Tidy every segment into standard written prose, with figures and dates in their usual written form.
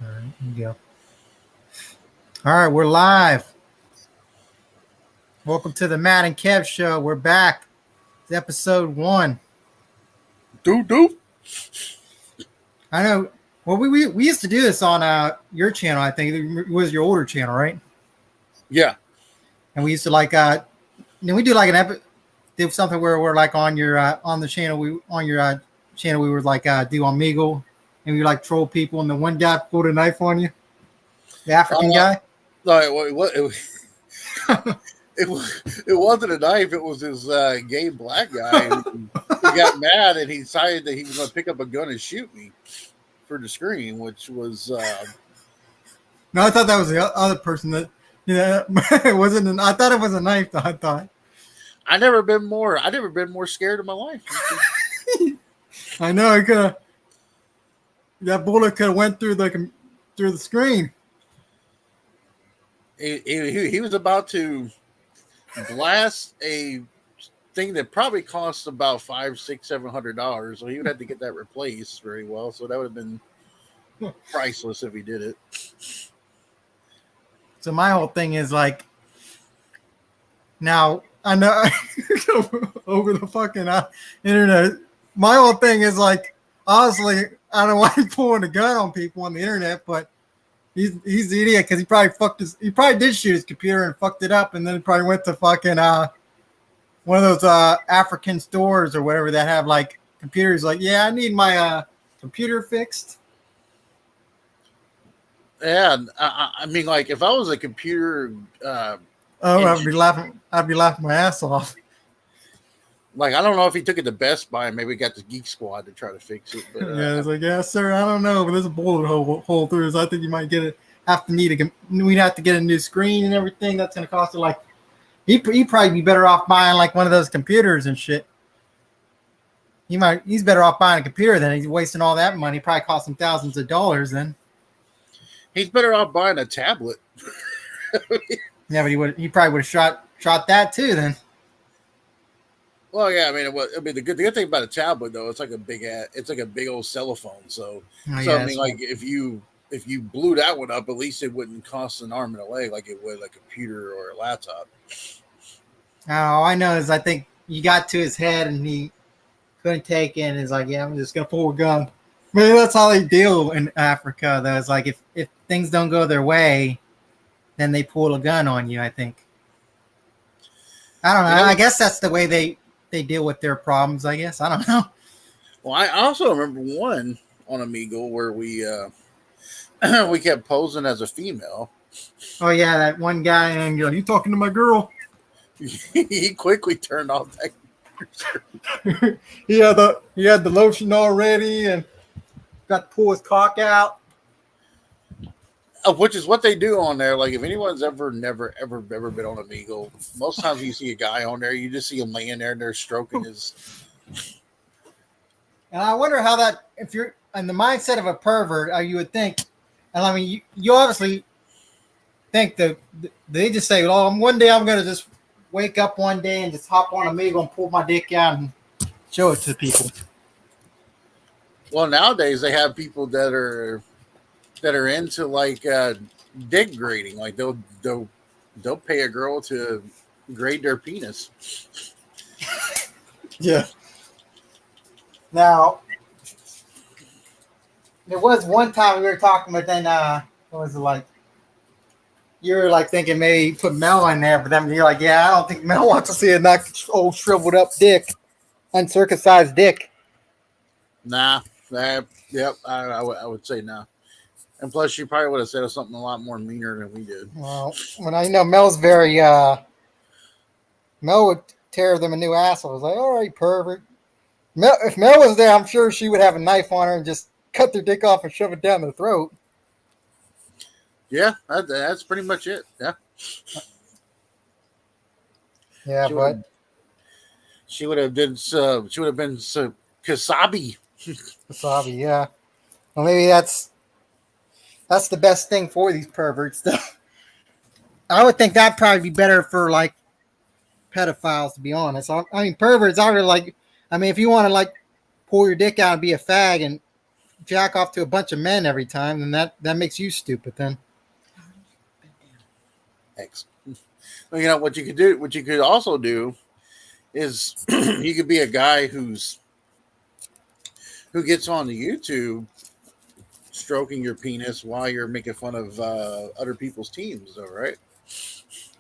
All right, here you go. All right, we're live. Welcome to the Matt and Kev show. We're back. It's episode 1. Do. I know. Well, we used to do this on your channel. I think it was your older channel, right? Yeah. And we used to we do like do something where we're like on your on the channel. Channel we were like do Omegle, and we like troll people. And the one guy pulled a knife on you, the African guy. No, it wasn't a knife. It was this gay black guy. He got mad and he decided that he was going to pick up a gun and shoot me for the screen, which was. No, I thought that was the other person that. Yeah, it wasn't. I thought it was a knife. I thought. I've never been more scared in my life. I know it could have. That bullet could have went through the screen. He was about to blast a thing that probably cost about $500, $600, $700. So he would have to get that replaced very well. So that would have been priceless if he did it. So my whole thing is like, now I know over the fucking internet. My whole thing is like, honestly, I don't know why he's pulling a gun on people on the internet, but he's the idiot because he probably did shoot his computer and fucked it up, and then he probably went to fucking one of those African stores or whatever that have like computers. Like, yeah, I need my computer fixed. Yeah, I mean, like if I was a computer, I'd be laughing my ass off. Like I don't know if he took it to Best Buy and maybe got the Geek Squad to try to fix it. But, yeah, it's like, yeah, sir, I don't know, but there's a bullet hole through it. So I think you might we'd have to get a new screen and everything. That's gonna cost it like he'd probably be better off buying like one of those computers and shit. He's better off buying a computer than he's wasting all that money. Probably cost him thousands of dollars then. He's better off buying a tablet. Yeah, but he probably would have shot that too then. Well, yeah, the good thing about a tablet though, it's like a big old cell phone. So, I mean, like if you blew that one up, at least it wouldn't cost an arm and a leg like it would a computer or a laptop. All I know is I think you got to his head and he couldn't take it and is like, yeah, I'm just gonna pull a gun. Maybe that's how they deal in Africa though. It's like if things don't go their way, then they pull a gun on you, I think. I don't know. I guess that's the way they deal with their problems, I guess. I don't know. Well, I also remember one on Omegle where we we kept posing as a female. Oh yeah, that one guy, and you're like, you talking to my girl? He quickly turned off that. he had the lotion already and got to pull his cock out. Which is what they do on there. Like if anyone's ever been on Omegle, most times you see a guy on there, you just see him laying there and they're stroking his. And I wonder how that, if you're in the mindset of a pervert, you would think, and I mean, you obviously think that they just say, "Oh, one day I'm going to just wake up one day and just hop on Omegle and pull my dick out and show it to people." Well, nowadays they have people that are into like dick grading. Like they'll pay a girl to grade their penis. Yeah. Now, there was one time we were talking, but then what was it like? You were like thinking maybe put Mel in there, but then you're like, yeah, I don't think Mel wants to see a nice old shriveled up dick, uncircumcised dick. Nah. Yep. I would say no. And plus, she probably would have said something a lot more meaner than we did. Well, when I know Mel's very, Mel would tear them a new asshole. I was like, all right, pervert. If Mel was there, I'm sure she would have a knife on her and just cut their dick off and shove it down their throat. Yeah, that's pretty much it. Yeah. Yeah, but she would have been kasabi. Kasabi, yeah. Well, maybe that's the best thing for these perverts. I would think that'd probably be better for like pedophiles, to be honest. I mean, perverts are like, I mean, if you want to like pull your dick out and be a fag and jack off to a bunch of men every time, then that makes you stupid. Then. X. Well, what you could do, what you could also do, is you could be a guy who gets on the YouTube stroking your penis while you're making fun of other people's teams, though, right?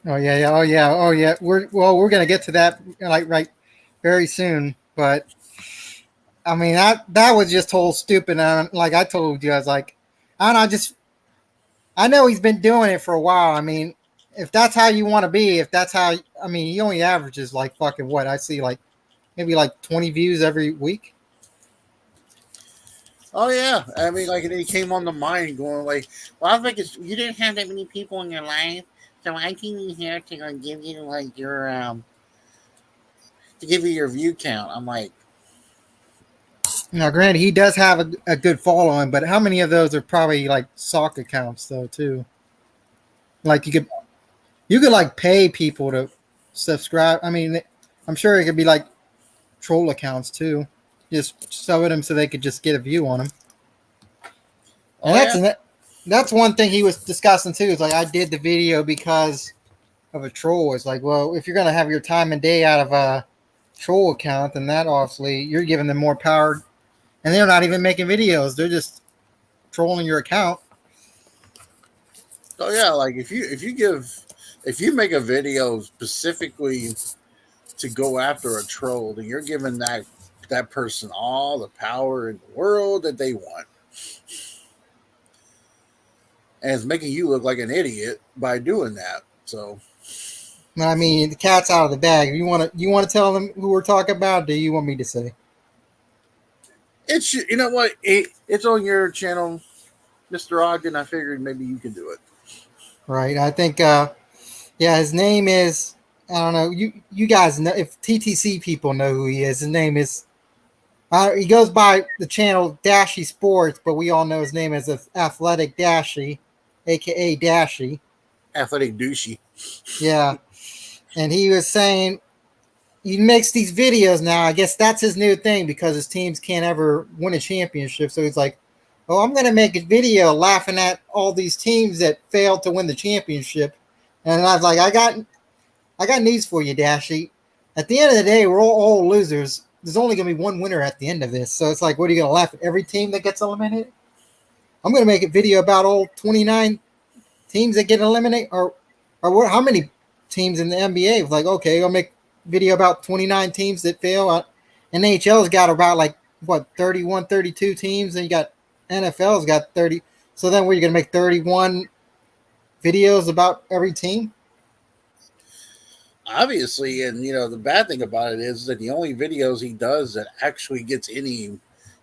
Oh yeah. We're gonna get to that right very soon, but I mean that was just whole stupid. Like I told you, I was like, I don't know, I know he's been doing it for a while. I mean, if that's how you want to be, if that's how, I mean, he only averages like fucking what I see, like maybe like 20 views every week. Oh yeah, I mean, like, and he came on the mind going like, "Well, I think you didn't have that many people in your life, so I came in here to give you like your to give you your view count." I'm like, Now, granted, he does have a good following, but how many of those are probably like sock accounts though too? Like you could like pay people to subscribe. I mean, I'm sure it could be like troll accounts too. Just sell them so they could just get a view on them. "Oh And yeah, that's one thing he was discussing too. Is like I did the video because of a troll. It's like, well, if you're gonna have your time and day out of a troll account, then that obviously you're giving them more power, and they're not even making videos. They're just trolling your account. oh yeah." Like if you make a video specifically to go after a troll, then you're giving that person all the power in the world that they want, and it's making you look like an idiot by doing that. So, I mean, the cat's out of the bag. You want to tell them who we're talking about? Or do you want me to say? it's, you know what, it's on your channel, Mr. Ogden. I figured maybe you can do it. Right. I think. Yeah, his name is. I don't know. You guys know if TTC people know who he is. His name is. He goes by the channel Dashy Sports, but we all know his name is Athletic Dashy, aka Dashy. Athletic douchey. Yeah, and he was saying he makes these videos now. I guess that's his new thing because his teams can't ever win a championship. So he's like, "Oh, I'm going to make a video laughing at all these teams that failed to win the championship." And I was like, I got news for you, Dashy. At the end of the day, we're all losers. There's only going to be one winner at the end of this. So it's like, what are you going to laugh at every team that gets eliminated? I'm going to make a video about all 29 teams that get eliminated, or how many teams in the NBA? It's like, okay, I'll make a video about 29 teams that fail. NHL's got about like what 31, 32 teams, and you got NFL's got 30. So then, we're going to make 31 videos about every team. Obviously, and the bad thing about it is that the only videos he does that actually gets any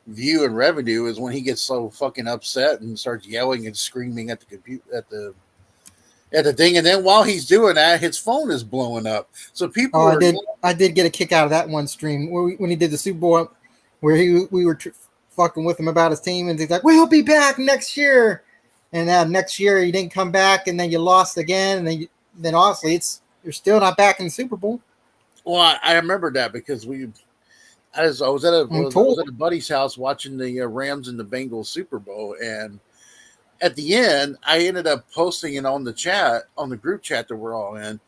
view and revenue is when he gets so fucking upset and starts yelling and screaming at the computer at the thing, and then while he's doing that, his phone is blowing up. So people I did get a kick out of that one stream when he did the Super Bowl, where we were fucking with him about his team, and he's like, "We'll be back next year," and next year he didn't come back, and then you lost again, and then obviously you're still not back in the Super Bowl. Well, I remember that because I was at a buddy's house watching the Rams and the Bengals Super Bowl, and at the end, I ended up posting it on the group chat that we're all in,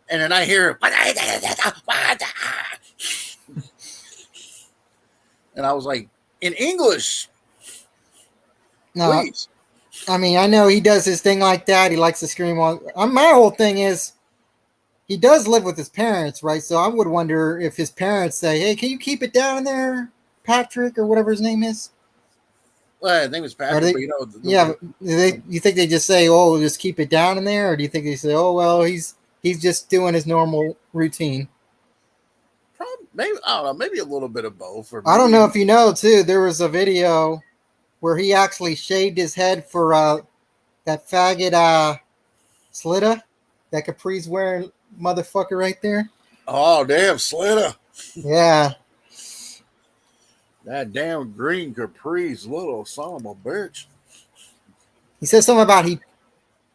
and then I hear, and I was like, in English, please. I mean, I know he does his thing like that. He likes to scream on. My whole thing is, he does live with his parents, right? So I would wonder if his parents say, "Hey, can you keep it down there, Patrick, or whatever his name is?" Well, his name is Patrick, but you think they just say, "Oh, just keep it down in there," or do you think they say, "Oh, well, he's just doing his normal routine"? Maybe, I don't know, maybe a little bit of both. Or I don't know if you know too. There was a video where he actually shaved his head for that faggot Slitta, that Capri's wearing motherfucker right there. Oh, damn, Slitta. Yeah. That damn green Capri's little son of a bitch. He said something about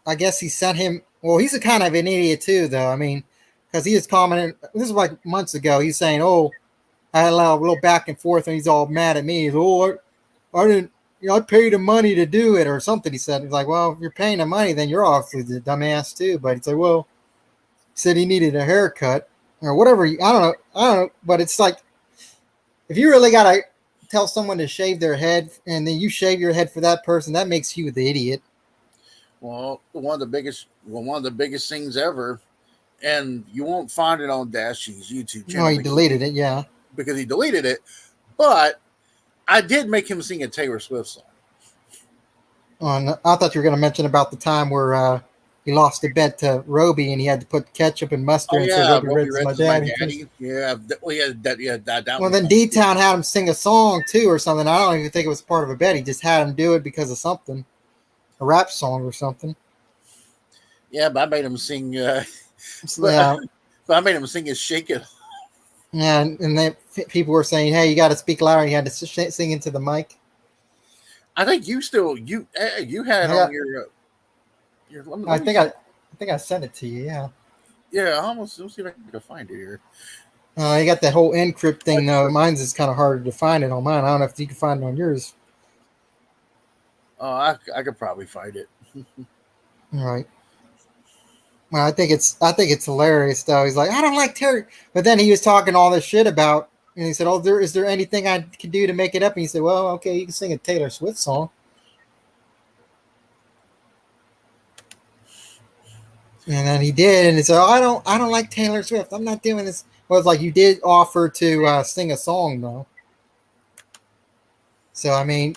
I guess he sent him. Well, he's a kind of an idiot too, though. I mean, because he was commenting. This is like months ago. He's saying, "Oh, I had a little back and forth," and he's all mad at me. He's, "Oh, I didn't I paid him money to do it or something. He said, he's like, well, if you're paying the money, then you're obviously the dumbass too. But he's like, well, he said he needed a haircut or whatever. I don't know. But it's like, if you really got to tell someone to shave their head and then you shave your head for that person, that makes you the idiot. Well, one of the biggest things ever, and you won't find it on Dashy's YouTube channel. No, he deleted it, yeah. Because he deleted it. But I did make him sing a Taylor Swift song. I thought you were going to mention about the time where he lost a bet to Roby and he had to put ketchup and mustard and say Roby Ritz is my daddy. Yeah, well, then D-Town had him sing a song too or something. I don't even think it was part of a bet. He just had him do it because of something. A rap song or something. Yeah, but I made him sing. But I made him sing his "Shake It." Yeah, and then people were saying, "Hey, you got to speak louder." You had to sing into the mic. I think you had on your. I think I sent it to you. Yeah. Yeah, let's see if I can find it here. You got that whole encrypt thing though. Mine's is kind of harder to find it on mine. I don't know if you can find it on yours. Oh, I could probably find it. All right. Well, I think it's hilarious though. He's like, I don't like Terry, but then he was talking all this shit about, and he said, "Oh, is there anything I can do to make it up?" And he said, "Well, okay, you can sing a Taylor Swift song." And then he did, and he said, "Oh, I don't like Taylor Swift. I'm not doing this." Well, it's like you did offer to sing a song though. So I mean,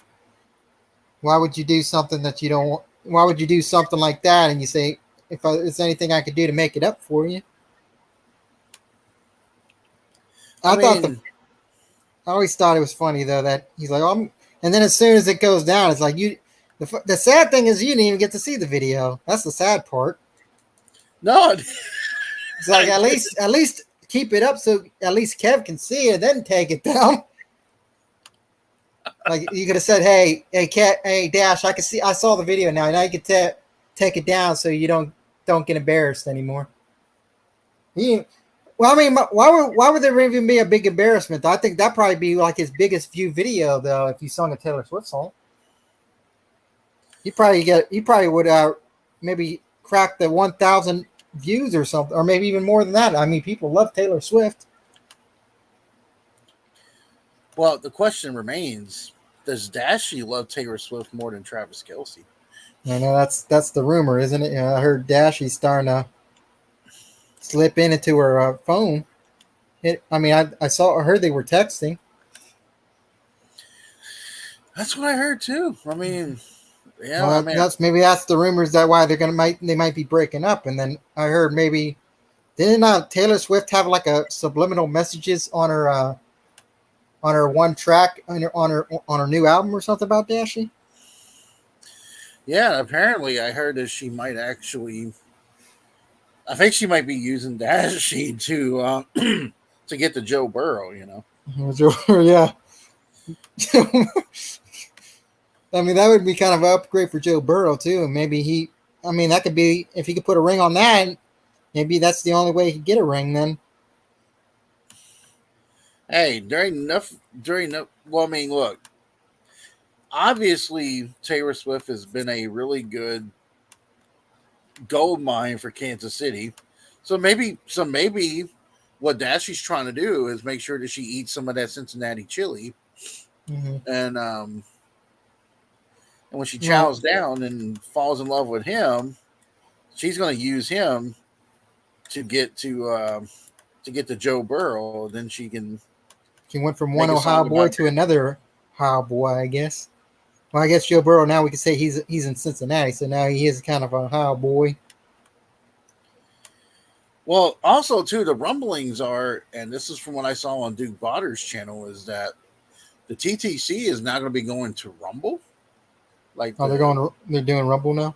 why would you do something that you don't want? Why would you do something like that? And you say, if there's anything I could do to make it up for you. I always thought it was funny though that he's like, and then as soon as it goes down, it's like the sad thing is you didn't even get to see the video. That's the sad part. No, it's like at least keep it up so at least Kev can see it, and then take it down. Like you could have said, "Hey, Dash, I saw the video now. Now you can take it down so you don't get embarrassed anymore." Well, I mean, why would there even be a big embarrassment? I think that'd probably be like his biggest view video though if you sung a Taylor Swift song. He probably would maybe crack the 1,000 views or something, or maybe even more than that. I mean, people love Taylor Swift. Well, the question remains: does Dashy love Taylor Swift more than Travis Kelce? I know that's the rumor, isn't it? I heard Dashy's starting to slip into her phone. I heard they were texting. That's what I heard too. I mean, yeah, well, that's the rumors that why they might be breaking up. And then I heard maybe didn't Taylor Swift have like a subliminal messages on her one track on her new album or something about Dashy? Yeah, apparently I heard that she might actually. I think she might be using Dashy to get to Joe Burrow. You know. Yeah. I mean, that would be kind of an upgrade for Joe Burrow too. And maybe that could be if he could put a ring on that. Maybe that's the only way he could get a ring then. Hey, well, I mean, look. Obviously, Taylor Swift has been a really good gold mine for Kansas City. So maybe what Dashy's trying to do is make sure that she eats some of that Cincinnati chili. Mm-hmm. And when she chows down and falls in love with him, she's going to use him to get to Joe Burrow. Then she went from one Ohio boy to another Ohio boy, I guess. Well, I guess Joe Burrow now we can say he's in Cincinnati, so now he is kind of a Ohio boy. Well, also too, the rumblings are, and this is from what I saw on Duke Botter's channel, is that the TTC is now going to be going to Rumble. Like, they're doing Rumble now.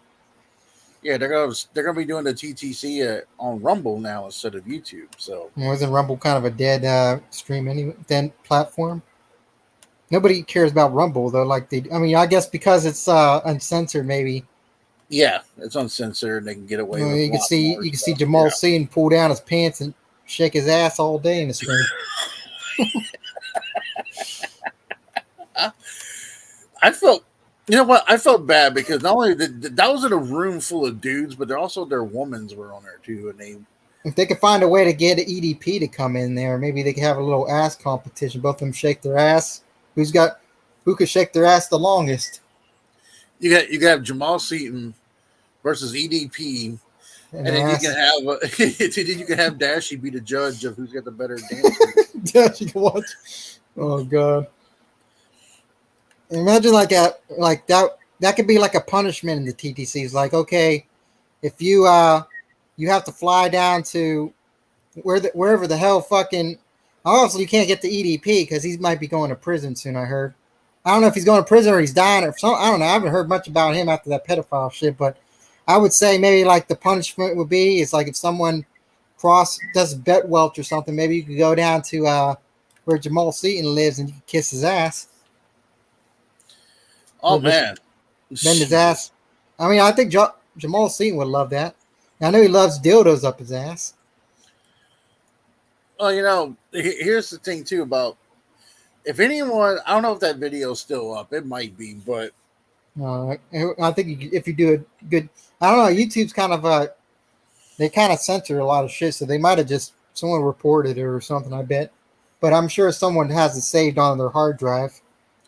Yeah, they're gonna be doing the TTC on Rumble now instead of YouTube. So wasn't Rumble kind of a dead stream anyway? Dead platform. Nobody cares about Rumble though. I guess because it's uncensored, maybe. Yeah, it's uncensored. They can get away with. You can see Jamal Sean pull down his pants and shake his ass all day in the stream. I felt You know what? I felt bad because not only that was in a room full of dudes, but they're also their womans were on there too, and they. If they could find a way to get an EDP to come in there, maybe they could have a little ass competition. Both of them shake their ass. Who could shake their ass the longest? You got Jamal Seaton versus EDP, and then you can have you can have Dashy be the judge of who's got the better dance. Dashy can watch. Oh god! Imagine like that could be like a punishment in the TTCs. Like, okay, if you have to fly down to wherever the hell fucking. Obviously, you can't get the EDP because he might be going to prison soon. I heard. I don't know if he's going to prison or he's dying or something. I don't know. I haven't heard much about him after that pedophile shit, but I would say maybe like the punishment would be is like if someone does bet welch or something, maybe you could go down to where Jamal Seaton lives and you can kiss his ass. Oh man, bend his ass. I mean, I think Jamal Seaton would love that. I know he loves dildos up his ass. Well, you know, here's the thing too about if anyone, I don't know if that video is still up. It might be, but I think if you do a good, I don't know. YouTube's kind of they kind of censor a lot of shit, so they might have just someone reported it or something. I bet, but I'm sure someone has it saved on their hard drive.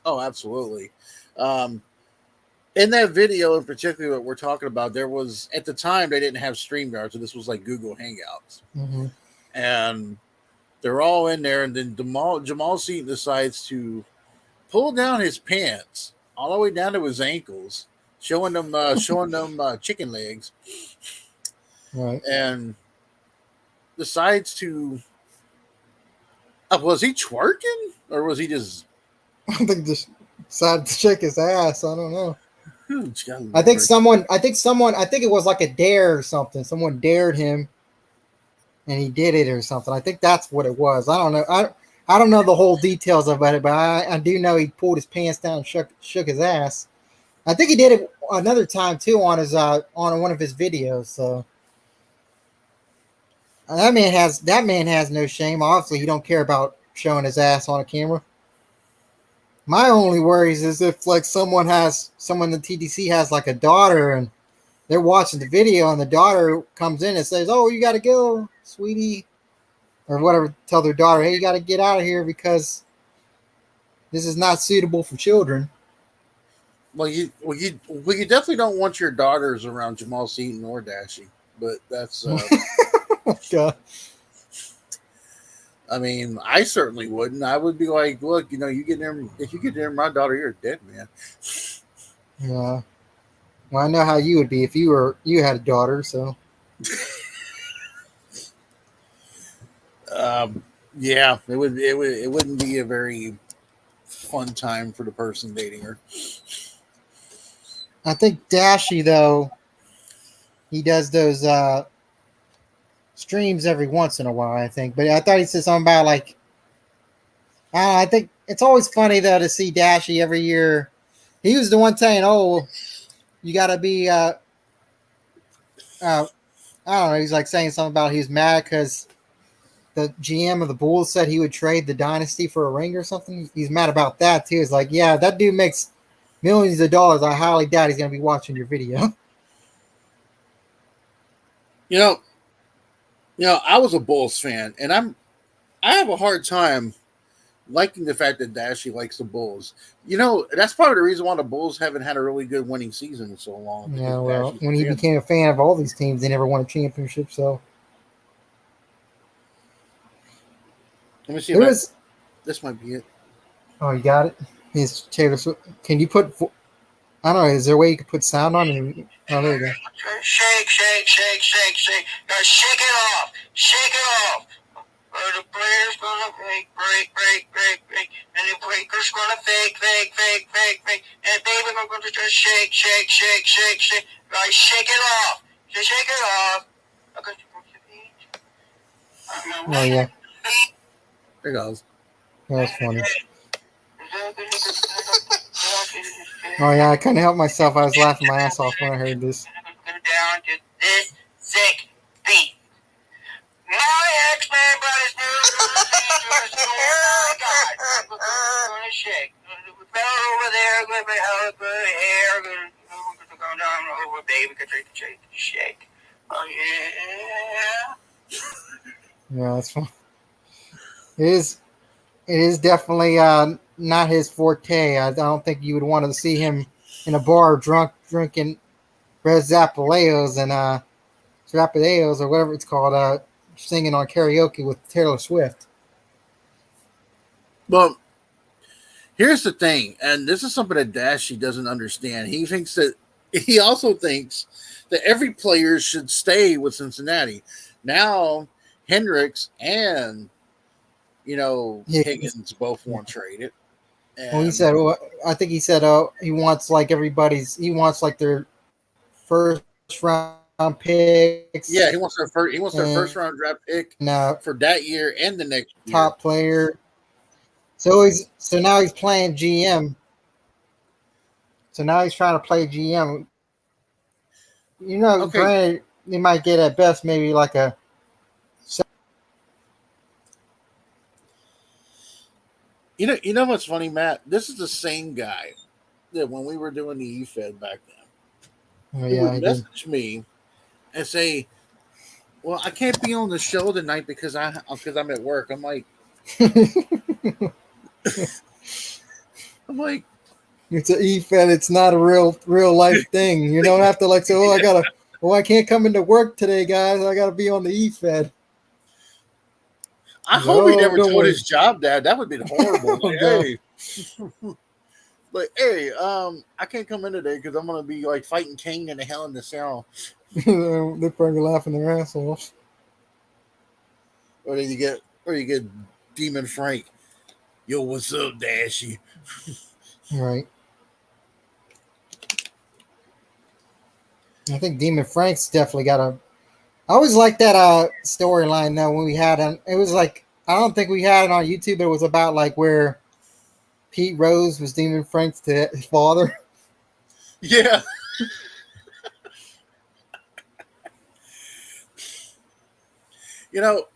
Oh, absolutely. In that video, in particular, what we're talking about, there was at the time they didn't have StreamYard, so this was like Google Hangouts, and they're all in there, and then Jamal Seaton decides to pull down his pants all the way down to his ankles, showing them chicken legs, right? And decides to. Was he twerking or was he just? I think just decided to shake his ass. I don't know. I think it was like a dare or something. Someone dared him, and he did it or something. I think that's what it was. I don't know. I don't know the whole details about it, but I do know he pulled his pants down and shook his ass. I think he did it another time too on his on one of his videos. So that man has no shame. Obviously, he don't care about showing his ass on a camera. My only worries is if like someone in the TDC has like a daughter and they're watching the video and the daughter comes in and says, "Oh, you got to go, sweetie," or whatever. Tell their daughter, "Hey, you got to get out of here because this is not suitable for children." Well, you definitely don't want your daughters around Jamal Seaton or Dashy, but that's. Oh, God. I mean, I certainly wouldn't. I would be like, look, you know, you get near, if you get near my daughter, you're a dead man. Yeah. Well, I know how you would be if you had a daughter. So. Yeah, it wouldn't be a very fun time for the person dating her. I think Dashy though, he does those streams every once in a while. I think, but I thought he said something about like. I think it's always funny though to see Dashy every year. He was the one saying, "Oh, you got to be." I don't know. He's like saying something about he's mad because the GM of the Bulls said he would trade the dynasty for a ring or something. He's mad about that too. It's like, yeah, that dude makes millions of dollars. I highly doubt he's going to be watching your video. You know, I was a Bulls fan, and I have a hard time liking the fact that Dashy likes the Bulls. You know, that's part of the reason why the Bulls haven't had a really good winning season in so long. Yeah, well, when he became a fan of all these teams, they never won a championship. So let me see if this might be it. Oh, you got it? He's Taylor Swift. Can you put, I don't know, is there a way you could put sound on it? Oh, there you go. Shake, shake, shake, shake, shake. Now shake it off. Shake it off. The player's gonna break. And the breaker's gonna fake. And baby, we're gonna just shake. Now shake it off. Just shake it off. Oh, yeah. There goes. That's funny. Oh, yeah, I couldn't help myself. I was laughing my ass off when I heard this. Down to this sick beat. My X-Man brothers knew to the God. We're gonna shake. fella over there with my hella good hair. We're going down over, baby. Shake. Oh, yeah. Yeah, that's fun. It is definitely not his forte. I don't think you would want to see him in a bar drinking Red Zappaleos and Zappaleos or whatever it's called, singing on karaoke with Taylor Swift. Well, here's the thing, and this is something that Dashy doesn't understand. He also thinks that every player should stay with Cincinnati. Now, Hendricks and Higgins both want traded. Well, he said, I think he said, he wants like their first round picks. Yeah, he wants their first round draft pick for that year and the next year. Top player. So now he's playing GM. So now he's trying to play GM. Granted, they might get at best maybe like a. You know what's funny, Matt? This is the same guy that when we were doing the EFED back then, he would message me and say, "Well, I can't be on the show tonight because I'm at work." I'm like, it's an EFED. It's not a real life thing. You don't have to like say, I can't come into work today, guys. I gotta be on the EFED. I hope he never told his job that. That would be horrible. Hey, I can't come in today because I'm gonna be like fighting Kane in the Hell in the Cell. They're probably laughing their ass off. Or you get Demon Frank. Yo, what's up, Dashy? Right. I think Demon Frank's definitely got a. I always like that storyline though when we had it was like I don't think we had it on YouTube, but it was about like where Pete Rose was Demon Frank's father. Yeah.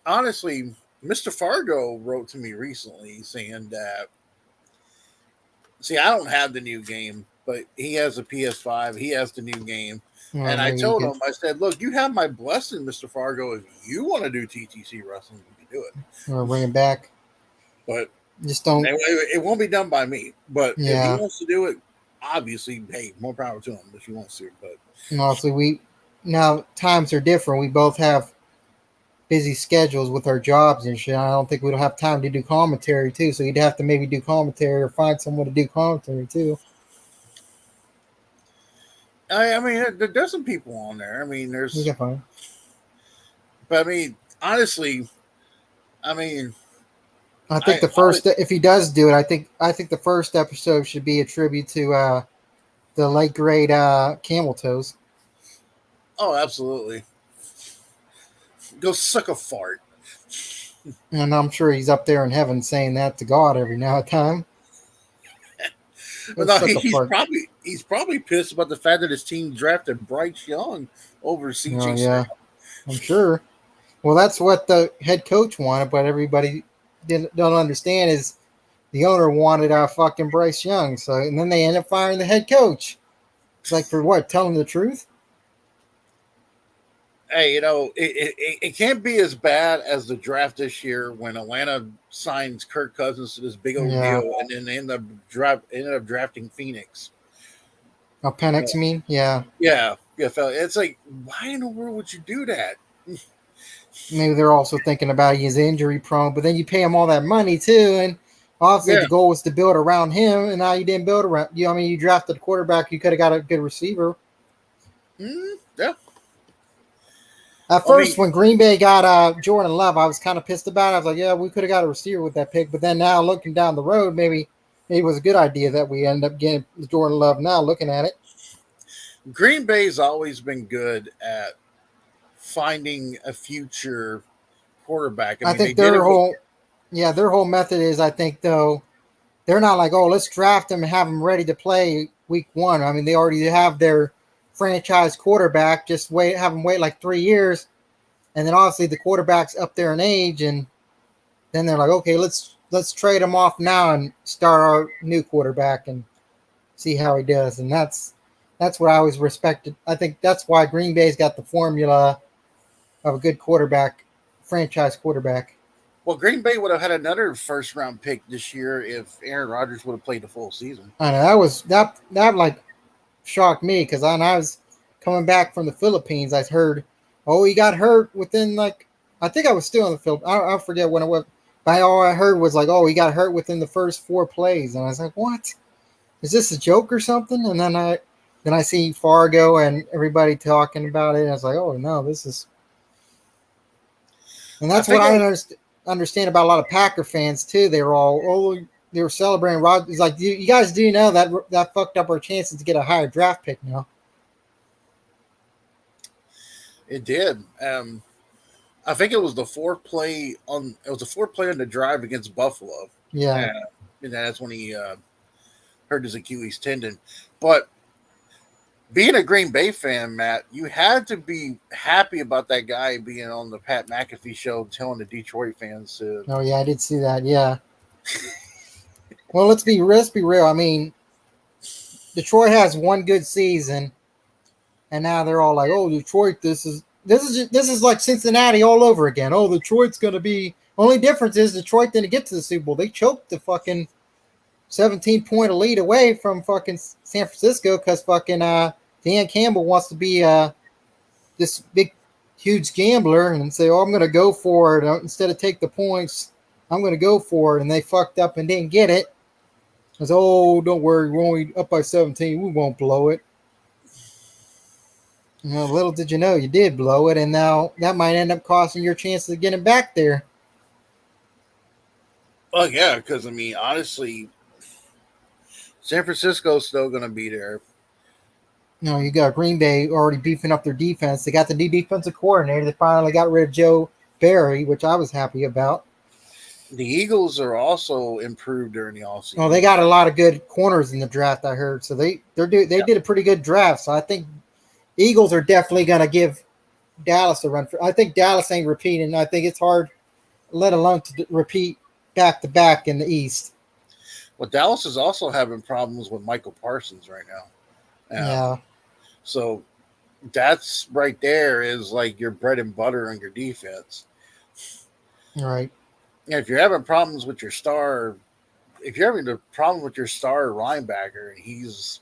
Honestly, Mr. Fargo wrote to me recently saying that. See, I don't have the new game, but he has a PS5. He has the new game. And I told him, I said, look, you have my blessing, Mr. Fargo. If you want to do TTC wrestling, you can do it. Or bring it back. But just don't. It won't be done by me. But if he wants to do it, obviously, hey, more power to him if he wants to. But honestly, now times are different. We both have busy schedules with our jobs and shit. I don't think we'll have time to do commentary too. So you'd have to maybe do commentary or find someone to do commentary too. I mean, there's some people on there. I mean, there's. You can find. But I mean, honestly, I think if he does do it, I think the first episode should be a tribute to the late great Camel Toes. Oh, absolutely. Go suck a fart. And I'm sure he's up there in heaven saying that to God every now and time. But no, he's probably pissed about the fact that his team drafted Bryce Young over CJ. Yeah, I'm sure. Well, that's what the head coach wanted, but everybody don't understand is the owner wanted fucking Bryce Young. So, and then they end up firing the head coach. It's like for what? Telling the truth? Hey, it can't be as bad as the draft this year when Atlanta signs Kirk Cousins to this big old deal, and then they ended up drafting Phoenix. Oh, Penix, you mean? Yeah. Yeah, fella. It's like, why in the world would you do that? Maybe they're also thinking about he's injury prone, but then you pay him all that money too, and obviously the goal was to build around him, and now you didn't build around you. I mean, you drafted a quarterback, you could have got a good receiver. Yeah. At first, when Green Bay got Jordan Love, I was kind of pissed about it. I was like, yeah, we could have got a receiver with that pick. But then now looking down the road, maybe it was a good idea that we end up getting Jordan Love now looking at it. Green Bay's always been good at finding a future quarterback. I think their whole method is, I think, though, they're not like, oh, let's draft him and have him ready to play week one. I mean, they already have their franchise quarterback, just have him wait like 3 years, and then obviously the quarterback's up there in age, and then they're like, okay, let's let's trade him off now and start our new quarterback and see how he does. And that's what I always respected. I think that's why Green Bay's got the formula of a good quarterback, franchise quarterback. Well, Green Bay would have had another first round pick this year if Aaron Rodgers would have played the full season. I know that like shocked me because when I was coming back from the Philippines, I heard, oh, he got hurt within like, I think I was still in the Philippines. I forget when it was. But all I heard was like, oh, he got hurt within the first 4 plays, and I was like, what? Is this a joke or something? And then I see Fargo and everybody talking about it, and I was like, oh no, this is. And that's what I understand about a lot of Packer fans too. They were celebrating Rodgers. It's like, you guys do know that fucked up our chances to get a higher draft pick now. It did. I think it was the 4th play on the drive against Buffalo. Yeah, and that's when he hurt his Achilles tendon. But being a Green Bay fan, Matt, you had to be happy about that guy being on the Pat McAfee show telling the Detroit fans to. Oh yeah, I did see that. Yeah. Well, let's be real. I mean, Detroit has one good season, and now they're all like, "Oh, Detroit, this is like Cincinnati all over again." Oh, Detroit's going to be. Only difference is Detroit didn't get to the Super Bowl. They choked the fucking 17-point lead away from fucking San Francisco because fucking Dan Campbell wants to be this big, huge gambler and say, "Oh, I'm going to go for it instead of take the points. I'm going to go for it," and they fucked up and didn't get it. I was, oh, don't worry, we're only up by 17. We won't blow it. Little did you know, you did blow it, and now that might end up costing your chances of getting back there. Well, yeah, because I mean, honestly, San Francisco's still going to be there. You got Green Bay already beefing up their defense. They got the new defensive coordinator. They finally got rid of Joe Barry, which I was happy about. The Eagles are also improved during the offseason. Well, they got a lot of good corners in the draft, I heard. So they did a pretty good draft. So I think Eagles are definitely going to give Dallas a run. I think Dallas ain't repeating. I think it's hard, let alone to repeat back-to-back in the East. Well, Dallas is also having problems with Michael Parsons right now. Yeah. So that's right there is like your bread and butter on your defense. Right. And if you're having problems with your star, if you're having a problem with your star linebacker and he's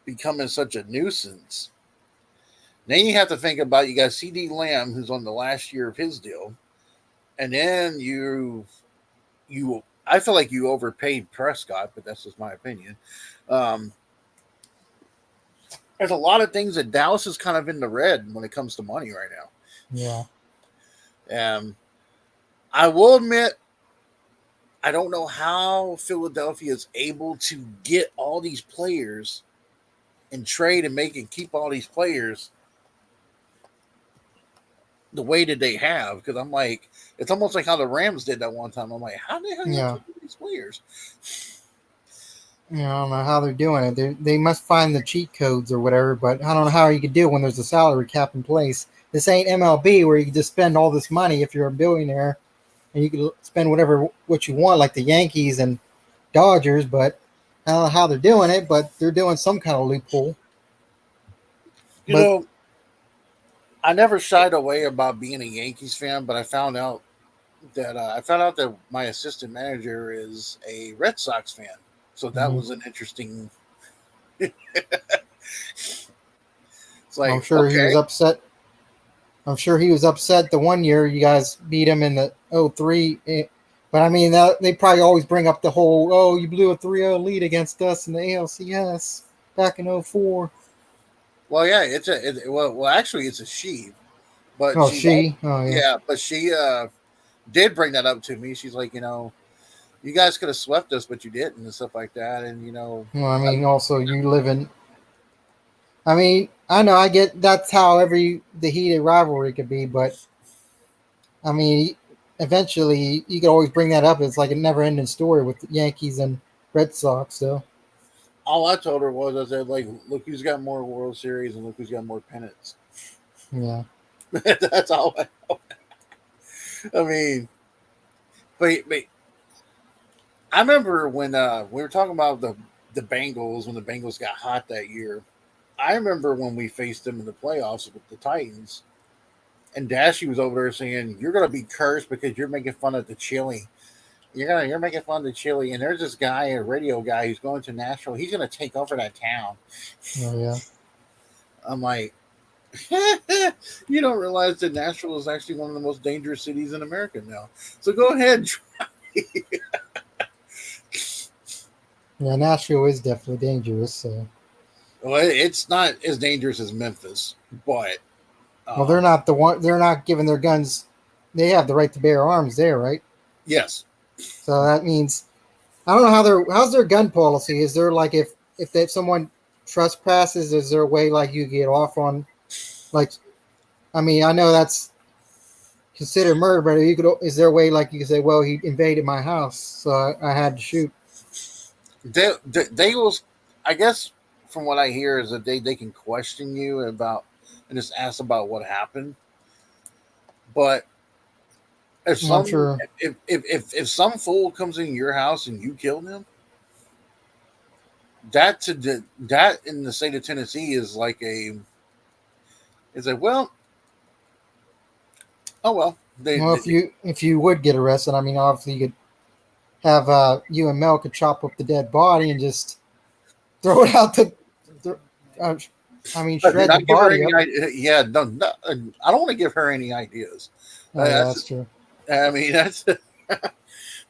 becoming such a nuisance, then you have to think about you got CeeDee Lamb who's on the last year of his deal, and then I feel like you overpaid Prescott, but that's just my opinion. There's a lot of things that Dallas is kind of in the red when it comes to money right now. Yeah. I will admit, I don't know how Philadelphia is able to get all these players and trade and make and keep all these players the way that they have. Because I'm like, it's almost like how the Rams did that one time. I'm like, how the hell you keep these players? I don't know how they're doing it. They must find the cheat codes or whatever, but I don't know how you could do it when there's a salary cap in place. This ain't MLB where you can just spend all this money if you're a billionaire and you can spend what you want, like the Yankees and Dodgers, but I don't know how they're doing it, but they're doing some kind of loophole. You know, I never shied away about being a Yankees fan, but I found out that my assistant manager is a Red Sox fan. So that was an interesting. It's like, I'm sure he was upset. I'm sure he was upset the one year you guys beat him in the 0-3. But I mean, they probably always bring up the whole, oh, you blew a 3-0 lead against us in the ALCS back in 0-4. Well, yeah, actually, it's a she. But yeah, but she did bring that up to me. She's like, you guys could have swept us, but you didn't, and stuff like that. And well, I mean, also you live in. I mean, I know I get that's how the heated rivalry could be, but I mean, eventually you could always bring that up. It's like a never-ending story with the Yankees and Red Sox. So all I told her was, I said, like, look who's got more World Series and look who's got more pennants. Yeah, that's all I know. I mean, but I remember when we were talking about the Bengals when the Bengals got hot that year. I remember when we faced them in the playoffs with the Titans, and Dashy was over there saying, "You're gonna be cursed because you're making fun of the chili. You're making fun of the chili." And there's this guy, a radio guy, who's going to Nashville. He's gonna take over that town. Oh yeah. I'm like, you don't realize that Nashville is actually one of the most dangerous cities in America now. So go ahead. Yeah, Nashville is definitely dangerous. So. Well, it's not as dangerous as Memphis, but Well, they're not the one. They're not giving their guns. They have the right to bear arms there, right? yes, So that means I don't know how's their gun policy. Is there like if someone trespasses, is there a way like you get off on, like, I mean, I know that's considered murder, but is there a way like you can say, well, he invaded my house, so I had to shoot. they will. I guess from what I hear is that they can question you about and just ask about what happened, but if some Sure. if some fool comes in your house and you killed him, that in the state of Tennessee is like well, oh well. Well, if you would get arrested, I mean, obviously you could have you and Mel could chop up the dead body and just throw it out I mean, shred the body up. Yeah, no, I don't want to give her any ideas. Oh, yeah, that's true. I mean, that's.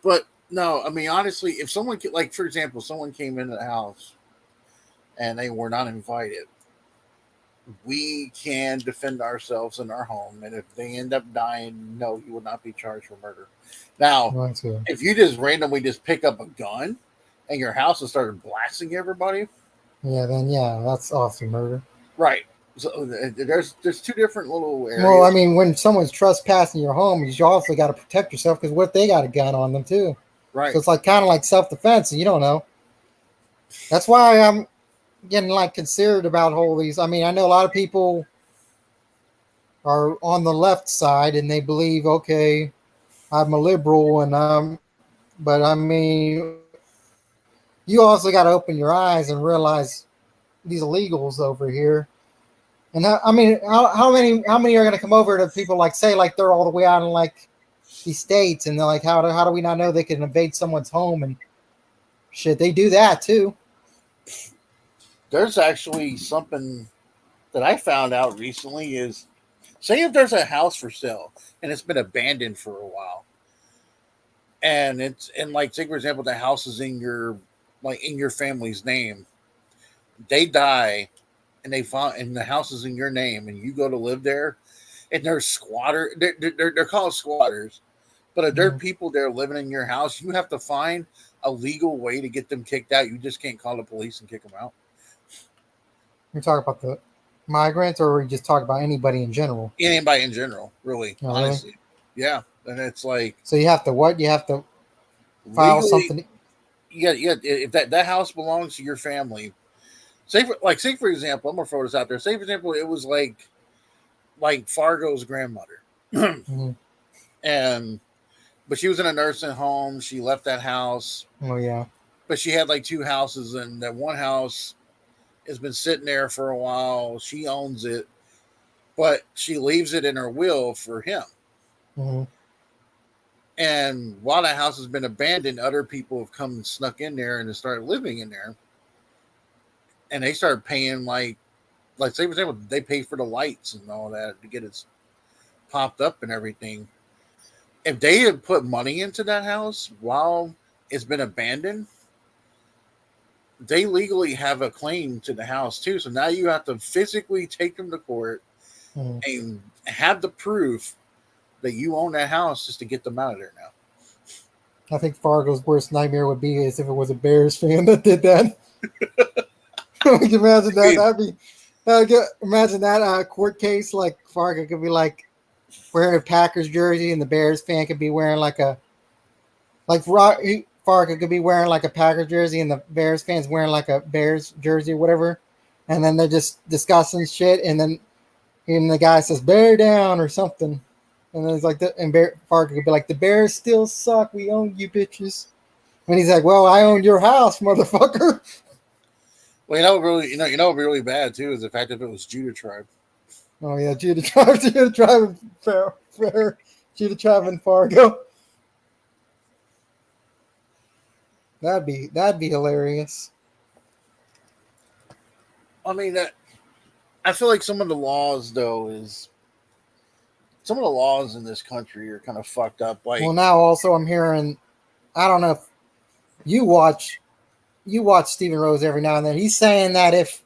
But no, I mean, honestly, if someone like, for example, someone came into the house and they were not invited, we can defend ourselves in our home, and if they end up dying, no, you will not be charged for murder. Now, if you just randomly just pick up a gun and your house and started blasting everybody, then that's awesome murder. Right. So there's two different little areas. Well, I mean, when someone's trespassing your home, you also got to protect yourself because what if they got a gun on them too? Right. So it's like kind of like self-defense, and you don't know. That's why I'm getting like concerned about all these. I mean, I know a lot of people are on the left side and they believe, okay, I'm a liberal, but I mean, you also got to open your eyes and realize these illegals over here. And how many are going to come over to people like say like they're all the way out in like these states and they're like how do we not know they can invade someone's home and shit? They do that too. There's actually something that I found out recently is say if there's a house for sale and it's been abandoned for a while, and like say for example the house is in your family's name, they die. And they found, and the house is in your name, and you go to live there, and they're squatter. They're called squatters, but if there are people there living in your house, you have to find a legal way to get them kicked out. You just can't call the police and kick them out. You talk about the migrants, or we just talk about anybody in general? Anybody in general, really, honestly, really? Yeah. And it's like so you have to what? You have to file legally, something. Yeah. If that house belongs to your family. Say for example, I'm gonna throw this out there. Say for example, it was like Fargo's grandmother, but she was in a nursing home. She left that house. Oh yeah. But she had like two houses, and that one house has been sitting there for a while. She owns it, but she leaves it in her will for him. Mm-hmm. And while that house has been abandoned, other people have come and snuck in there and started living in there. And they started paying like say for example, they pay for the lights and all that to get it popped up and everything. If they had put money into that house while it's been abandoned, they legally have a claim to the house too. So now you have to physically take them to court and have the proof that you own that house just to get them out of there now. I think Fargo's worst nightmare would be is if it was a Bears fan that did that. Can you imagine that? Imagine that court case. Like Fargo could be like wearing a Packers jersey, and the Bears fan could be wearing Fargo could be wearing like a Packers jersey, and the Bears fans wearing like a Bears jersey or whatever. And then they're just discussing shit, and then the guy says "Bear down" or something, and then it's like Fargo could be like, "The Bears still suck. We own you, bitches." And he's like, "Well, I own your house, motherfucker." Well, you know, what'd be really bad too is the fact that it was Judah tribe. Oh yeah, Judah Tribe, fair, Judah Tribe in Fargo. That'd be hilarious. I mean, I feel like some of the laws though is some of the laws in this country are kind of fucked up. Like, Well, now also I'm hearing, I don't know if you watch Stephen Rose every now and then. He's saying that if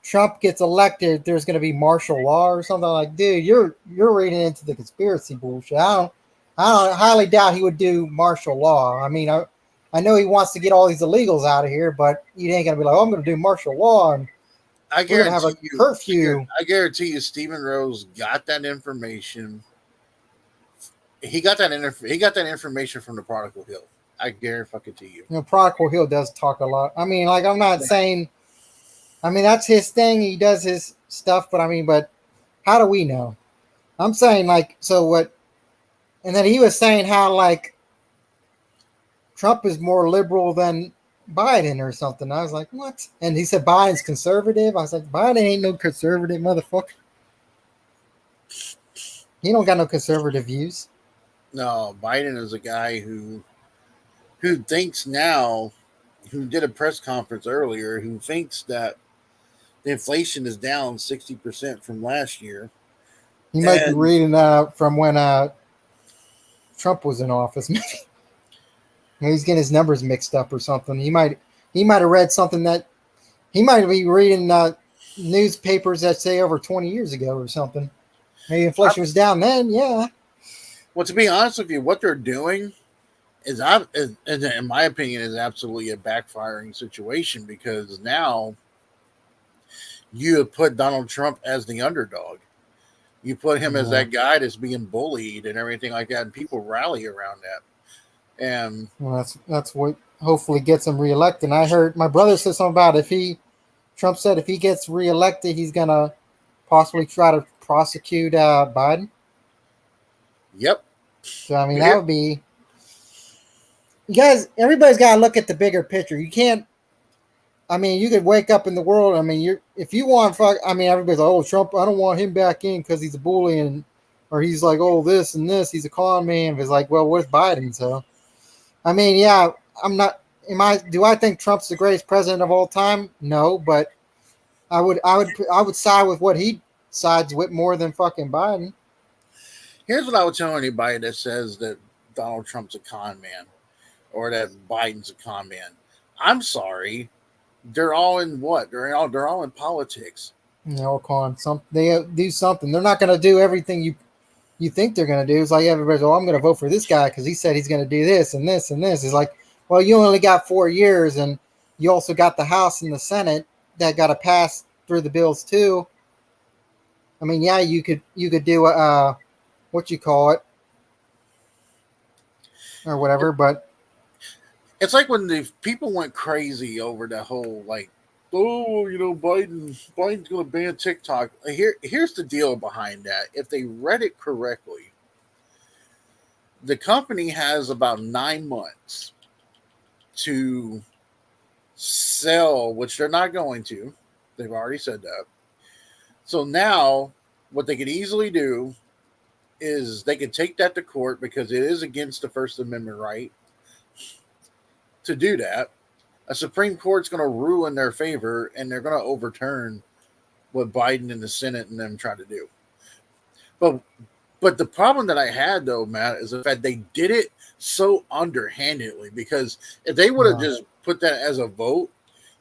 Trump gets elected, there's going to be martial law or something. Like, dude, you're reading into the conspiracy bullshit. I highly doubt he would do martial law. I mean, I know he wants to get all these illegals out of here, but he ain't going to be like, oh, I'm going to do martial law and I we're going to have a curfew. I guarantee you, Stephen Rose got that information. He got that information from the Prodigal Hill. I guarantee you. You know, Prodigal Hill does talk a lot. I mean, like, I'm not saying, I mean, that's his thing. He does his stuff, but I mean, but how do we know? I'm saying, like, so what? And then he was saying how, like, Trump is more liberal than Biden or something. I was like, what? And he said Biden's conservative. I was like, Biden ain't no conservative motherfucker. He don't got no conservative views. No, Biden is a guy who thinks now, who did a press conference earlier, who thinks that the inflation is down 60% from last year. He might be reading from when Trump was in office. He's getting his numbers mixed up or something. He might have read something that he might be reading newspapers that say over 20 years ago or something. Maybe inflation was down then, yeah. Well, to be honest with you, what they're doing is, in my opinion, is absolutely a backfiring situation because now you have put Donald Trump as the underdog. You put him as that guy that's being bullied and everything like that, and people rally around that. And well, that's what hopefully gets him reelected. And I heard my brother said something about Trump said if he gets reelected, he's gonna possibly try to prosecute Biden. Yep. So I mean that would be. You guys, everybody's got to look at the bigger picture. You can't. I mean, you could wake up in the world. I mean, if you want, I mean, everybody's like, oh, Trump, I don't want him back in because he's a bully and, or he's like, oh, this and this, he's a con man. But it's like, well, where's Biden? So, I mean, yeah, I'm not. Do I think Trump's the greatest president of all time? No, but I would side with what he sides with more than fucking Biden. Here's what I would tell anybody that says that Donald Trump's a con man or that Biden's a con man. I'm sorry. They're all in what? They're all in politics. Con. They do something. They're not going to do everything you think they're going to do. It's like everybody's, I'm going to vote for this guy because he said he's going to do this and this and this. It's like, well, you only got 4 years, and you also got the House and the Senate that got to pass through the bills too. I mean, yeah, you could do what you call it or whatever, but. It's like when the people went crazy over the whole like, oh, you know, Biden's going to ban TikTok. Here's the deal behind that. If they read it correctly, the company has about 9 months to sell, which they're not going to. They've already said that. So now, what they could easily do is they could take that to court because it is against the First Amendment right to do that. A Supreme Court's going to rule in their favor, and they're going to overturn what Biden and the Senate and them try to do. But the problem that I had, though, Matt, is the fact they did it so underhandedly, because if they would have just put that as a vote,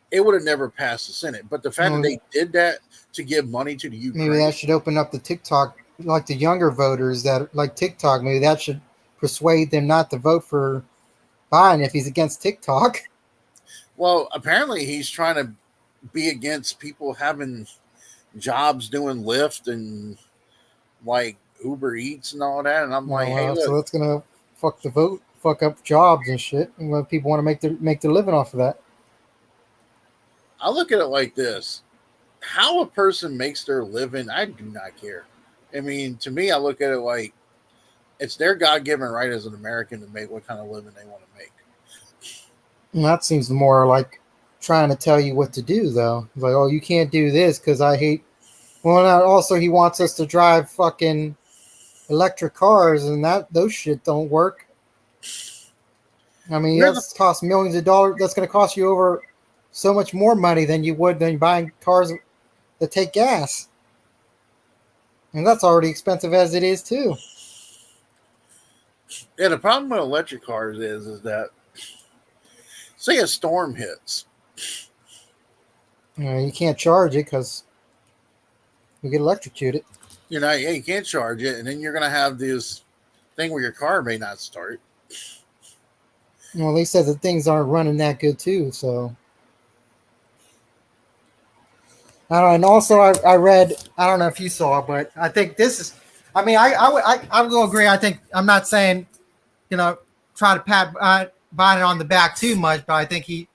it would have never passed the Senate. But the fact that they did that to give money to the Ukraine. Maybe that should open up the TikTok, like the younger voters that like TikTok. Maybe that should persuade them not to vote for Biden if he's against TikTok. Well, apparently he's trying to be against people having jobs doing Lyft and like Uber Eats and all that. And I'm like, hey, look. So that's gonna fuck the vote, fuck up jobs and shit. And when people want to make their living off of that. I look at it like this: how a person makes their living, I do not care. I mean, to me, I look at it like it's their God-given right as an American to make what kind of living they want to make. And that seems more like trying to tell you what to do, though. Like, oh, you can't do this because I hate. Well, now also he wants us to drive fucking electric cars, and those shit don't work. I mean, that's cost millions of dollars. That's going to cost you over so much more money than you would than buying cars that take gas, and that's already expensive as it is too. Yeah, the problem with electric cars is that say a storm hits, You can't charge it because you get electrocuted. You can't charge it, and then you're gonna have this thing where your car may not start. Well, they said that things aren't running that good too, so. I don't know. And also, I read, I don't know if you saw, but I think this is, I mean, I will agree. I think, I'm not saying, try to pat Biden on the back too much, but I think he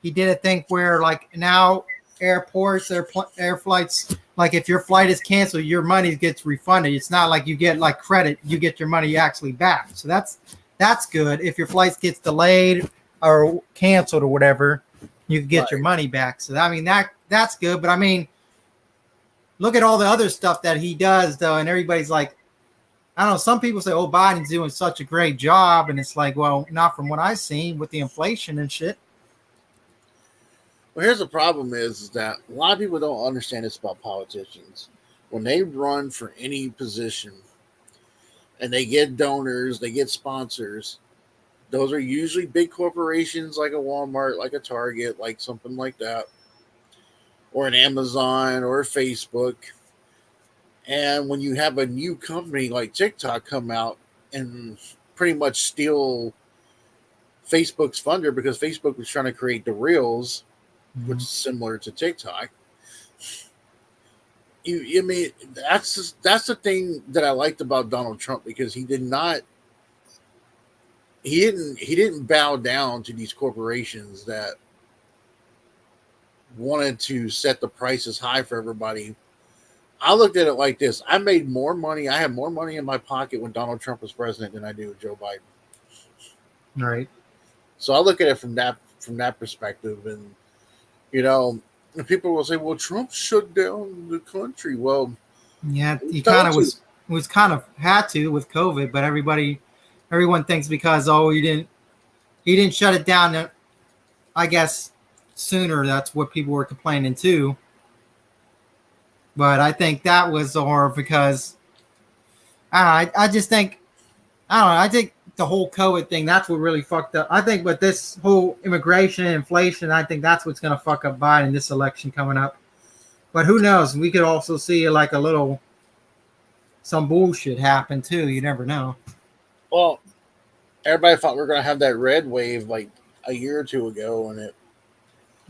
did a thing where, like, now airports, air flights, like, if your flight is canceled, your money gets refunded. It's not like you get, like, credit. You get your money actually back. So that's good. If your flight gets delayed or canceled or whatever, you can get your money back. So, I mean, that's good. But, I mean, look at all the other stuff that he does, though, and everybody's like, I don't know, some people say, oh, Biden's doing such a great job, and it's like, well, not from what I've seen with the inflation and shit. Well, here's the problem is that a lot of people don't understand this about politicians. When they run for any position and they get donors, they get sponsors, those are usually big corporations like a Walmart, like a Target, like something like that, or an Amazon or a Facebook. And when you have a new company like TikTok come out and pretty much steal Facebook's funder because Facebook was trying to create the Reels, which is similar to TikTok. I mean, that's the thing that I liked about Donald Trump, because he didn't bow down to these corporations that wanted to set the prices high for everybody. I looked at it like this: I made more money. I had more money in my pocket when Donald Trump was president than I do with Joe Biden. All right. So I look at it from that perspective, and people will say, "Well, Trump shut down the country." Well, yeah, he kind of was kind of had to with COVID, but everyone thinks because he didn't shut it down. I guess sooner. That's what people were complaining too. But I think that was more because I just think I don't know. I think the whole COVID thing, that's what really fucked up. I think with this whole immigration and inflation, I think that's what's going to fuck up Biden this election coming up. But who knows? We could also see like some bullshit happen too. You never know. Well, everybody thought we were going to have that red wave like a year or two ago, and it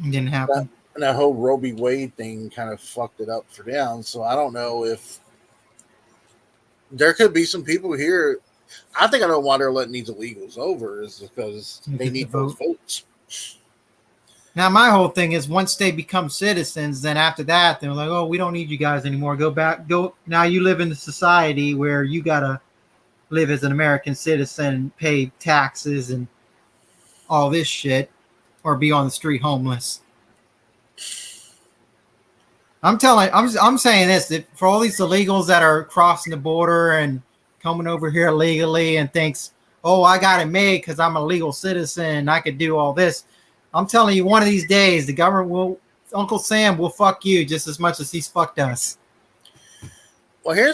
didn't happen. That whole Roe v. Wade thing kind of fucked it up for them. So I don't know if there could be some people here. I think I know why they're letting these illegals over is because they need those votes. Now, my whole thing is once they become citizens, then after that, they're like, oh, we don't need you guys anymore. Go back. Now you live in a society where you got to live as an American citizen, pay taxes and all this shit, or be on the street homeless. I'm saying this, that for all these illegals that are crossing the border and coming over here illegally and thinks, oh, I got it made because I'm a legal citizen and I could do all this. I'm telling you, one of these days, the government Uncle Sam will fuck you just as much as he's fucked us. Well,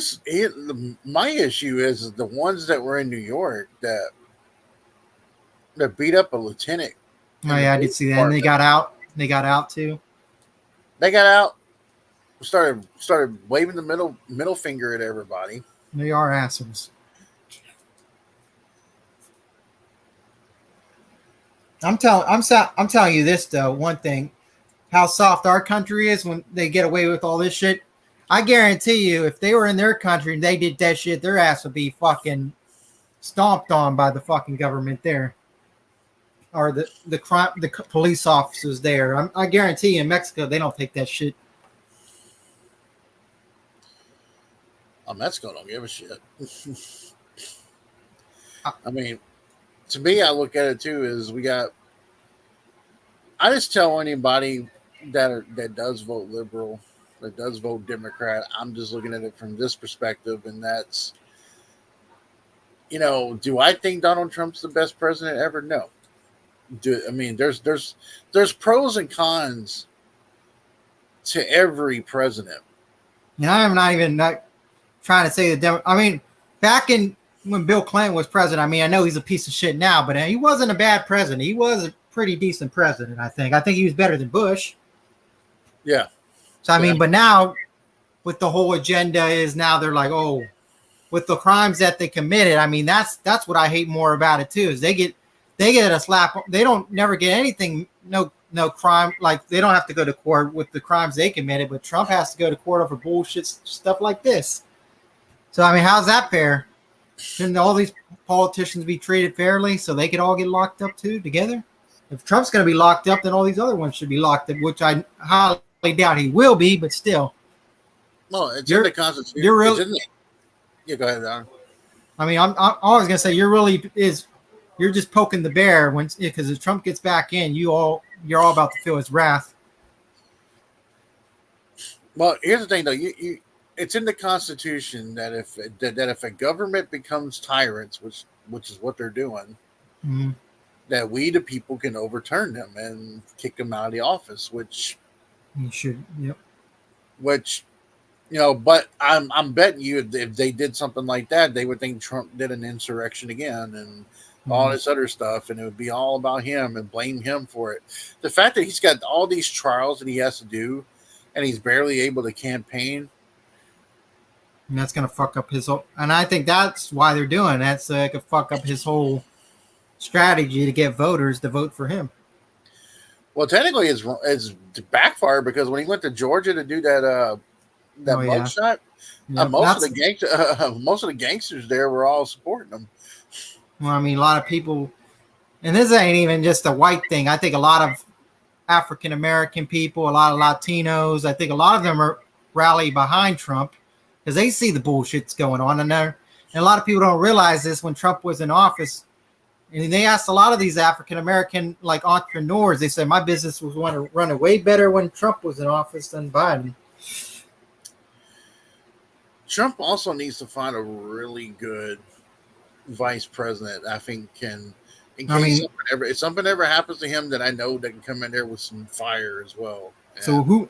my issue is the ones that were in New York that beat up a lieutenant. Oh yeah, I did see that. And they got out. They got out too. They got out. Started waving the middle finger at everybody. They are assholes. I'm telling you this though. One thing, how soft our country is when they get away with all this shit. I guarantee you, if they were in their country and they did that shit, their ass would be fucking stomped on by the fucking government there, or the police officers there. I guarantee you, in Mexico they don't take that shit. Mexico don't give a shit. I mean, to me, I look at it too as we got I just tell anybody that does vote liberal, that does vote Democrat. I'm just looking at it from this perspective, and that's, do I think Donald Trump's the best president ever? No. I mean, there's pros and cons to every president. I'm not even trying to say I mean, back in when Bill Clinton was president, I mean, I know he's a piece of shit now, but he wasn't a bad president. He was a pretty decent president, I think. I think he was better than Bush. Yeah. So, I mean, but now with the whole agenda is now they're like, oh, with the crimes that they committed, I mean, that's what I hate more about it too, is they get a slap. They don't never get anything, no crime. Like they don't have to go to court with the crimes they committed, but Trump has to go to court over bullshit stuff like this. So, I mean, how's that fair? Shouldn't all these politicians be treated fairly so they could all get locked up too together? If Trump's going to be locked up, then all these other ones should be locked up, which I highly doubt he will be, but still. No, it's in the Constitution. You're really, yeah, go ahead, Don. I mean, I'm always going to say you're just poking the bear because if Trump gets back in, you're all about to feel his wrath. Well, here's the thing, though. It's in the Constitution that if a government becomes tyrants, which is what they're doing, mm-hmm. that we the people can overturn them and kick them out of the office. Which you should, yep. Which, but I'm betting you if they did something like that, they would think Trump did an insurrection again and all this other stuff, and it would be all about him and blame him for it. The fact that he's got all these trials that he has to do, and he's barely able to campaign. And that's going to fuck up his whole, and I think that's why they're doing that, so it could fuck up his whole strategy to get voters to vote for him. Well, technically, it's backfired because when he went to Georgia to do that mugshot, most of the gangsters there were all supporting him. Well, I mean, a lot of people, and this ain't even just a white thing. I think a lot of African American people, a lot of Latinos, I think a lot of them are rally behind Trump because they see the bullshit's going on. And a lot of people don't realize this when Trump was in office. And they asked a lot of these African American like entrepreneurs. They said my business was running way better when Trump was in office than Biden. Trump also needs to find a really good vice president. I think if something ever happens to him, that I know they can come in there with some fire as well. And so who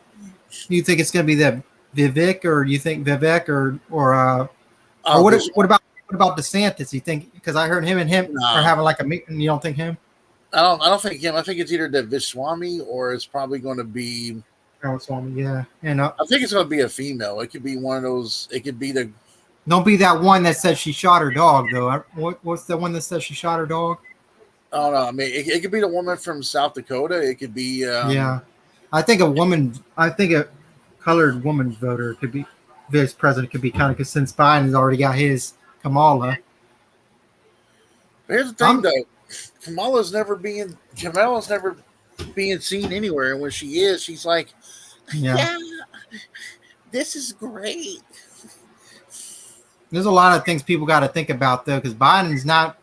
do you think it's going to be? That Vivek, or you think Vivek, or what about DeSantis? You think, because I heard him are having like a meeting. You don't think him? I don't think him. I think it's either the Vishwami or it's probably going to be Swami. Yeah, and I think it's going to be a female. It could be one of those. It could be the. Don't be that one that says she shot her dog, though. What's the one that says she shot her dog? Oh no! I mean, it could be the woman from South Dakota. It could be. Yeah, I think a colored woman voter could be vice president. Could be kind of, because since Biden's already got his Kamala. Here's the thing, though. Kamala's never being seen anywhere, and when she is, she's like, "Yeah, this is great." There's a lot of things people got to think about, though, because Biden's not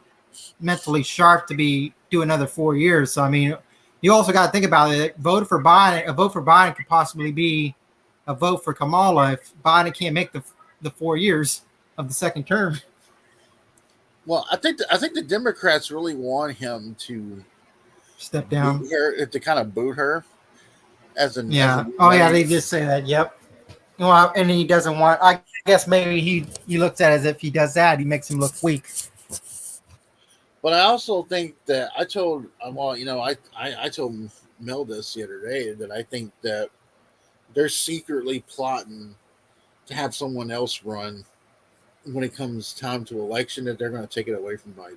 mentally sharp to be do another 4 years. So, I mean, you also got to think about it. A vote for Biden could possibly be a vote for Kamala if Biden can't make the 4 years of the second term. Well, I think the Democrats really want him to step down, to kind of boot her as a they just say that. Yep. Well, and he doesn't want. I guess maybe he looks at it as if he does that, he makes him look weak. But I also think that I told Mel this the other day that I think that they're secretly plotting to have someone else run when it comes time to election, that they're going to take it away from Biden.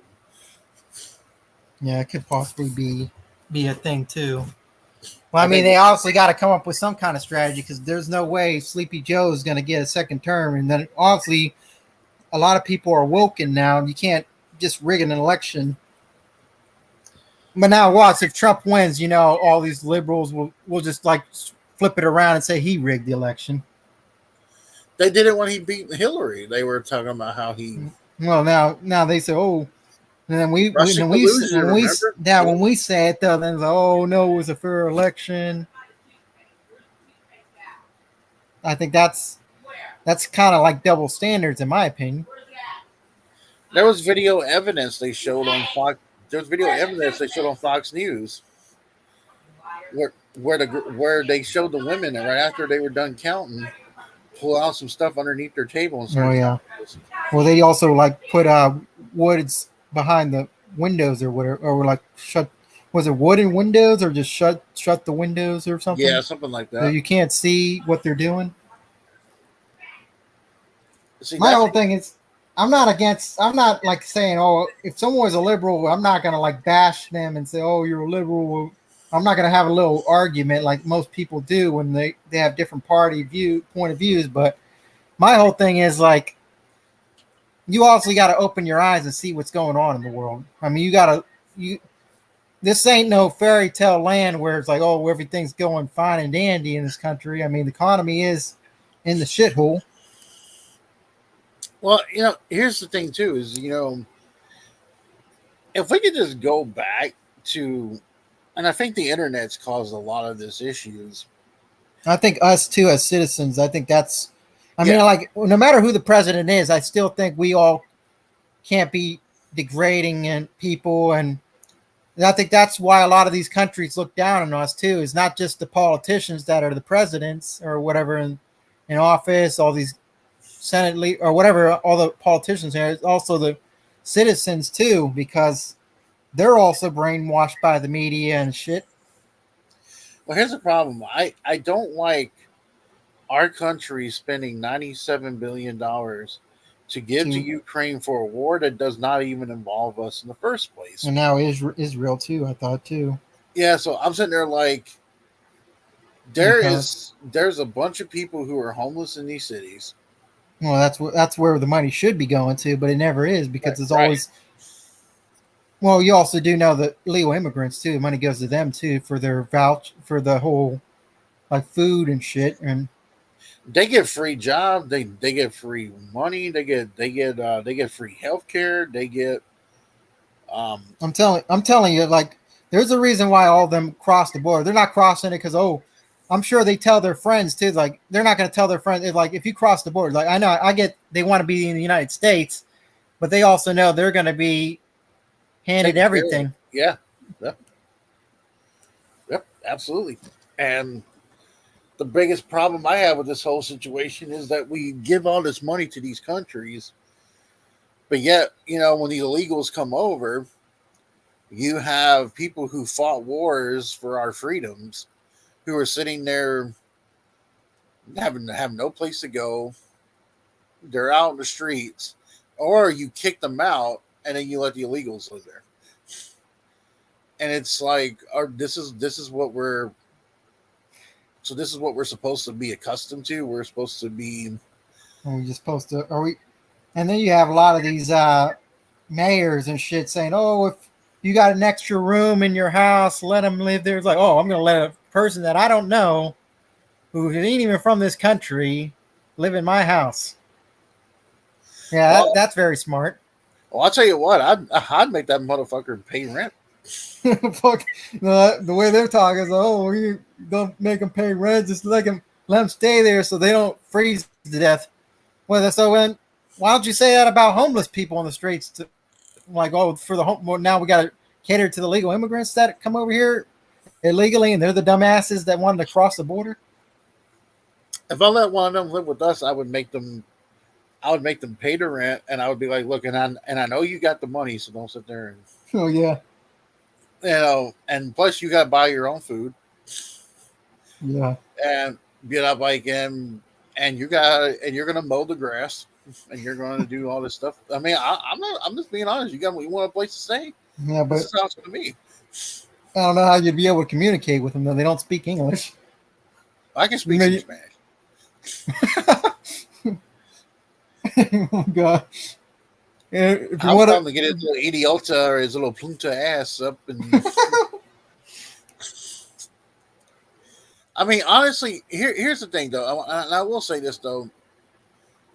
Yeah, it could possibly be a thing too. Well, I mean, they obviously got to come up with some kind of strategy, because there's no way Sleepy Joe is going to get a second term. And then obviously a lot of people are woken now. You can't just rig an election. But now watch, if Trump wins, all these liberals will just like flip it around and say he rigged the election. They did it when he beat Hillary. They were talking about how he. Well, now they say, oh, And then when we say it though, then it's like, oh no, it was a fair election. I think that's kind of like double standards in my opinion. There was video evidence they showed on Fox. There was video evidence they showed on Fox News where they showed the women that right after they were done counting, pull out some stuff underneath their table and start. Oh yeah. Well, they also like put woods behind the windows or whatever, or like shut. Was it wooden windows or just shut the windows or something? Yeah, something like that. So you can't see what they're doing. See, my whole thing is, I'm not like saying, oh, if someone was a liberal, I'm not gonna like bash them and say, oh, you're a liberal. I'm not gonna have a little argument like most people do when they have different point of views. But my whole thing is like, you obviously got to open your eyes and see what's going on in the world. I mean, this ain't no fairy tale land where it's like, oh, everything's going fine and dandy in this country. I mean, the economy is in the shithole. Well, here's the thing too: is if we could just go back to, and I think the internet's caused a lot of this issues. I think us too, as citizens, I think that's. I mean, like, no matter who the president is, I still think we all can't be degrading and people, and I think that's why a lot of these countries look down on us too. Is not just the politicians that are the presidents or whatever in office, all these Senate or whatever, all the politicians here. It's also the citizens too, because they're also brainwashed by the media and shit. Well, here's the problem. I don't like our country spending $97 billion to give to Ukraine for a war that does not even involve us in the first place. And now Israel too, I thought too. Yeah, so I'm sitting there like, there's a bunch of people who are homeless in these cities. Well, that's where the money should be going to, but it never is because it's always. Well, you also do know that illegal immigrants too. Money goes to them too for their for the whole, like, food and shit, and they get free jobs. They get free money. They get free healthcare. They get. I'm telling you, like, there's a reason why all of them cross the border. They're not crossing it because, oh, I'm sure they tell their friends too. Like, they're not going to tell their friends. Like, if you cross the border, like, I know I get they want to be in the United States, but they also know they're going to be handed everything. Yeah. Yep. Absolutely. And the biggest problem I have with this whole situation is that we give all this money to these countries, but yet, when the illegals come over, you have people who fought wars for our freedoms who are sitting there have no place to go. They're out in the streets, or you kick them out and then you let the illegals live there. And it's like, this is what we're supposed to be accustomed to. We're supposed to be. Are we just supposed to? Are we? And then you have a lot of these mayors and shit saying, "Oh, if you got an extra room in your house, let them live there." It's like, oh, I'm going to let a person that I don't know, who ain't even from this country, live in my house. Yeah, that's very smart. Well, I'll tell you what, I'd make that motherfucker pay rent. Fuck, the way they're talking is, oh, you don't make them pay rent, just let them stay there so they don't freeze to death. Well, so why don't you say that about homeless people on the streets? Like, oh, for the well, now we got to cater to the legal immigrants that come over here illegally, and they're the dumbasses that wanted to cross the border. If I let one of them live with us, I would make them pay the rent, and I would be like, look, and I know you got the money, so don't sit there and. Oh yeah. And plus you got to buy your own food. Yeah. And get up like and you're gonna mow the grass, and you're going to do all this stuff. I mean, I'm just being honest. You want a place to stay? Yeah, but this sounds to me. I don't know how you'd be able to communicate with them though. They don't speak English. I can speak some Spanish. Oh God. If you want to get his little idiota or his little punta ass up and. I mean, honestly, here's the thing, though. And I will say this, though.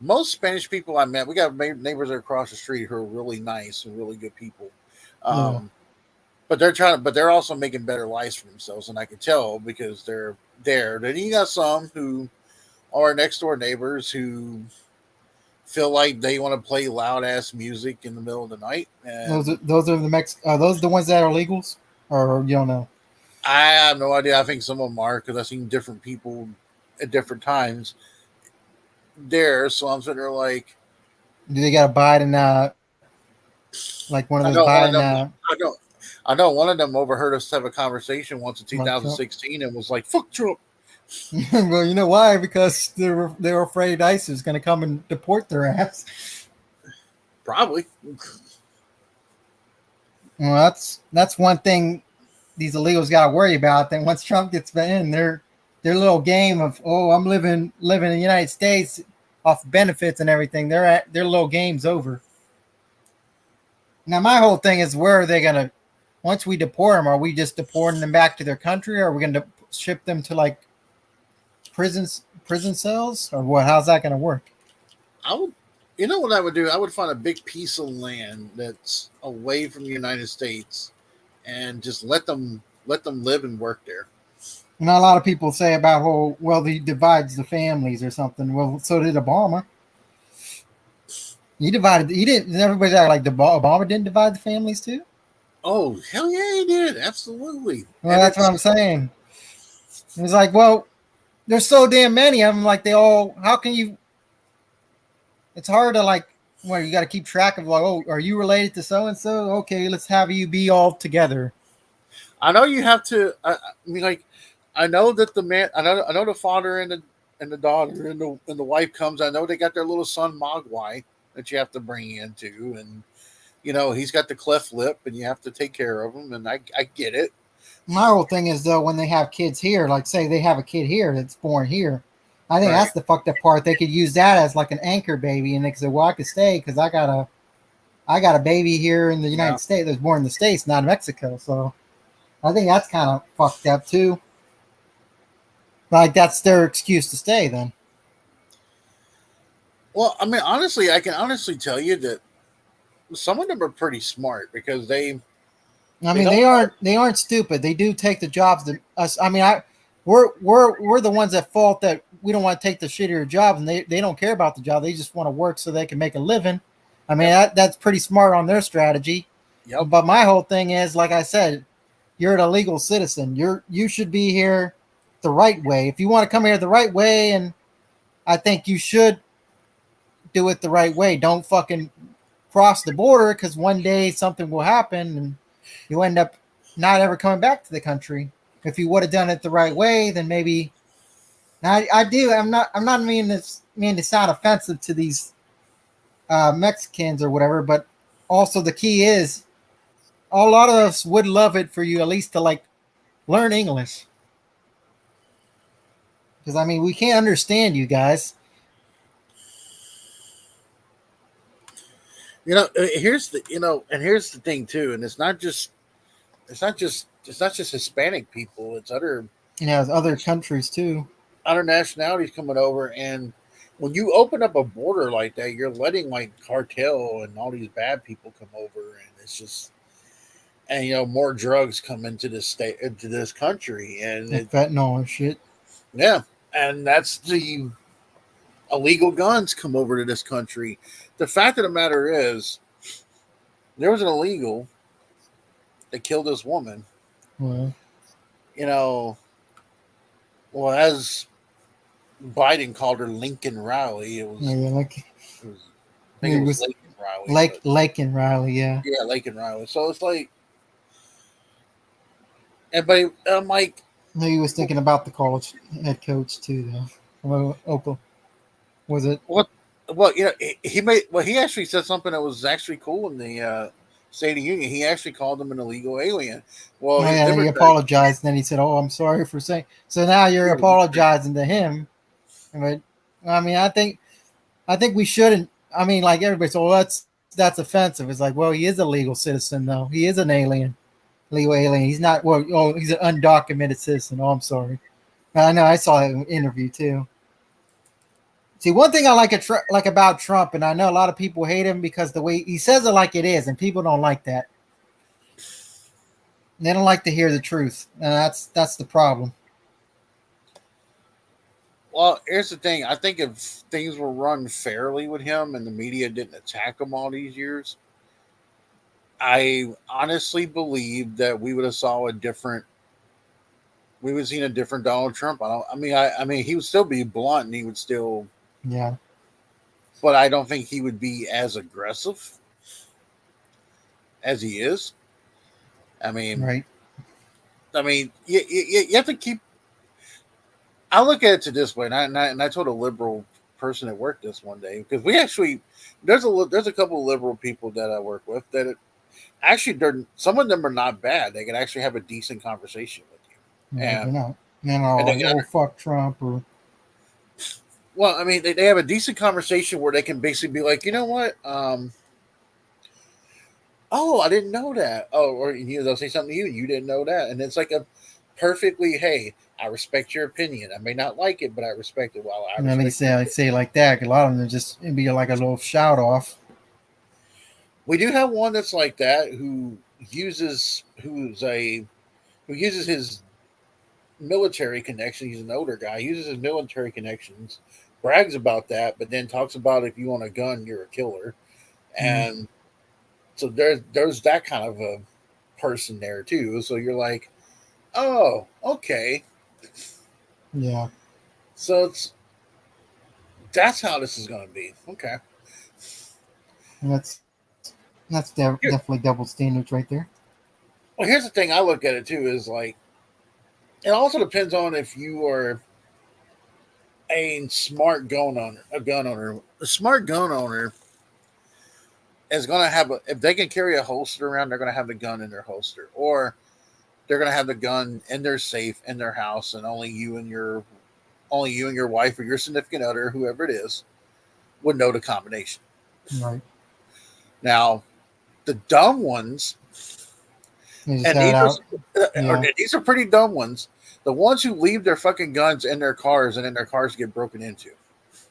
Most Spanish people I met, we got neighbors across the street who are really nice and really good people. But they're also making better lives for themselves, and I can tell because they're there. Then you got some who are next door neighbors who feel like they want to play loud ass music in the middle of the night. And those are are those the ones that are legals, or you don't know? I have no idea. I think some of them are because I've seen different people at different times there. So I'm sitting there like, do they got a Biden? Like one of I those know one of Biden. them. I know one of them overheard us have a conversation once in Like 2016 and was like, "Fuck Trump." Well, you know why? Because they're afraid ICE is going to come and deport their ass. Probably. Well, that's one thing these illegals got to worry about. Then once Trump gets in, their little game of I'm living in the United States off benefits and everything. Their little game's over. Now my whole thing is, where are they going to? Once we deport them, are we just deporting them back to their country, or are we going to ship them to like prison cells, or what? How's that going to work? I would, you know what I would do? I would find a big piece of land that's away from the United States, and just let them live and work there. You know, a lot of people say about, he divides the families or something. Well, so did Obama. He didn't. Everybody's like Obama didn't divide the families too. Oh hell yeah, he did. Absolutely. Well, that's what I'm saying. It's like, well, there's so damn many of them. Like how can you? It's hard to like. Well, you got to keep track of like, are you related to so and so? Okay, let's have you be all together. I know you have to. I mean, like, I know that the man. I know the father and the daughter and the wife comes. I know they got their little son Mogwai that you have to bring in too, and he's got the cleft lip, and you have to take care of him. And I get it. My whole thing is though, when they have kids here, like say they have a kid here that's born here, I think that's the fucked up part. They could use that as like an anchor baby, and they could say, "Well, I could stay because I got a baby here in the United States that's born in the States, not in Mexico." So I think that's kind of fucked up too. Like that's their excuse to stay then. Well, I mean, honestly, I can honestly tell you that some of them are pretty smart because they aren't stupid. They do take the jobs that us. I mean, we're the ones that fault that we don't want to take the shittier jobs, and they don't care about the job. They just want to work so they can make a living. I mean, that's pretty smart on their strategy. Yep. But my whole thing is, like I said, you're a legal citizen. You should be here the right way. If you want to come here the right way, and I think you should do it the right way. Don't fucking cross the border, because one day something will happen and you end up not ever coming back to the country. If you would have done it the right way, then maybe. Now I do. I'm not meaning to sound offensive to these Mexicans or whatever, but also the key is a lot of us would love it for you at least to like learn English, because I mean we can't understand you guys. Here's the thing too, and it's not just Hispanic people. It's other other countries too, other nationalities coming over. And when you open up a border like that, you're letting like cartel and all these bad people come over, and it's just more drugs come into this country, and fentanyl and shit. Yeah, and that's the illegal guns come over to this country. The fact of the matter is, there was an illegal that killed this woman. Well, as Biden called her Lincoln Riley, it was Lincoln Riley. Lincoln Riley, yeah. Yeah, Lincoln Riley. So it's like, but I'm like, no, he was thinking about the college head coach too, though. Oklahoma. Was it? Well, he actually said something that was actually cool in the State of the Union. He actually called him an illegal alien. Well, he apologized, and then he said, "Oh, I'm sorry for saying." So now you're apologizing to him. But I mean, I think we shouldn't. I mean, like everybody said, well, that's offensive. It's like, well, he is a legal citizen, though. He is an alien, legal alien. He's not. Well, he's an undocumented citizen. Oh, I'm sorry. I know. I saw an interview too. See, one thing I like about Trump, and I know a lot of people hate him because the way he says it like it is, and people don't like that. They don't like to hear the truth, and that's the problem. Well, here's the thing. I think if things were run fairly with him and the media didn't attack him all these years, I honestly believe that we would have saw a different. We would have seen a different Donald Trump. I mean, he would still be blunt, and he would still. Yeah. But I don't think he would be as aggressive as he is. I mean, Right. You have to keep. I look at it this way, and I told a liberal person at work this one day because we actually there's a couple of liberal people that I work with that actually some of them are not bad. They can actually have a decent conversation with you. No, And, they're not. Oh, fuck Trump or. Well, I mean, they have a decent conversation where they can basically be like, you know what? Oh, I didn't know that. Oh, or they'll say something to you, and you didn't know that, and it's like a perfectly, hey, I respect your opinion. I may not like it, but I respect it. Well, I say like that. A lot of them it'd be like a little shout off. We do have one that's like that who uses his military connection. He's an older guy. He uses his military connections, brags about that, but then talks about if you own a gun, you're a killer, and so there's that kind of a person there too. So you're like, oh, okay, yeah. So that's how this is going to be. Okay, and that's definitely double standards right there. Well, here's the thing. I look at it too is like it also depends on if you are a smart gun owner. A smart gun owner is going to have if they can carry a holster around, they're going to have the gun in their holster, or they're going to have the gun in their safe in their house, and only you and your wife or your significant other, whoever it is, would know the combination. Right. Now, the dumb ones, these are pretty dumb ones. The ones who leave their fucking guns in their cars and then their cars get broken into.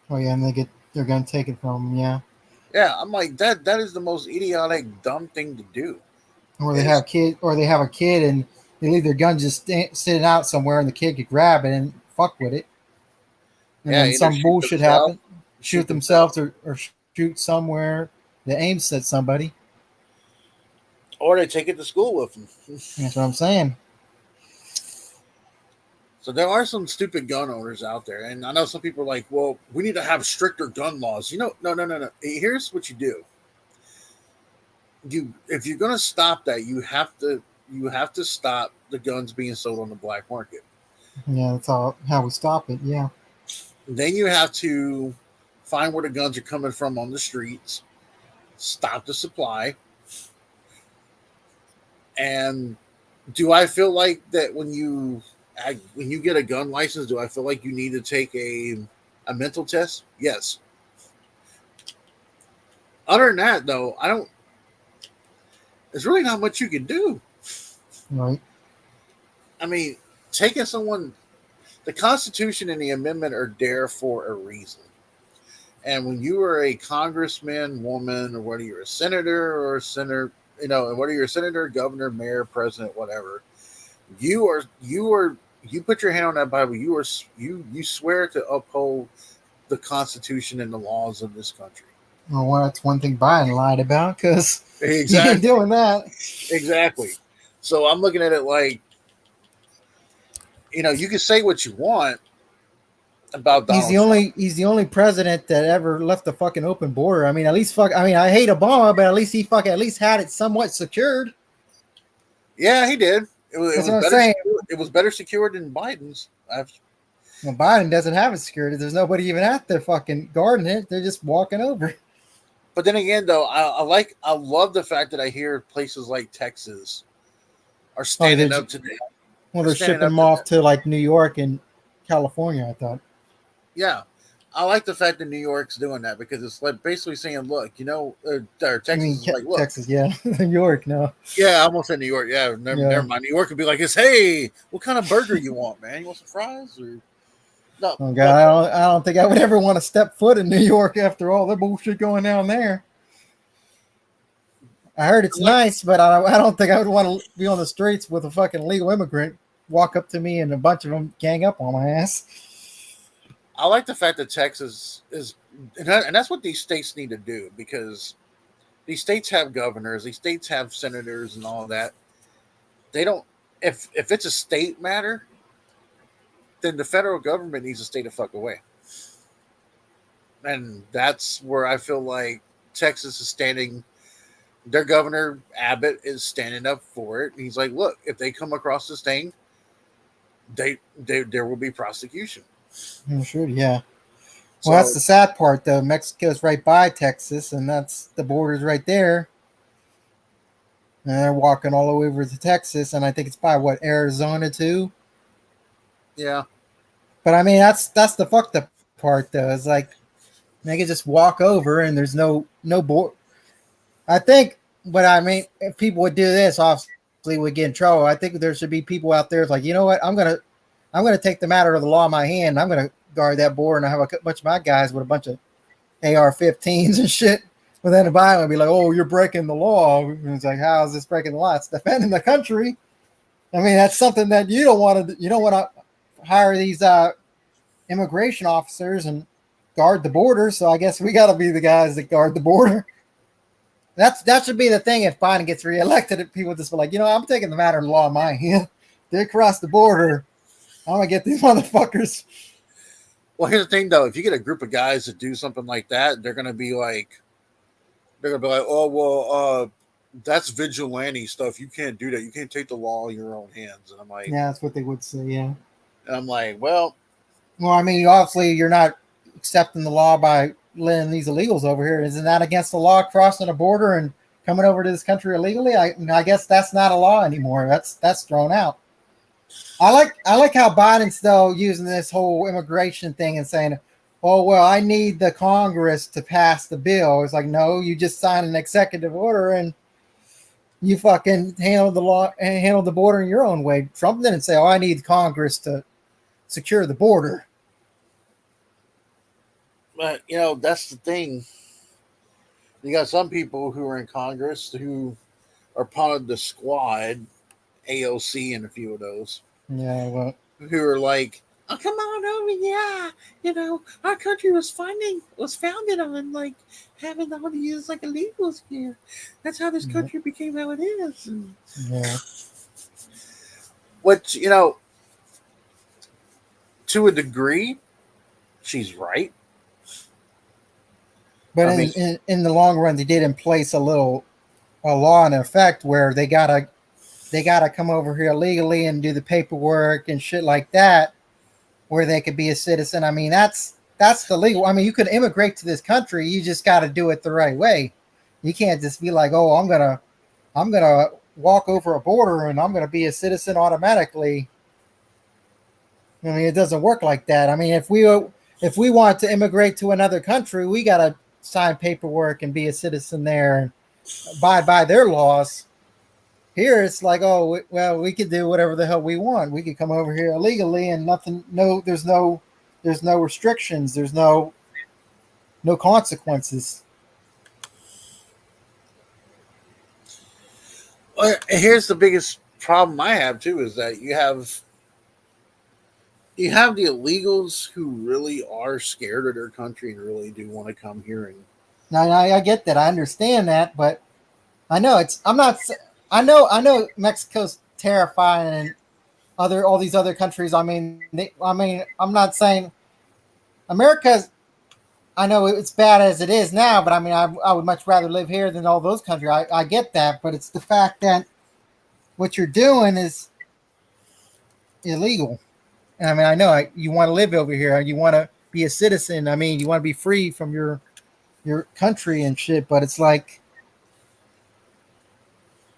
Oh yeah, and they're gonna take it from them. Yeah. Yeah, I'm like that. That is the most idiotic, dumb thing to do. Or they have a kid and they leave their gun just sitting out somewhere, and the kid could grab it and fuck with it. And then some bullshit happen. Shoot themselves or shoot somewhere that aims at somebody. Or they take it to school with them. That's what I'm saying. So there are some stupid gun owners out there. And I know some people are like, well, we need to have stricter gun laws. No. Here's what you do. If you're going to stop that, you have to stop the guns being sold on the black market. Yeah, that's how we stop it. Yeah. Then you have to find where the guns are coming from on the streets, stop the supply. And do I feel like that when you get a gun license, do I feel like you need to take a mental test? Yes. Other than that, though, there's really not much you can do. Right. I mean, the Constitution and the Amendment are there for a reason. And when you are a congressman, woman, or whether you're a senator or a senator, and whether you're a senator, governor, mayor, president, whatever, you put your hand on that Bible. You swear to uphold the Constitution and the laws of this country. Well, that's one thing Biden lied about, because exactly. he ain't doing that. Exactly. So I'm looking at it like, you can say what you want about Donald Trump. He's the only president that ever left the fucking open border. I mean, I hate Obama, but at least he at least had it somewhat secured. Yeah, he did. It was better secured than Biden's. Well, Biden doesn't have it secured. There's nobody even out there fucking guarding it. They're just walking over. But then again, though, I love the fact that I hear places like Texas are standing up today. Well, they're shipping them off to like New York and California, I thought. Yeah. I like the fact that New York's doing that, because it's like basically saying, look, Texas is like, look. Texas, yeah. New York, no. Yeah, I almost said New York. Yeah, never mind. New York would be like, hey, what kind of burger you want, man? You want some fries? Or no? Oh, God, I don't think I would ever want to step foot in New York after all the bullshit going down there. I heard it's nice, but I don't think I would want to be on the streets with a fucking legal immigrant walk up to me and a bunch of them gang up on my ass. I like the fact that Texas is, and that's what these states need to do, because these states have governors, these states have senators, and all that. They don't. If it's a state matter, then the federal government needs to stay the fuck away. And that's where I feel like Texas is standing. Their governor Abbott is standing up for it. He's like, look, if they come across this thing, they there will be prosecution. Sure, yeah. So, well, that's the sad part, though. Mexico's right by Texas, and that's the border's right there. And they're walking all the way over to Texas, and I think it's by what, Arizona too. Yeah. But I mean, that's the fucked up part, though. It's like they can just walk over, and there's no board. I think, but I mean, if people would do this, obviously would get in trouble. I think there should be people out there like, you know what, I'm gonna take the matter of the law in my hand. I'm gonna guard that border, and I have a bunch of my guys with a bunch of AR-15s and shit. But then the Bible would be like, "Oh, you're breaking the law." And it's like, how is this breaking the law? It's defending the country. I mean, that's something that you don't want to. You don't want to hire these immigration officers and guard the border. So I guess we got to be the guys that guard the border. That should be the thing. If Biden gets reelected, people just be like, you know, I'm taking the matter of the law in my hand. They cross the border. I'm gonna get these motherfuckers. Well, here's the thing, though. If you get a group of guys that do something like that, they're gonna be like, oh well, that's vigilante stuff. You can't do that. You can't take the law in your own hands. And I'm like, yeah, that's what they would say. Yeah. And I'm like, well, I mean, obviously, you're not accepting the law by letting these illegals over here. Isn't that against the law, crossing a border and coming over to this country illegally? I guess that's not a law anymore. That's thrown out. I like how Biden's though using this whole immigration thing and saying, "Oh well, I need the Congress to pass the bill." It's like, no, you just signed an executive order and you fucking handled the law and handled the border in your own way. Trump didn't say, "Oh, I need Congress to secure the border." But you know, that's the thing. You got some people who are in Congress who are part of the squad, AOC, and a few of those. Yeah, well, who are like, "Oh, come on over, yeah. You know, our country was founded on like having all these like illegals here. That's how this country became how it is." And, yeah. which, you know, to a degree, she's right. But in the long run, they did in place a law in effect where they gotta come over here legally and do the paperwork and shit like that, where they could be a citizen. I mean, that's the legal. I mean, you can immigrate to this country. You just got to do it the right way. You can't just be like, oh, I'm gonna walk over a border and I'm gonna be a citizen automatically. I mean, it doesn't work like that. I mean, if we want to immigrate to another country, we gotta sign paperwork and be a citizen there and abide by their laws. Here it's like, oh, well, we could do whatever the hell we want. We could come over here illegally and nothing. No, there's no restrictions. There's no consequences. Well, here's the biggest problem I have too is that you have the illegals who really are scared of their country and really do want to come here. And now I get that. I understand that, but I know I know Mexico's terrifying and all these other countries. I mean, I'm not saying America's. I know it's bad as it is now, but I mean, I would much rather live here than all those countries. I get that, but it's the fact that what you're doing is illegal. And I mean, I know you want to live over here. You want to be a citizen. I mean, you want to be free from your country and shit. But it's like,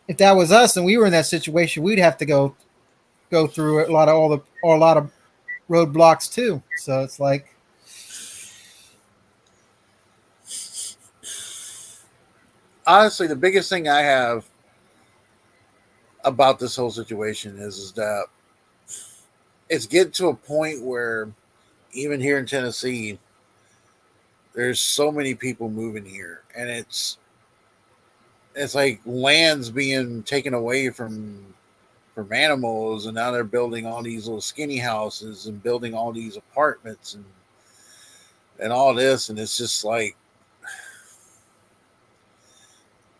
if that was us and we were in that situation, we'd have to go through a lot of roadblocks too. So it's like, honestly, the biggest thing I have about this whole situation is that it's getting to a point where even here in Tennessee, there's so many people moving here, and it's like land's being taken away from animals, and now they're building all these little skinny houses and building all these apartments and all this, and it's just like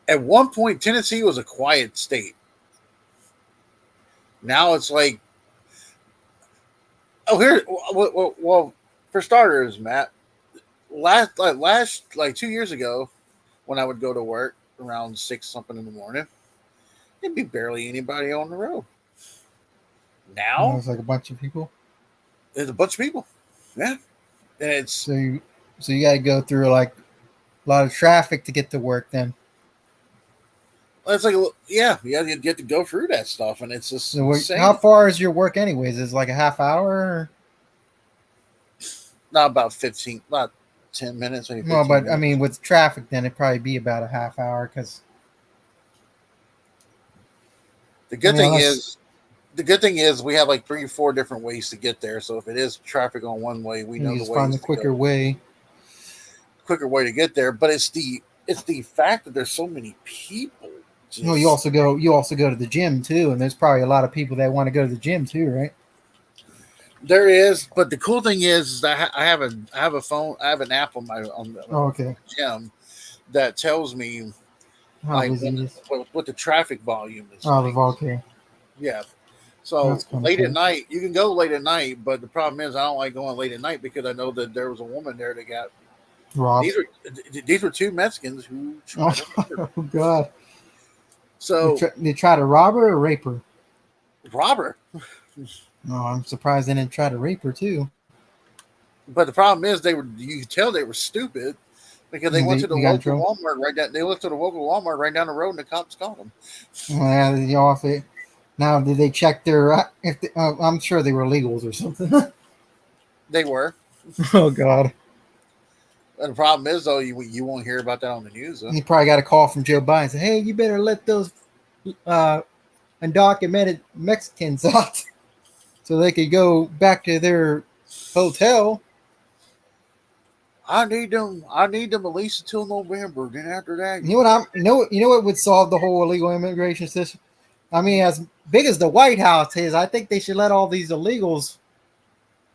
at one point Tennessee was a quiet state. Now it's like, oh, here, well, for starters, Matt, last 2 years ago, when I would go to work around 6 something in the morning, there'd be barely anybody on the road. Now it's like a bunch of people. There's a bunch of people, yeah, and it's so you got to go through like a lot of traffic to get to work. Then it's like, yeah, you get to go through that stuff, and it's just insane. How far is your work anyways? Is it like a half hour? Or? Not about 10 minutes. Maybe 15 well, but minutes. I mean, with traffic, then it'd probably be about a half hour. Because the good thing is we have like 3 or 4 different ways to get there. So if it is traffic on one way, we know the way. Find the quicker way to get there. But it's the fact that there's so many people. No, you also go to the gym too, and there's probably a lot of people that want to go to the gym too, right? There is, but the cool thing is that I have an app on the gym that tells me what the traffic volume is. Okay. Yeah. So late at night, you can go late at night, but the problem is I don't like going late at night because I know that there was a woman there that got robbed. These were 2 Mexicans who tried to murder. Oh God. So they try to rob her or rape her? Rob her. No, I'm surprised they didn't try to rape her too. But the problem is you could tell they were stupid because they went to the local Walmart right down. They went to the local Walmart right down the road, and the cops caught them. Well, now did they check their? I'm sure they were illegals or something. They were. Oh God. And the problem is, though, you won't hear about that on the news. Though. You probably got a call from Joe Biden. Say, hey, you better let those undocumented Mexicans out so they could go back to their hotel. I need them at least until November. Then after that, you know what would solve the whole illegal immigration system? I mean, as big as the White House is, I think they should let all these illegals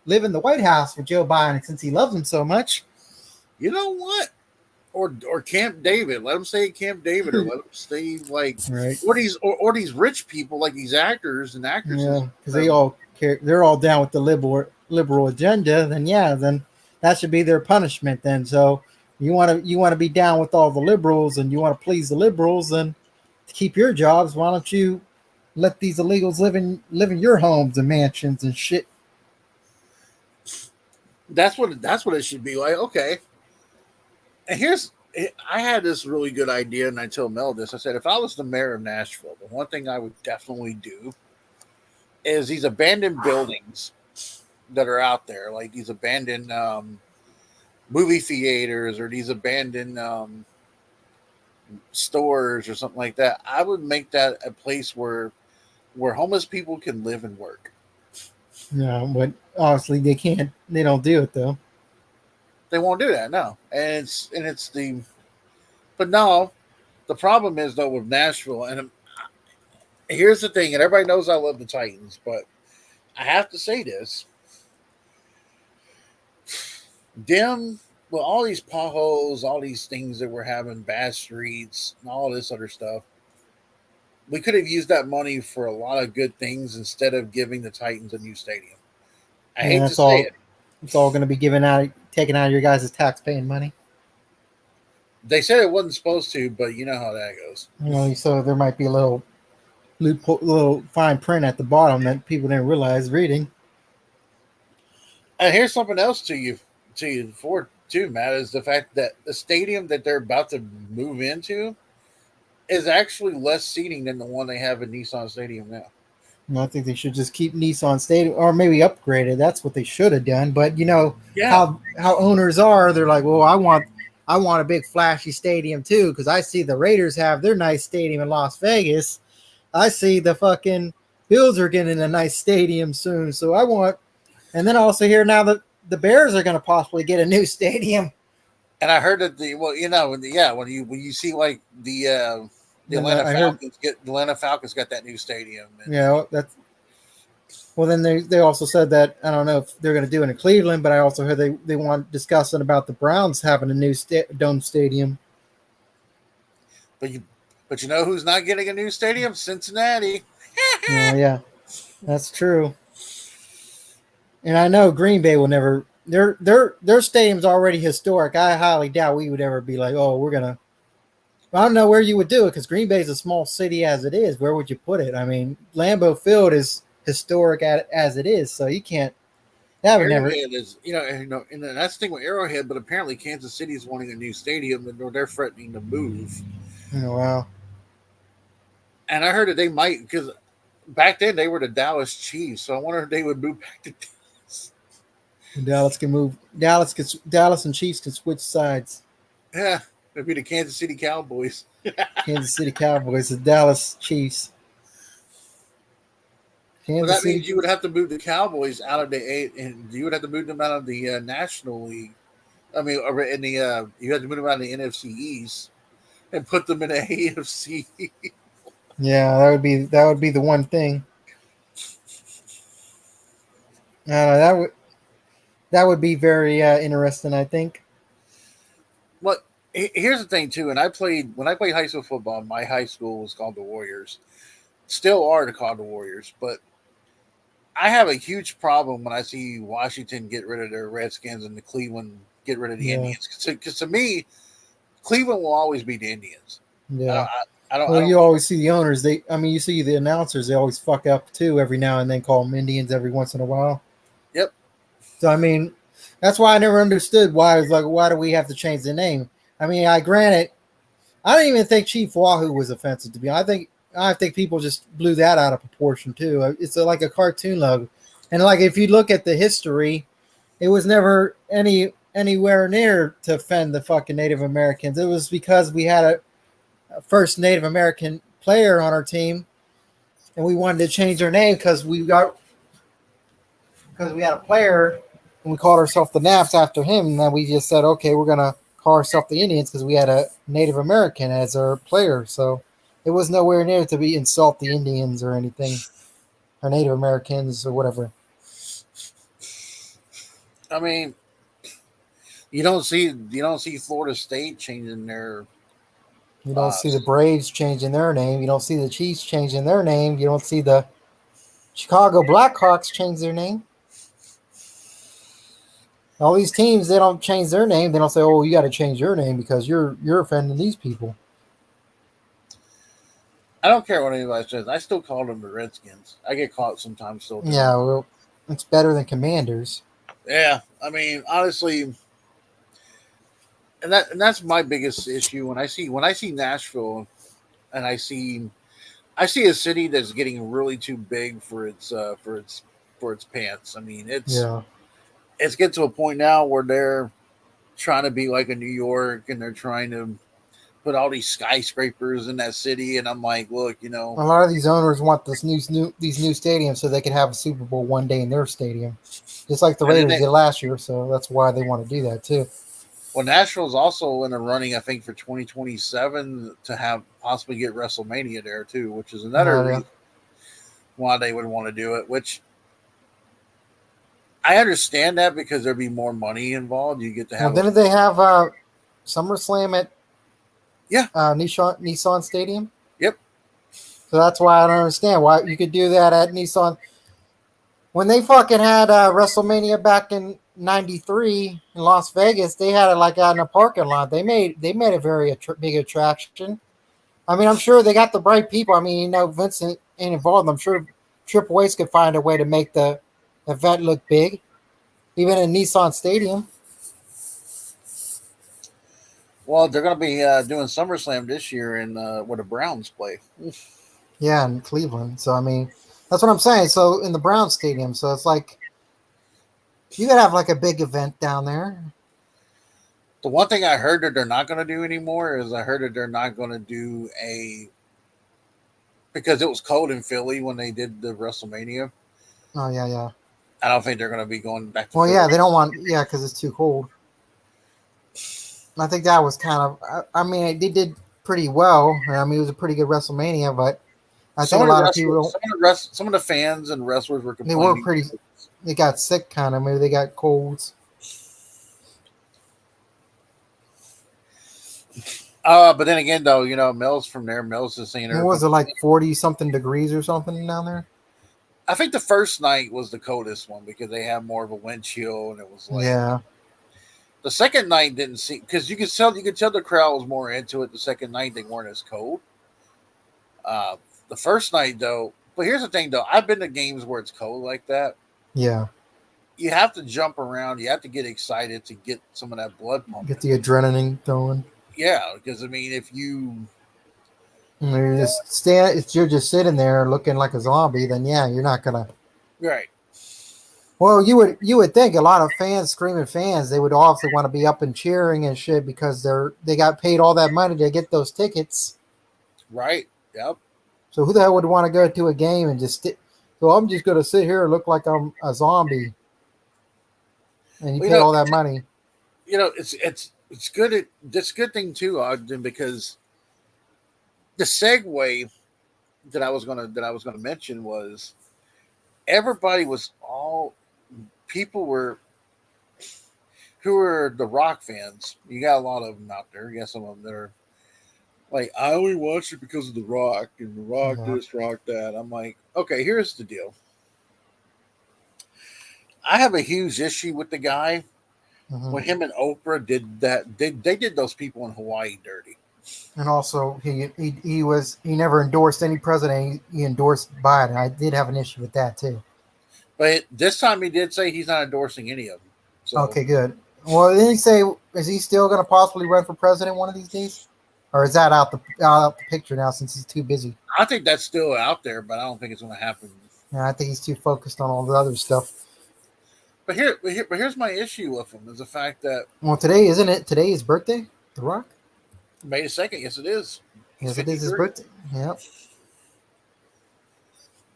live in the White House with Joe Biden since he loves them so much. You know what? Or Camp David. Let them stay at Camp David, or let them stay like right. or these rich people like these actors and actresses. Yeah, because they all care. They're all down with the liberal agenda. Then that should be their punishment. Then so you want to be down with all the liberals and you want to please the liberals and to keep your jobs. Why don't you let these illegals live in your homes and mansions and shit? That's what it should be like. Okay. And I had this really good idea, and I told Mel this. I said, if I was the mayor of Nashville, the one thing I would definitely do is these abandoned buildings that are out there, like these abandoned movie theaters or these abandoned stores or something like that. I would make that a place where homeless people can live and work. No, but obviously they can't. They don't do it though. They won't do that, no. But no, the problem is though with Nashville, and here's the thing, and everybody knows I love the Titans, but I have to say this: all these potholes, all these things that we're having, bad streets, and all this other stuff, we could have used that money for a lot of good things instead of giving the Titans a new stadium. I hate to say it. It's all going to be taken out of your guys' tax-paying money. They said it wasn't supposed to, but you know how that goes. So there might be a little loophole, little fine print at the bottom that people didn't realize reading. And here's something else to you too, Matt, is the fact that the stadium that they're about to move into is actually less seating than the one they have in Nissan Stadium now. I think they should just keep Nissan Stadium or maybe upgrade it. That's what they should have done. But how owners are, they're like, well, I want a big flashy stadium too, because I see the Raiders have their nice stadium in Las Vegas. I see the fucking Bills are getting a nice stadium soon. So I want, and then I also hear now that the Bears are going to possibly get a new stadium. And I heard that when you see like the The Atlanta Falcons got that new stadium. And, yeah, that's. Well, then they also said that I don't know if they're going to do it in Cleveland, but I also heard they want discussing about the Browns having a new dome stadium. But you know who's not getting a new stadium? Cincinnati. Oh yeah, that's true. And I know Green Bay will never. Their stadium's already historic. I highly doubt we would ever be like, oh, we're gonna. I don't know where you would do it because Green Bay is a small city as it is. Where would you put it? I mean, Lambeau Field is historic as it is, so you can't. That would never. Arrowhead is, and that's the thing with Arrowhead. But apparently, Kansas City is wanting a new stadium, and they're threatening to move. Oh, wow. And I heard that they might, because back then they were the Dallas Chiefs, so I wonder if they would move back to Dallas. Dallas can move. Dallas and Chiefs can switch sides. Yeah, it'd be the Kansas City Cowboys. Kansas City Cowboys, the Dallas Chiefs. Well, that means you would have to move the Cowboys out of the eight, and you would have to move them out of the National League. I mean, in the you had to move them out of the NFC East and put them in the AFC. Yeah, that would be the one thing. That would be very interesting, I think. Well, here's the thing too, and when I played high school football, my high school was called the Warriors. Still are called the Warriors, but I have a huge problem when I see Washington get rid of their Redskins and the Cleveland get rid of the Indians. Because to me, Cleveland will always be the Indians. Yeah. You always see the owners. You see the announcers. They always fuck up too every now and then. Call them Indians every once in a while. Yep. So I mean, that's why I never understood why it's like, why do we have to change the name? I mean, I don't even think Chief Wahoo was offensive to me. I think people just blew that out of proportion too. It's like a cartoon logo, and like if you look at the history, it was never anywhere near to offend the fucking Native Americans. It was because we had a first Native American player on our team, and we wanted to change our name because we had a player, and we called ourselves the Naps after him. And then we just said, okay, we're gonna call ourselves the Indians because we had a Native American as our player. So it was nowhere near to be insult the Indians or anything, or Native Americans or whatever. I mean, you don't see Florida State changing their. You don't see the Braves changing their name. You don't see the Chiefs changing their name. You don't see the Chicago Blackhawks change their name. All these teams, they don't change their name. They don't say, "Oh, you got to change your name because you're offending these people." I don't care what anybody says. I still call them the Redskins. I get caught sometimes still. Yeah, well, it's better than Commanders. Yeah, I mean, honestly, and that's my biggest issue when I see Nashville, and I see a city that's getting really too big for its pants. I mean, it's getting to a point now where they're trying to be like a New York, and they're trying to put all these skyscrapers in that city, and I'm like, look, a lot of these owners want these new stadiums so they can have a Super Bowl one day in their stadium, just like the Raiders did last year. So that's why they want to do that too. Well, Nashville's also in a running, I think, for 2027 to have possibly get WrestleMania there too, which is another reason why they would want to do it. Which I understand that because there'd be more money involved. You get to have. Well, didn't they have SummerSlam at Nissan Stadium? Yep. So that's why I don't understand why you could do that at Nissan. When they fucking had WrestleMania back in '93 in Las Vegas, they had it like out in a parking lot. They made a very big attraction. I mean, I'm sure they got the right people. I mean, Vincent ain't involved. I'm sure Triple H could find a way to make the event look big, even in Nissan Stadium. Well, they're going to be doing SummerSlam this year in where the Browns play. Yeah, in Cleveland. So, I mean, that's what I'm saying. So, in the Browns Stadium. So, it's like, you got to have like a big event down there. The one thing I heard that they're not going to do anymore is I heard that they're not going to do because it was cold in Philly when they did the WrestleMania. Oh, yeah. I don't think they're going to be going back to Philly. Yeah, they don't want, because it's too cold. I think that was kind of, I mean, they did pretty well. I mean, it was a pretty good WrestleMania, but I think a lot of people, some of the fans and wrestlers were they complaining. were pretty. They got sick, kind of. Maybe they got colds. But then again, though, you know, Mel's from there. Mel's is saying, What was it, like 40-something degrees or something down there? I think the first night was the coldest one because they had more of a wind chill, and it was like, yeah. The second night didn't seem, because you could tell the crowd was more into it. The second night they weren't as cold. The first night though, but here's the thing though, I've been to games where it's cold like that. Yeah. You have to jump around. You have to get excited to get some of that blood pumping. Get the adrenaline going. Yeah, because I mean, if you if you're just sitting there looking like a zombie, then yeah, you're not gonna. Right. Well, you would think a lot of screaming fans, they would obviously want to be up and cheering and shit because they got paid all that money to get those tickets. Right. Yep. So who the hell would want to go to a game and just so I'm just gonna sit here and look like I'm a zombie, and you pay all that money. You know, it's good. It's a good thing too, Ogden, because the segue that I was gonna mention was everybody was people were who were the Rock fans. You got a lot of them out there. You got some of them that are like, I only watched it because of the Rock and the Rock this, Rock that. I'm like, okay, here's the deal. I have a huge issue with the guy. When him and Oprah did that, they did those people in Hawaii dirty. And also, he never endorsed any president. He endorsed Biden. I did have an issue with that too. But this time he did say he's not endorsing any of them. So. Okay, good. Well, didn't he say, is he still going to possibly run for president one of these days? Or is that out the picture now since he's too busy? I think that's still out there, but I don't think it's going to happen. Yeah, I think he's too focused on all the other stuff. But here's my issue with him is the fact that today isn't it? Today is birthday, The Rock. May 2nd. Yes, it is. Yes, it is his birthday. Yep.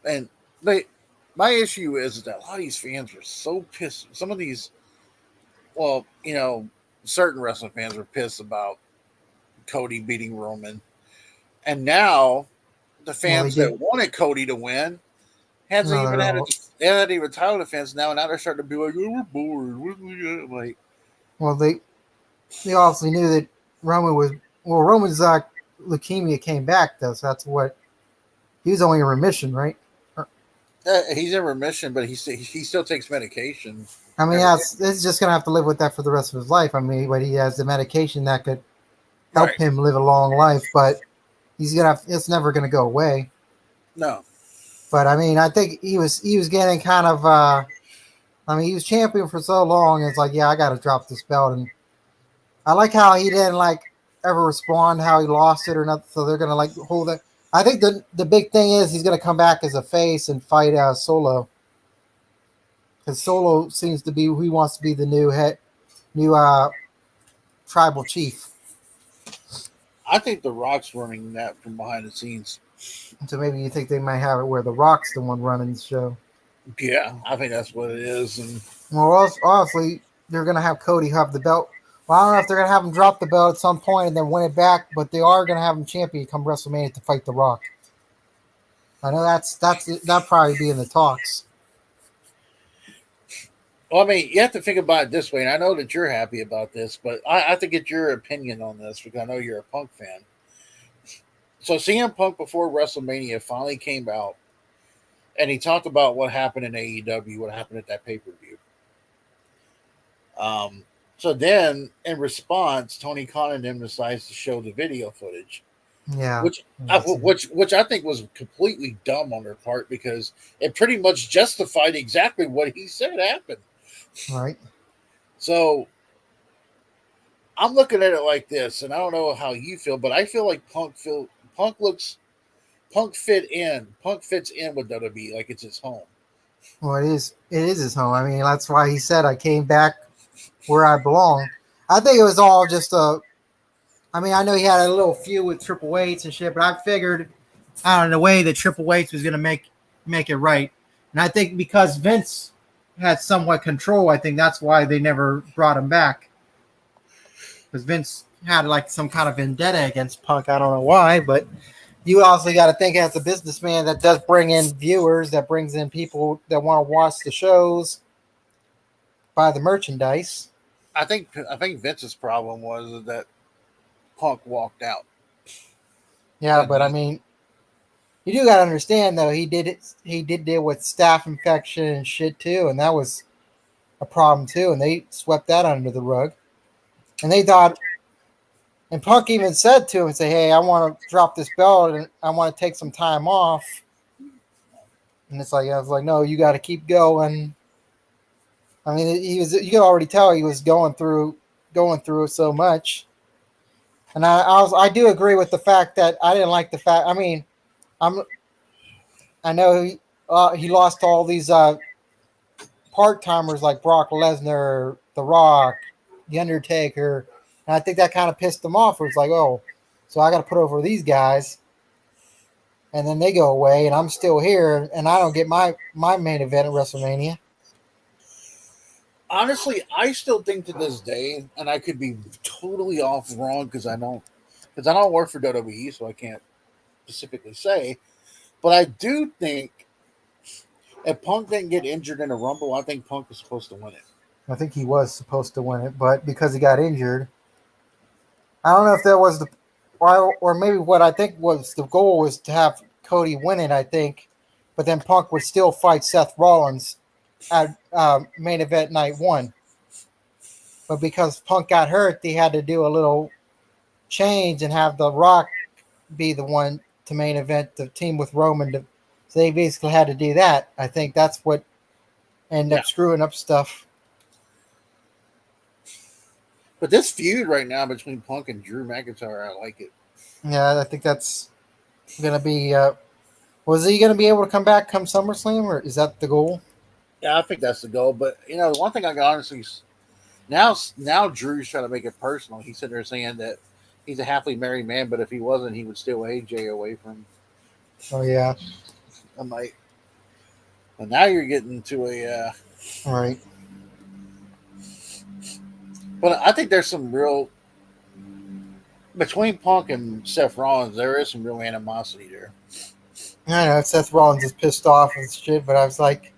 And my issue is that a lot of these fans were so pissed. Some of these, well, you know, certain wrestling fans were pissed about Cody beating Roman, and now the fans that wanted Cody to win hasn't even had they hadn't even title defense now they're starting to be like, oh, we're bored. Like, well, they obviously knew that Roman's leukemia came back though, so that's what he was only in remission, right? He's in remission, but he still takes medication. I mean, he's just gonna have to live with that for the rest of his life. I mean, but he has the medication that could help him live a long life, but it's never gonna go away. No. But I mean, I think he was getting kind of I mean, he was champion for so long, it's like, yeah, I gotta drop this belt. And I like how he didn't like ever respond how he lost it or nothing, so they're gonna like hold it. I think the big thing is he's gonna come back as a face and fight Solo. Because Solo seems to be who he wants to be the new tribal chief. I think The Rock's running that from behind the scenes. So maybe you think they might have it where The Rock's the one running the show. Yeah, I think that's what it is. And well, obviously, they're going to have Cody have the belt. Well, I don't know if they're going to have him drop the belt at some point and then win it back, but they are going to have him champion come WrestleMania to fight The Rock. I know that'll probably be in the talks. Well, I mean, you have to think about it this way, and I know that you're happy about this, but I have to get your opinion on this because I know you're a Punk fan. So CM Punk before WrestleMania finally came out, and he talked about what happened in AEW, what happened at that pay-per-view. So then, in response, Tony Khan and him decides to show the video footage. Yeah, which I think was completely dumb on their part because it pretty much justified exactly what he said happened. Right. So I'm looking at it like this, and I don't know how you feel, but I feel like Punk fits in with WWE like it's his home. Well, it is his home. I mean, that's why he said I came back where I belong. I think it was all just I mean, I know he had a little feud with Triple H and shit, but I figured out in a way that Triple H was going to make it right. And I think because Vince had somewhat control, I think that's why they never brought him back. Because Vince had like some kind of vendetta against Punk. I don't know why, but you also got to think as a businessman that does bring in viewers, that brings in people that want to watch the shows, buy the merchandise. I think Vince's problem was that Punk walked out. Yeah, but I mean, you do got to understand though, he did it. He did deal with staph infection and shit too, and that was a problem too. And they swept that under the rug. And they thought, and Punk even said to him, "Say, hey, I want to drop this belt and I want to take some time off." And it's like I was like, "No, you got to keep going." I mean, he was. You could already tell he was going through so much. And I do agree with the fact that I didn't like the fact. I mean, I know he lost to all these part timers like Brock Lesnar, The Rock, The Undertaker, and I think that kind of pissed him off. It was like, oh, so I got to put over these guys, and then they go away, and I'm still here, and I don't get my main event at WrestleMania. Honestly, I still think to this day, and I could be totally off wrong because I don't work for WWE, so I can't specifically say. But I do think if Punk didn't get injured in a Rumble, I think Punk was supposed to win it. I think he was supposed to win it, but because he got injured, I don't know if that was the, or maybe what I think was the goal was to have Cody win it. I think, but then Punk would still fight Seth Rollins at main event night 1. But because Punk got hurt, they had to do a little change and have The Rock be the one to main event the team with Roman. So they basically had to do that. I think that's what ended up screwing up stuff. But this feud right now between Punk and Drew McIntyre, I like it. Yeah, I think that's going to be. Was he going to be able to come back come SummerSlam, or is that the goal? Yeah, I think that's the goal. But the one thing I can honestly now Drew's trying to make it personal. He's sitting there saying that he's a happily married man, but if he wasn't, he would steal AJ away from. Oh yeah. I'm like, well, now you're getting to a. All right. But I think there's some real between Punk and Seth Rollins. There is some real animosity there. I know Seth Rollins is pissed off and shit, but I was like,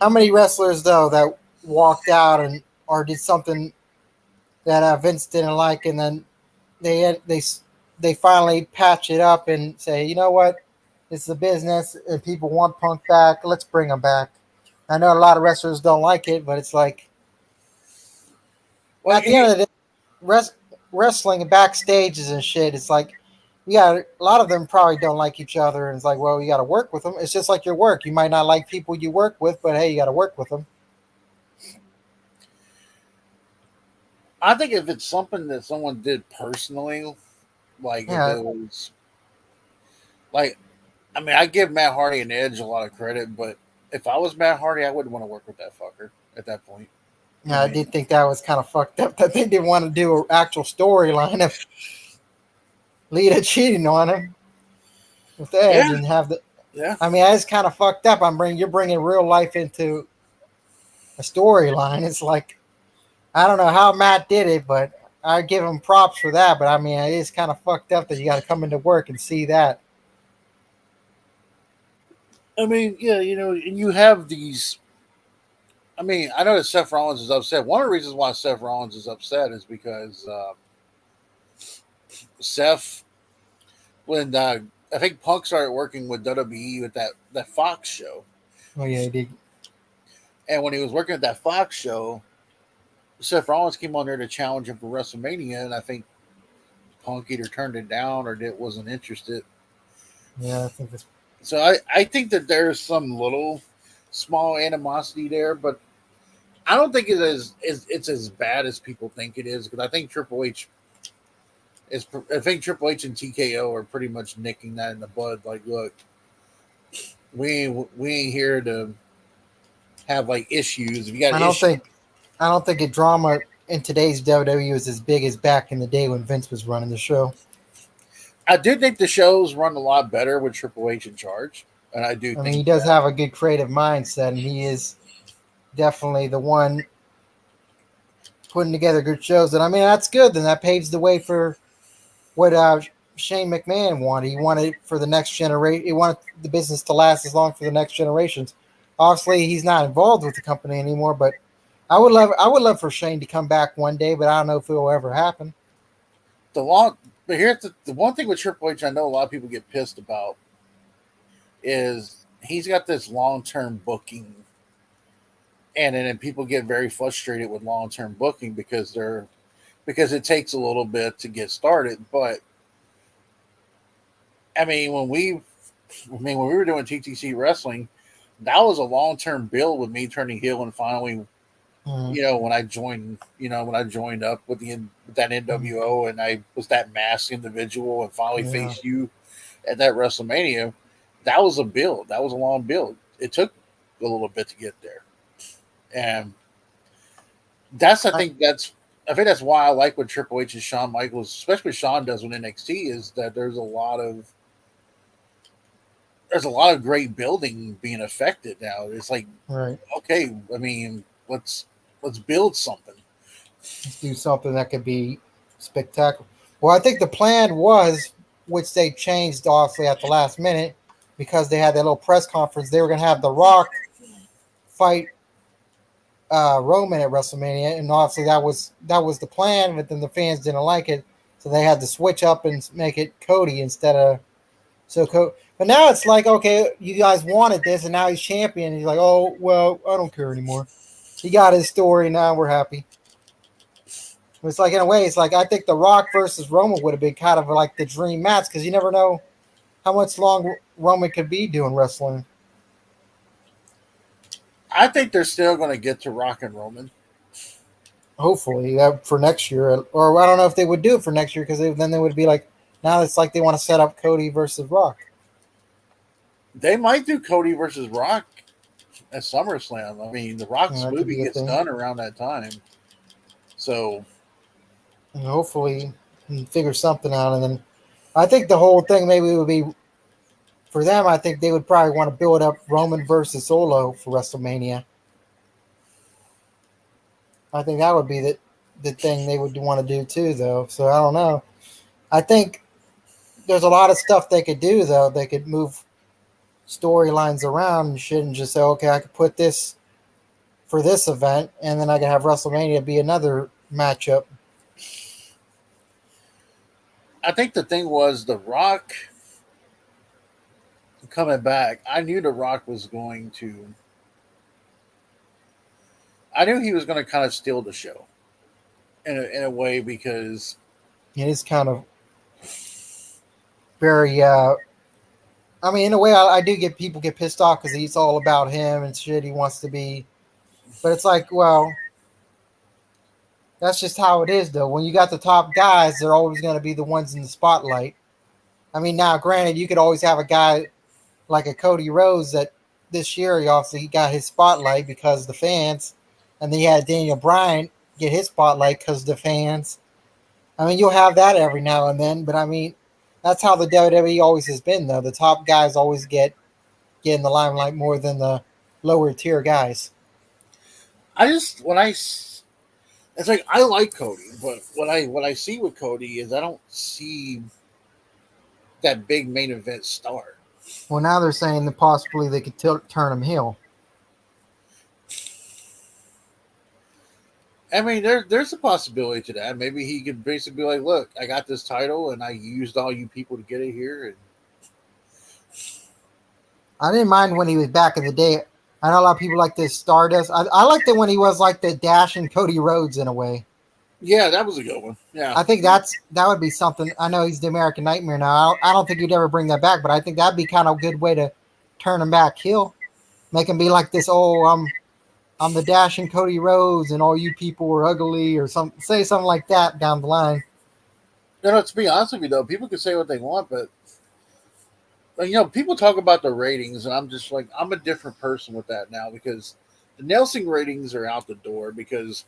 how many wrestlers though that walked out and or did something that Vince didn't like, and then they finally patch it up and say, you know what, it's a business and people want Punk back. Let's bring him back. I know a lot of wrestlers don't like it, but it's like, well, at the end of the day, wrestling and backstages and shit, it's like, a lot of them probably don't like each other, and it's like, well, you got to work with them. It's just like your work. You might not like people you work with, but hey, you got to work with them. I think if it's something that someone did personally, like if it was, like, I mean, I give Matt Hardy and Edge a lot of credit, but if I was Matt Hardy, I wouldn't want to work with that fucker at that point. Yeah, I did think that was kind of fucked up that they didn't want to do an actual storyline of Lita cheating on him with Edge and have the. Yeah. I mean, that's kind of fucked up. You're bringing real life into a storyline. It's like, I don't know how Matt did it, but I give him props for that. But I mean, it is kind of fucked up that you got to come into work and see that. I mean, yeah, and you have these. I mean, I know that Seth Rollins is upset. One of the reasons why Seth Rollins is upset is because Seth, when I think Punk started working with WWE with that Fox show. Oh yeah, he did. And when he was working at that Fox show, Seth Rollins came on there to challenge him for WrestleMania, and I think Punk either turned it down or wasn't interested. Yeah, I think that's. So I think that there's some little small animosity there, but I don't think it's as bad as people think it is, because I think Triple H and TKO are pretty much nicking that in the bud. Like, look, we ain't here to have like issues. If you got I don't think drama in today's WWE is as big as back in the day when Vince was running the show. I do think the shows run a lot better with Triple H in charge, and I mean, he does have a good creative mindset, and he is definitely the one putting together good shows. And I mean, that's good. Then that paves the way for what Shane McMahon wanted. He wanted for the next generation. He wanted the business to last as long for the next generations. Obviously, he's not involved with the company anymore, but I would love for Shane to come back one day, but I don't know if it will ever happen. But here's the one thing with Triple H I know a lot of people get pissed about is he's got this long-term booking, and then people get very frustrated with long-term booking because it takes a little bit to get started. But I mean, when we were doing TTC wrestling, that was a long-term build with me turning heel and finally, when I joined up with that NWO and I was that masked individual and finally faced you at that WrestleMania. That was a build. That was a long build. It took a little bit to get there, and I think that's why I like what Triple H and Shawn Michaels, especially Shawn, does with NXT, is that there's a lot of great building being affected now. It's like, okay, I mean, let's build something. Let's do something that could be spectacular. Well, I think the plan was, which they changed obviously at the last minute, because they had that little press conference. They were going to have The Rock fight Roman at WrestleMania, and obviously that was the plan. But then the fans didn't like it, so they had to switch up and make it Cody instead of But now it's like, okay, you guys wanted this, and now he's champion. And he's like, oh well, I don't care anymore. He got his story. Now we're happy. It's like, in a way, it's like I think The Rock versus Roman would have been kind of like the dream match, because you never know how much long Roman could be doing wrestling. I think they're still going to get to Rock and Roman. Hopefully, for next year, or I don't know if they would do it for next year, because then they would be like, now it's like they want to set up Cody versus Rock. They might do Cody versus Rock at SummerSlam. I mean, the Rock's movie gets done around that time, so hopefully figure something out. And then I think the whole thing maybe would be for them. I think they would probably want to build up Roman versus Solo for WrestleMania. I think that would be the thing they would want to do too, though. So I don't know. I think there's a lot of stuff they could do, though. They could move storylines around and shit, and just say, okay, I could put this for this event, and then I could have WrestleMania be another matchup. I think the thing was The Rock coming back. I knew The Rock was going to. I knew he was going to kind of steal the show in a way, because it is kind of very. I mean, in a way, I do get people get pissed off because he's all about him and shit. He wants to be, but it's like, well, that's just how it is, though. When you got the top guys, they're always going to be the ones in the spotlight. I mean, now, granted, you could always have a guy like a Cody Rhodes that this year he obviously got his spotlight because of the fans, and then you had Daniel Bryan get his spotlight because of the fans. I mean, you'll have that every now and then, but I mean, that's how the WWE always has been, though. The top guys always get in the limelight more than the lower tier guys. It's like I like Cody, but what I see with Cody is I don't see that big main event star. Well, now they're saying that possibly they could turn him heel. I mean, there's a possibility to that. Maybe he could basically be like, look, I got this title and I used all you people to get it here. And I didn't mind when he was back in the day. I know a lot of people like this Stardust. I liked it when he was like the Dash and Cody Rhodes in a way. Yeah, that was a good one. Yeah, I think that would be something. I know he's the American Nightmare now. I don't think he'd ever bring that back, but I think that'd be kind of a good way to turn him back heel. Make him be like this, I'm the Dash and Cody Rhodes, and all you people were ugly, or say something like that down the line. To be honest with you, though, people can say what they want, but people talk about the ratings, and I'm just like, I'm a different person with that now, because the Nielsen ratings are out the door, because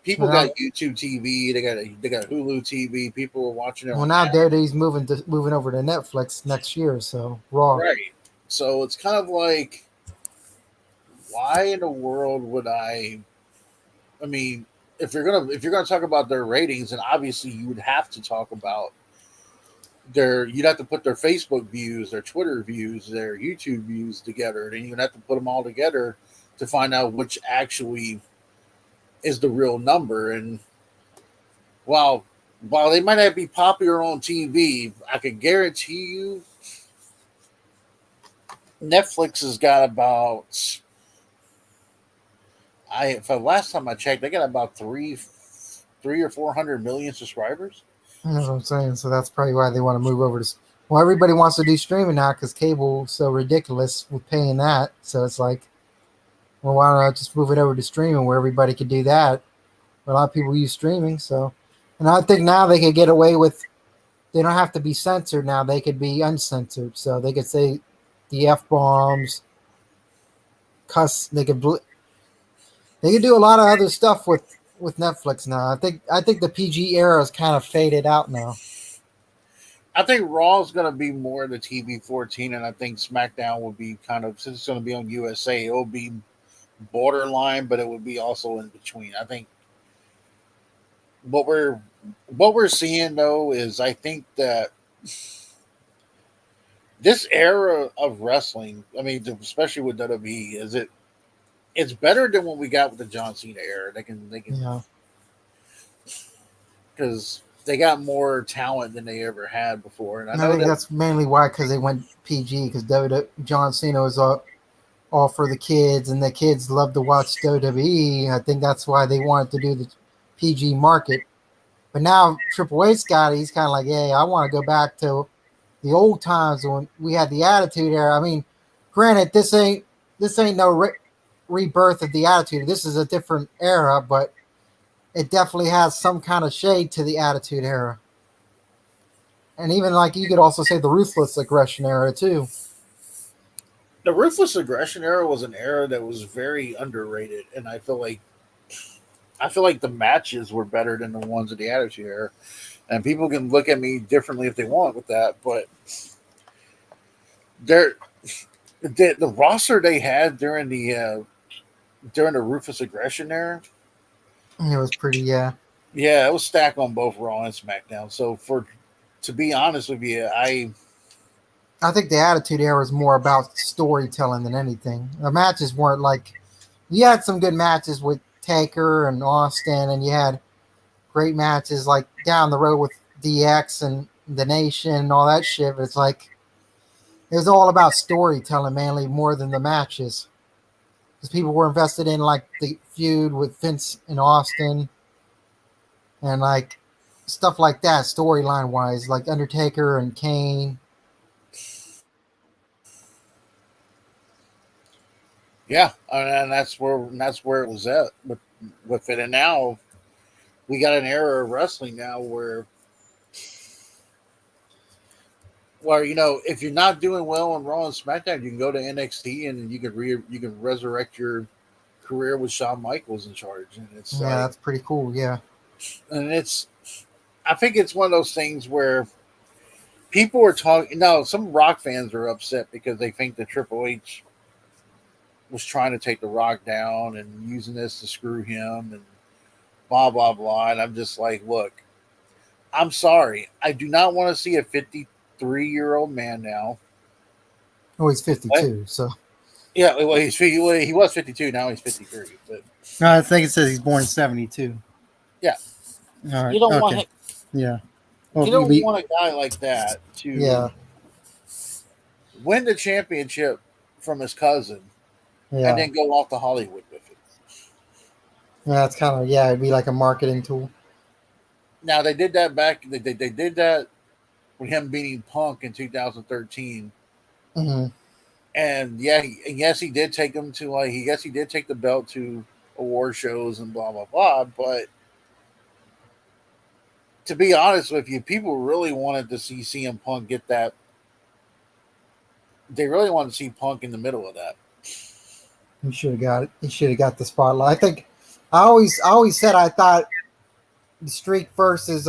people got YouTube TV, they got Hulu TV, people are watching it. Well, now Daredevil's moving over to Netflix next year, so Raw. Right. So it's kind of like, why in the world would I mean, if you're gonna talk about their ratings, and obviously you would have to talk about you'd have to put their Facebook views, their Twitter views, their YouTube views together, and you'd have to put them all together to find out which actually is the real number. And while while they might not be popular on TV, I can guarantee you Netflix has got about for the last time I checked, they got about three or 400 million subscribers. That's what I'm saying. So that's probably why they want to move over to. Well, everybody wants to do streaming now because cable is so ridiculous with paying that. So it's like, well, why don't I just move it over to streaming where everybody could do that? A lot of people use streaming, so. And I think now they could get away with. They don't have to be censored now. They could be uncensored, so they could say the f bombs, cuss. They could do a lot of other stuff with Netflix now. I think the PG era is kind of faded out now. I think Raw is going to be more the TV 14, and I think SmackDown will be kind of, since it's going to be on USA, it will be borderline, but it would be also in between. I think what we're seeing though is I think that this era of wrestling, I mean, especially with WWE, it's better than what we got with the John Cena era. They can Yeah. because they got more talent than they ever had before. And I And I know think that that's mainly why, because they went PG, because John Cena was all for the kids, and the kids love to watch WWE. I think that's why they wanted to do the PG market. But now Triple H got it. He's kind of like, hey, I want to go back to the old times when we had the Attitude Era. I mean, granted, this ain't no rebirth of the Attitude. This is a different era, but it definitely has some kind of shade to the Attitude Era. And even like you could also say the Ruthless Aggression Era too. the ruthless aggression era was an era that was very underrated, and I feel like the matches were better than the ones of the Attitude Era. And people can look at me differently if they want with that, but they're the roster they had during the ruthless aggression era, It was pretty, yeah. yeah, it was stacked on both Raw and SmackDown. So for to be honest with you, I think the Attitude Era was more about storytelling than anything. The matches weren't like you had some good matches with Taker and Austin, and you had great matches like down the road with DX and the Nation and all that shit. But it's like it was all about storytelling mainly more than the matches, because people were invested in like the feud with Vince and Austin and like stuff like that storyline wise, like Undertaker and Kane. yeah, and that's where it was at with it. And now we got an era of wrestling now where if you're not doing well on Raw and SmackDown, you can go to NXT and you can resurrect your career with Shawn Michaels in charge, and it's Yeah, like that's pretty cool. Yeah. and it's I think it's one of those things where people are talking. No, some Rock fans are upset because they think that Triple H was trying to take the Rock down and using this to screw him and blah blah blah. And I'm just like, look, I'm sorry, I do not want to see a 53-year-old man now. Oh, he's What? 52. So Yeah, well, he was 52. Now he's 53. But No, I think it says he's born in 72. yeah, All right. you don't want Okay. Yeah. you Well, don't want a guy like that to yeah, win the championship from his cousin and yeah, then go off to Hollywood with it. yeah. It's kind of yeah. It'd be like a marketing tool. Now they did that back. They did that with him beating Punk in 2013, Hmm. and yeah, yes, he did take him to he did take the belt to award shows and blah blah blah. But to be honest with you, people really wanted to see CM Punk get that. They really wanted to see Punk in the middle of that. He should have got it. He should have got the spotlight. I think I always said I thought the Streak versus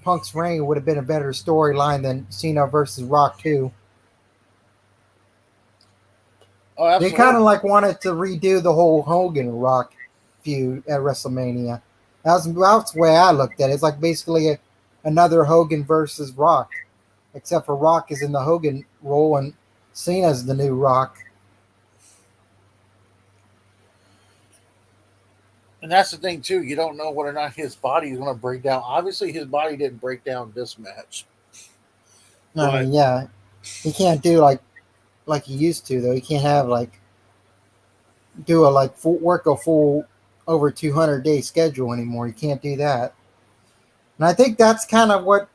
Punk's reign would have been a better storyline than Cena versus Rock too. Oh, They kind absolutely. of like wanted to redo the whole Hogan Rock feud at WrestleMania. That's the way I looked at it. It's like basically another Hogan versus Rock, except for Rock is in the Hogan role and Cena's the new Rock. And that's the thing too. You don't know whether or not his body is going to break down. Obviously, his body didn't break down this match, I but mean, yeah, he can't do like he used to though. He can't have like do a like full work a full over 200-day schedule anymore. He can't do that. And I think that's kind of what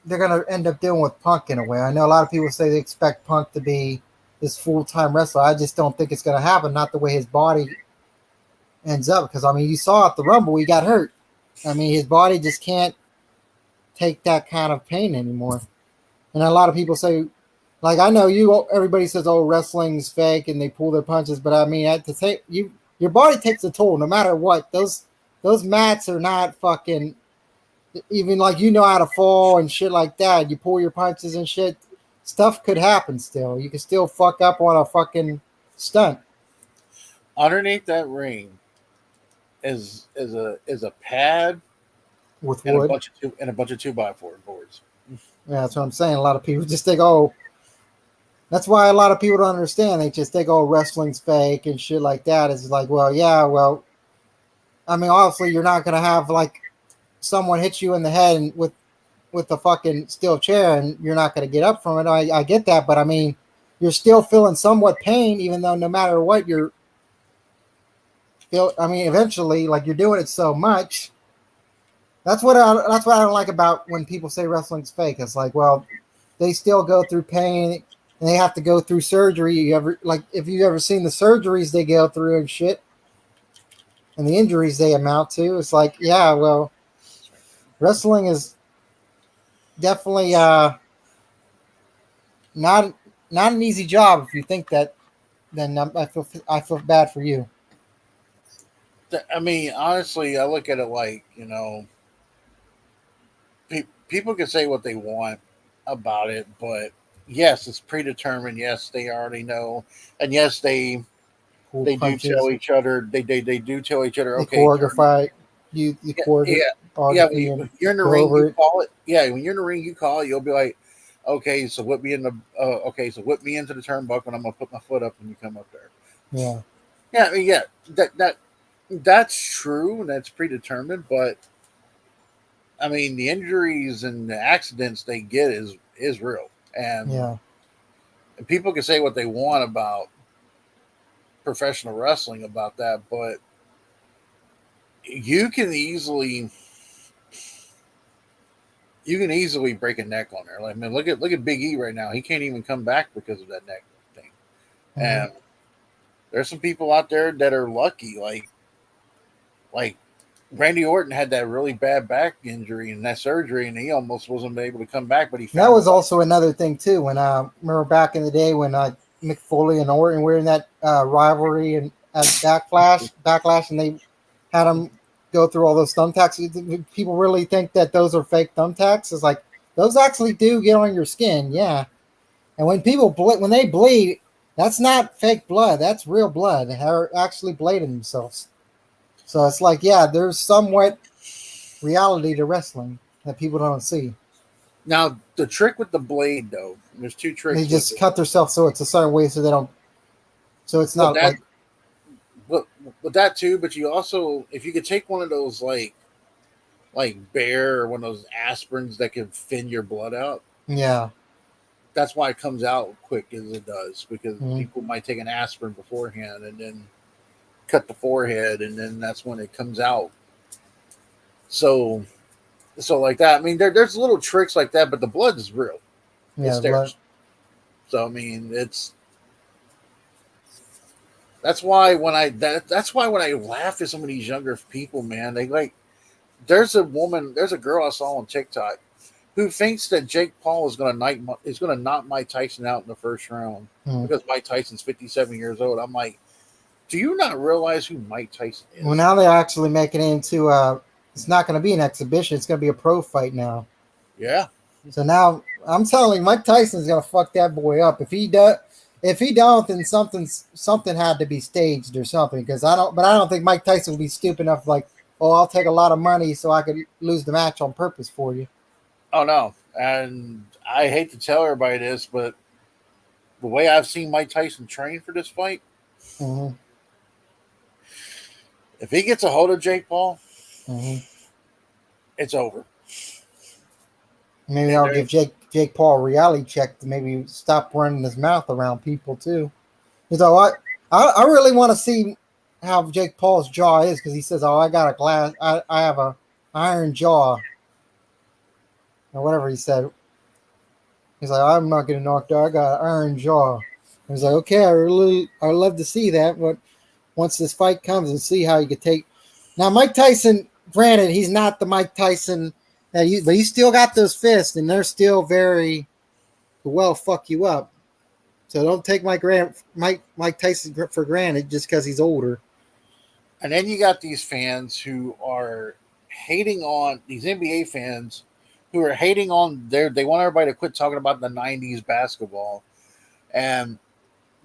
they're going to end up doing with Punk in a way. I know a lot of people say they expect Punk to be this full-time wrestler. I just don't think it's going to happen. Not the way his body ends up. Because, I mean, you saw at the Rumble, he got hurt. I mean, his body just can't take that kind of pain anymore. And a lot of people say, like, I know everybody says, oh, wrestling's fake and they pull their punches. But, I mean, to say your body takes a toll no matter what. Those mats are not fucking... Even like how to fall and shit like that. You pull your punches and shit. Stuff could happen still. You can still fuck up on a fucking stunt. underneath that ring is a pad With and wood. a bunch of 2x4 boards. Yeah, that's what I'm saying. A lot of people just think, oh, that's why a lot of people don't understand. They just think, oh, wrestling's fake and shit like that. It's like, well, yeah, well, I mean, obviously you're not gonna have like someone hit you in the head and with the fucking steel chair and you're not going to get up from it. I get that, but I mean, you're still feeling somewhat pain, even though no matter what I mean, eventually, like you're doing it so much. That's what I don't like about when people say wrestling's fake. It's like, well, they still go through pain and they have to go through surgery. If you've ever seen the surgeries they go through and shit and the injuries they amount to, it's like, yeah, well, wrestling is definitely not an easy job. If you think that, then I feel bad for you. I mean, honestly, I look at it like people can say what they want about it, but yes, it's predetermined. Yes, they already know, and yes, they do tell each other. They do tell each other. Okay, choreography. You yeah. When you're in the ring, you call it. Yeah, when you're in the ring, you call it. You'll be like, okay, so whip me into the turnbuckle, and I'm gonna put my foot up, and you come up there. Yeah, yeah, I mean, yeah. That's true, and that's predetermined. But I mean, the injuries and the accidents they get is real, and people can say what they want about professional wrestling about that, but you can easily break a neck on there. Like, I mean, look at Big E right now. He can't even come back because of that neck thing. Mm-hmm. And there's some people out there that are lucky, like Randy Orton had that really bad back injury and that surgery, and he almost wasn't able to come back. But that was also another thing too. When remember back in the day when Mick Foley and Orton were in that rivalry and at Backlash, and they had them go through all those thumbtacks. People really think that those are fake thumbtacks. It's like those actually do get on your skin, yeah. And when people when they bleed, that's not fake blood. That's real blood. They're actually bleeding themselves. So it's like, yeah, there's somewhat reality to wrestling that people don't see. Now, the trick with the blade, though, there's two tricks. They just cut themselves so it's a certain way so they don't. So it's not like. But with that too, but you also, if you could take one of those like Bear or one of those aspirins that can thin your blood out. Yeah. That's why it comes out quick as it does, because people might take an aspirin beforehand and then cut the forehead, and then that's when it comes out. So like that. I mean, there's little tricks like that, but the blood is real. Yeah, blood. So I mean, that's why when I laugh at some of these younger people, man, they like. There's a girl I saw on TikTok who thinks that Jake Paul is going to knock Mike Tyson out in the first round because Mike Tyson's 57 years old. I'm like, do you not realize who Mike Tyson is? Well, now they're actually making it into it's not going to be an exhibition. It's going to be a pro fight now. Yeah. So now I'm telling you, Mike Tyson's going to fuck that boy up. If he don't, then something had to be staged or something. Because I don't think Mike Tyson will be stupid enough like, "Oh, I'll take a lot of money so I could lose the match on purpose for you." Oh no, and I hate to tell everybody this, but the way I've seen Mike Tyson train for this fight, Mm-hmm. if he gets a hold of Jake Paul, Mm-hmm. it's over. Maybe And I'll give Jake Paul a reality check to maybe stop running his mouth around people too. He's like, I really want to see how Jake Paul's jaw is because he says, "Oh, I got a glass. I have a iron jaw," or whatever he said. He's like, "I'm not getting knocked out. I got an iron jaw." And he's like, "Okay, I love to see that, but once this fight comes and see how you could take." Now, Mike Tyson, granted, he's not the Mike Tyson but he still got those fists, and they're still very well fuck you up. So don't take Mike Tyson for granted just because he's older. And then you got these fans who are hating on these NBA fans who are hating on they want everybody to quit talking about the 90s basketball. And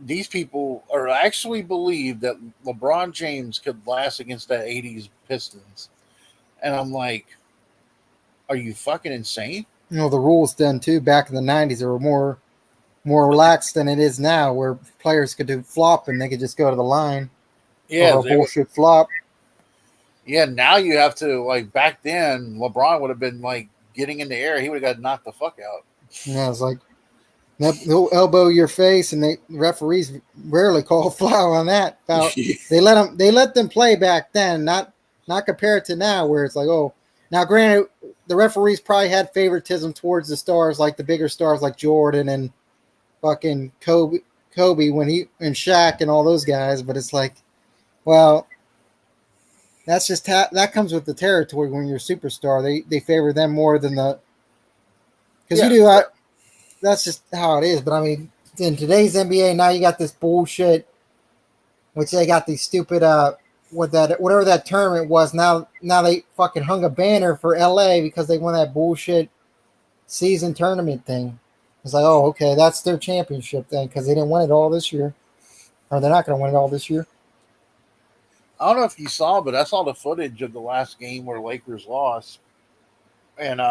these people are actually believe that LeBron James could last against that 80s Pistons. And I'm like, are you fucking insane? You know, the rules then too back in the 90s were more relaxed than it is now, where players could do flop and they could just go to the line Yeah, or a bullshit flop. Yeah, now you have to, like, back then, LeBron would have been, like, getting in the air. He would have got knocked the fuck out. Yeah, it's like they'll elbow your face, and the referees rarely call a foul on that. Foul. They let them play back then, not compared to now, where it's like, oh, now granted, the referees probably had favoritism towards the stars, like the bigger stars like Jordan and fucking Kobe when he and Shaq and all those guys, but it's like, well, that's just that comes with the territory when you're a superstar. They favor them more than the because you do. That's just how it is. But I mean, in today's NBA, now you got this bullshit, which they got these stupid whatever that tournament was. Now they fucking hung a banner for LA because they won that bullshit season tournament thing. It's like, oh, okay, that's their championship then because they didn't win it all this year, or they're not going to win it all this year. I don't know if you saw, but I saw the footage of the last game where Lakers lost, and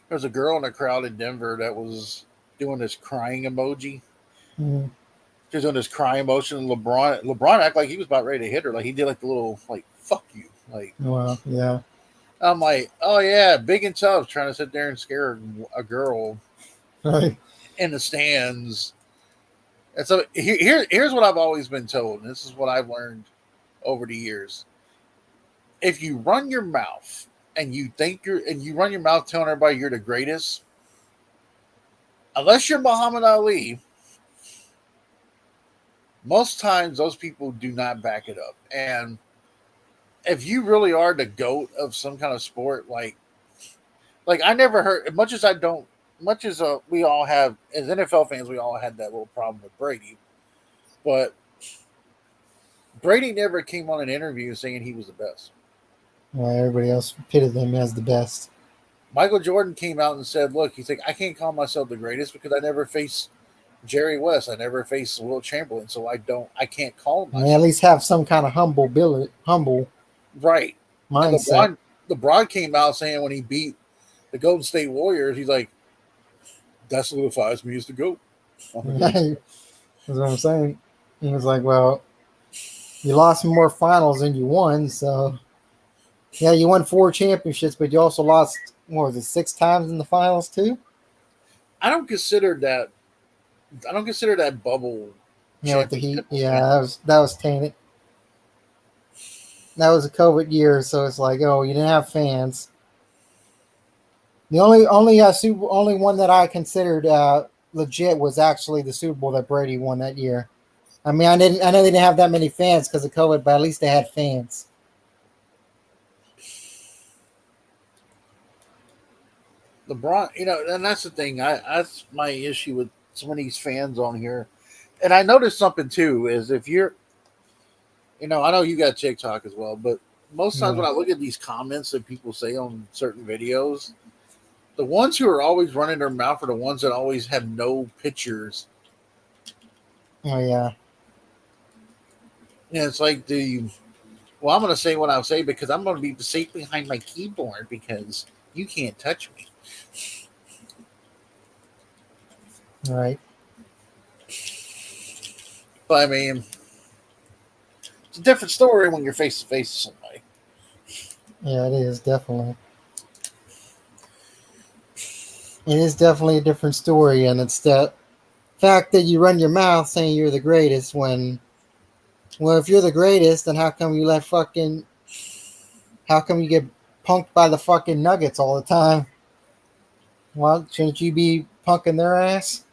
there's a girl in the crowd in Denver that was doing this crying emoji. Mm-hmm. She was doing this crying emotion. And LeBron acted like he was about ready to hit her. Like he did like the little like fuck you. Like, well, yeah. I'm like, oh yeah, big and tough, trying to sit there and scare a girl Right. in the stands. And so here's what I've always been told, and this is what I've learned over the years. If you run your mouth and you run your mouth telling everybody you're the greatest, unless you're Muhammad Ali, most times those people do not back it up. And if you really are the GOAT of some kind of sport, like I never heard, much as we all have, as NFL fans, we all had that little problem with Brady. But Brady never came on an interview saying he was the best. Well, everybody else pitted him as the best. Michael Jordan came out and said, look, he's like, I can't call myself the greatest because I never faced Jerry West. I never faced Will Chamberlain, so I can't call myself. I mean, at least have some kind of humble right mindset. And LeBron came out saying when he beat the Golden State Warriors, he's like, that solidifies me as the GOAT. That's what I'm saying. He was like, well, you lost more finals than you won, so yeah, you won 4 championships, but you also lost, what was it, 6 times in the finals too? I don't consider that bubble. Yeah, with the Heat. Yeah, that was tainted. That was a COVID year, so it's like, oh, you didn't have fans. The only one that I considered legit was actually the Super Bowl that Brady won that year. I mean, I know they didn't have that many fans because of COVID, but at least they had fans. LeBron, and that's the thing. That's my issue with some of these fans on here. And I noticed something too is if you're, I know you got TikTok as well, but most times when I look at these comments that people say on certain videos, the ones who are always running their mouth are the ones that always have no pictures. Oh yeah. Yeah, it's like Well, I'm going to say what I'll say because I'm going to be safe behind my keyboard because you can't touch me. Right. But I mean, it's a different story when you're face to face with somebody. Yeah, it is definitely. It is definitely a different story, and it's the fact that you run your mouth saying you're the greatest when, well, if you're the greatest, then how come you get punked by the fucking Nuggets all the time? Well, shouldn't you be punking their ass?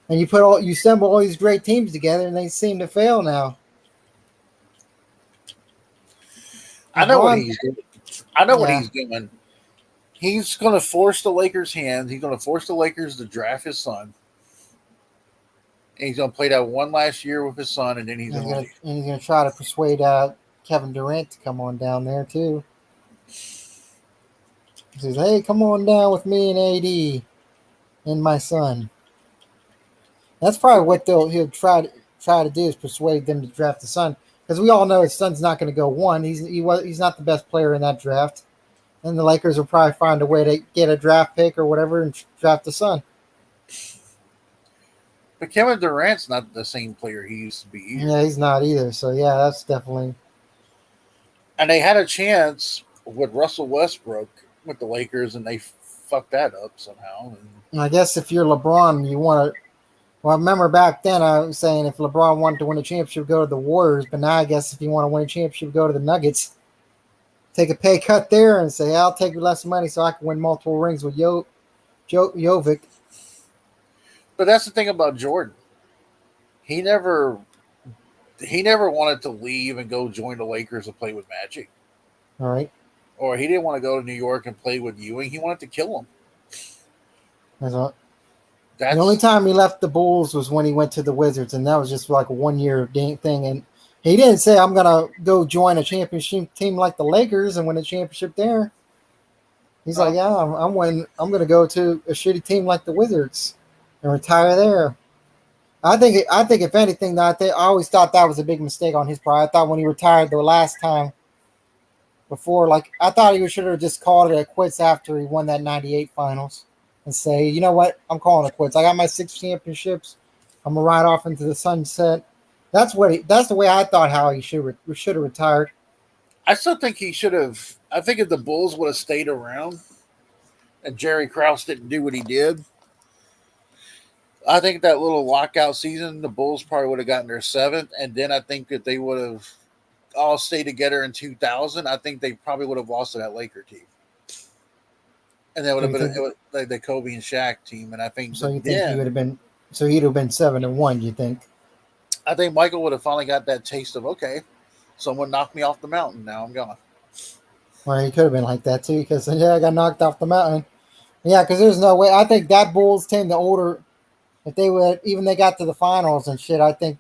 And you assemble all these great teams together, and they seem to fail now. I know what LeBron, he's doing. I know what yeah, he's doing. He's going to force the Lakers' hands. He's going to force the Lakers to draft his son. And he's going to play that one last year with his son, and then he's going to leave. and he's gonna try to persuade Kevin Durant to come on down there too. He says, "Hey, come on down with me and AD and my son." That's probably what he'll try to do is persuade them to draft the son, because we all know his son's not going to go one. He's not the best player in that draft, and the Lakers will probably find a way to get a draft pick or whatever and draft the son. But Kevin Durant's not the same player he used to be either. Yeah, he's not either. So yeah, that's definitely. And they had a chance with Russell Westbrook with the Lakers, and they fucked that up somehow. And I guess if you're LeBron, you want to. Well, I remember back then I was saying if LeBron wanted to win a championship, go to the Warriors. But now I guess if you want to win a championship, go to the Nuggets. Take a pay cut there and say, I'll take less money so I can win multiple rings with Jovic. But that's the thing about Jordan. He never wanted to leave and go join the Lakers and play with Magic. All right. Or he didn't want to go to New York and play with Ewing. He wanted to kill him. The only time he left the Bulls was when he went to the Wizards, and that was just like a 1 year thing. And he didn't say, I'm going to go join a championship team like the Lakers and win a championship there. He's like, yeah, I'm going to go to a shitty team like the Wizards and retire there. I think if anything, I always thought that was a big mistake on his part. I thought when he retired the last time before, I thought he should have just called it a quits after he won that 98 finals and say, you know what, I'm calling it quits. I got my 6 championships. I'm going to ride off into the sunset. That's the way I thought how he should have retired. I still think he should have. I think if the Bulls would have stayed around and Jerry Krause didn't do what he did, I think that little lockout season, the Bulls probably would have gotten their 7th. And then I think that they would have all stayed together in 2000. I think they probably would have lost to that Laker team. And that would have been the Kobe and Shaq team. And I think so. You think he would have been? So he'd have been 7-1. You think? I think Michael would have finally got that taste of, okay, someone knocked me off the mountain. Now I'm gone. Well, he could have been like that too, because I got knocked off the mountain. Yeah, because there's no way. I think that Bulls team, the older, if they got to the finals and shit, I think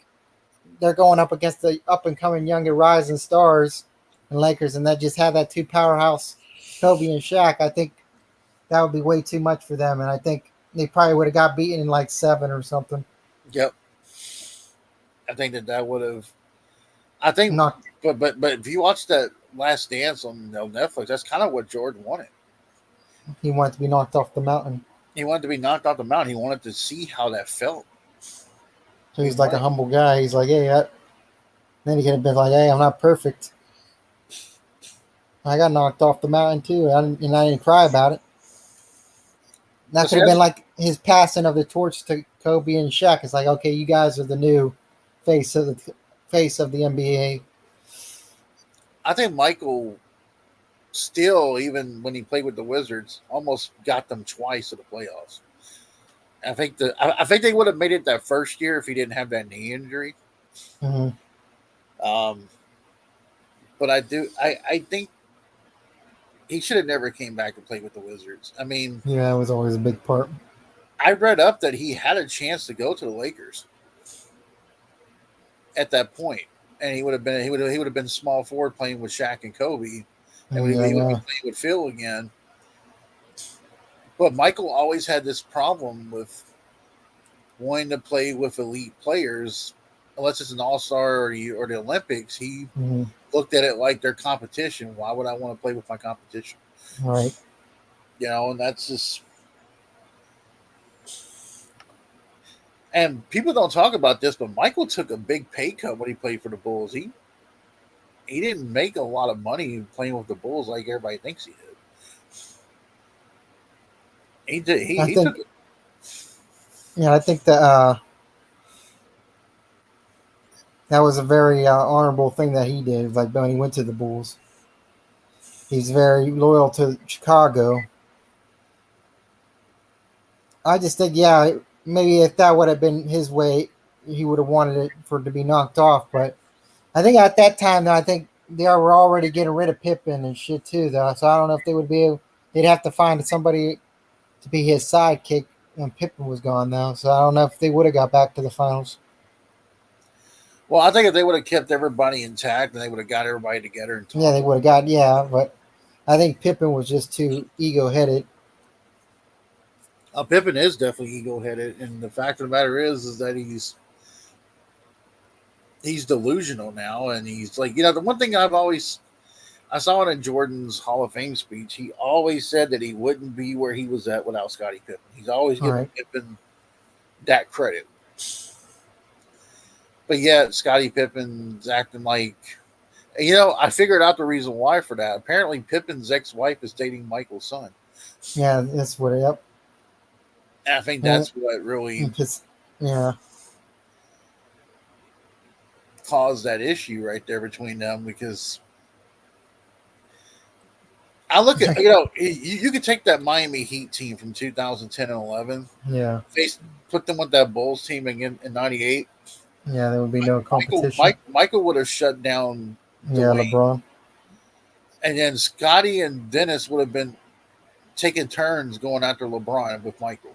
they're going up against the up and coming younger rising stars and Lakers, and that just had that 2 powerhouse, Kobe and Shaq. I think that would be way too much for them, and I think they probably would have got beaten in 7 or something. Yep. I think that would have. I think, but if you watch that Last Dance on Netflix, that's kind of what Jordan wanted. He wanted to be knocked off the mountain. He wanted to be knocked off the mountain. He wanted to see how that felt. So he's like a humble guy. He's like, hey, then he could have been like, hey, I'm not perfect. I got knocked off the mountain too, and I didn't cry about it. That could have been like his passing of the torch to Kobe and Shaq. It's like, okay, you guys are the new face of the NBA. I think Michael still, even when he played with the Wizards, almost got them twice to the playoffs. I think they would have made it that first year if he didn't have that knee injury. Mm-hmm. But I think he should have never came back and played with the Wizards. I mean, yeah, it was always a big part. I read up that he had a chance to go to the Lakers at that point, and he would have been small forward playing with Shaq and Kobe, and he would be playing with Phil again. But Michael always had this problem with wanting to play with elite players unless it's an All-Star or the Olympics, he looked at it like their competition. Why would I want to play with my competition? Right. And that's just. And people don't talk about this, but Michael took a big pay cut when he played for the Bulls. He didn't make a lot of money playing with the Bulls like everybody thinks he did. He did. He think, took it. Yeah, I think that that was a very honorable thing that he did. Like when he went to the Bulls, he's very loyal to Chicago. I just think, yeah, maybe if that would have been his way, he would have wanted it for it to be knocked off. But I think at that time, though, I think they were already getting rid of Pippen and shit too, though. So I don't know if they would be able. They'd have to find somebody to be his sidekick when Pippen was gone, though. So I don't know if they would have got back to the finals. Well, I think if they would have kept everybody intact and they would have got everybody together and talked. Yeah, they would have got, yeah, but I think Pippen was just too ego-headed. Pippen is definitely ego-headed, and the fact of the matter is that he's delusional now, and he's like, the one thing I saw it in Jordan's Hall of Fame speech. He always said that he wouldn't be where he was at without Scottie Pippen. He's always given Pippen that credit. But yet, Scottie Pippen's acting like, I figured out the reason why for that. Apparently, Pippen's ex-wife is dating Michael's son. Yeah, that's what. Yep. And I think that's what really caused that issue right there between them, because I look at you could take that Miami Heat team from 2010 and 11, put them with that Bulls team again in '98. Yeah, there would be no competition. Michael would have shut down LeBron, and then Scottie and Dennis would have been taking turns going after LeBron with Michael.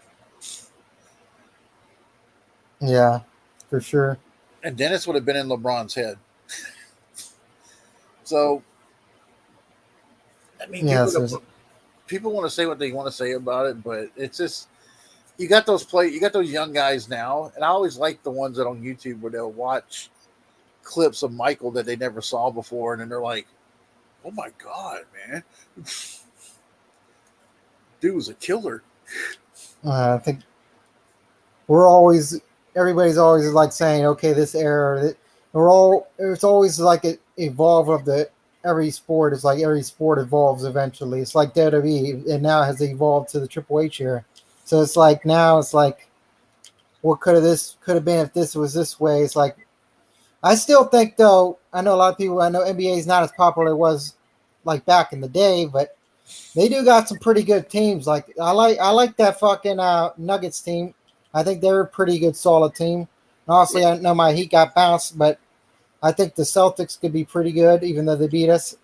Yeah, for sure. And Dennis would have been in LeBron's head. So, I mean, people want to say what they want to say about it, but it's just you got those young guys now, and I always like the ones that on YouTube where they'll watch clips of Michael that they never saw before, and then they're like, "Oh my god, man, dude was a killer." I think everybody's always like saying, okay, this era, it's always like an evolve of every sport. It's like every sport evolves eventually. It's like WWE, and now has evolved to the Triple H era. So it's like now it's like, what could have been if this was this way? It's like, I still think though, I know a lot of people, I know NBA is not as popular as it was like back in the day, but they do got some pretty good teams. Like I like that fucking Nuggets team. I think they're a pretty good, solid team. And honestly, I know my Heat got bounced, but I think the Celtics could be pretty good, even though they beat us.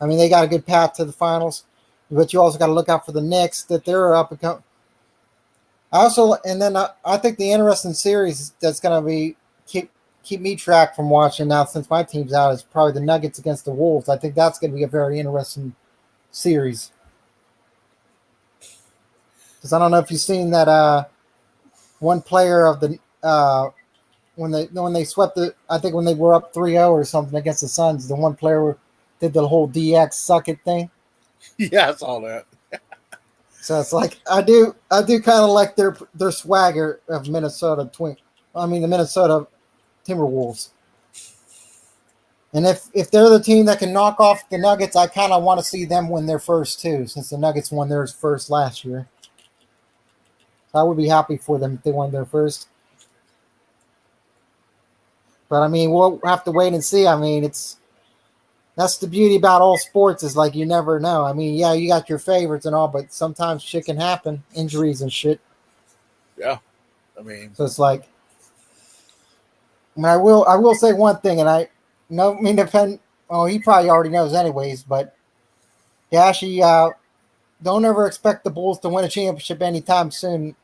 I mean, they got a good path to the finals, but you also got to look out for the Knicks that they're up and coming. I think the interesting series that's going to be keep me track from watching now since my team's out is probably the Nuggets against the Wolves. I think that's going to be a very interesting series. Because I don't know if you've seen that one player of the when they swept I think when they were up 3-0 or something against the Suns, the one player did the whole DX suck it thing. Yeah, I saw that. So it's like I do kind of like their swagger of the Minnesota Timberwolves. And if they're the team that can knock off the Nuggets, I kind of want to see them win their first too, since the Nuggets won theirs first last year. So I would be happy for them if they won their first. But I mean, we'll have to wait and see. I mean, that's the beauty about all sports is like you never know. I mean, yeah, you got your favorites and all, but sometimes shit can happen, injuries and shit. Yeah, I mean, so it's like, I will say one thing, and he probably already knows anyways, but yeah, actually, don't ever expect the Bulls to win a championship anytime soon,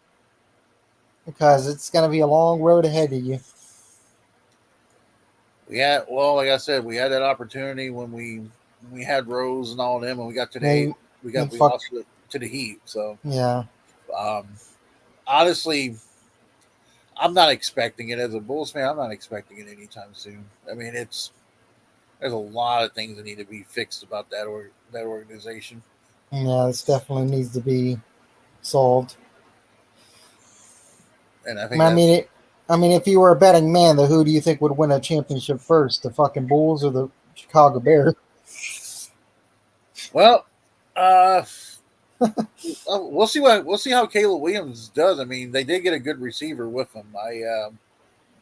because it's going to be a long road ahead of you. Yeah, well, like I said, we had that opportunity when we had Rose and all of them, and we got to the eight. We lost to the Heat. So yeah, honestly, I'm not expecting it as a Bulls fan. I'm not expecting it anytime soon. I mean, there's a lot of things that need to be fixed about that organization. Yeah, this definitely needs to be solved. And I think I that's mean, if you were a betting man, though, who do you think would win a championship first, the fucking Bulls or the Chicago Bears? well. We'll see how Caleb Williams does. I mean, they did get a good receiver with him.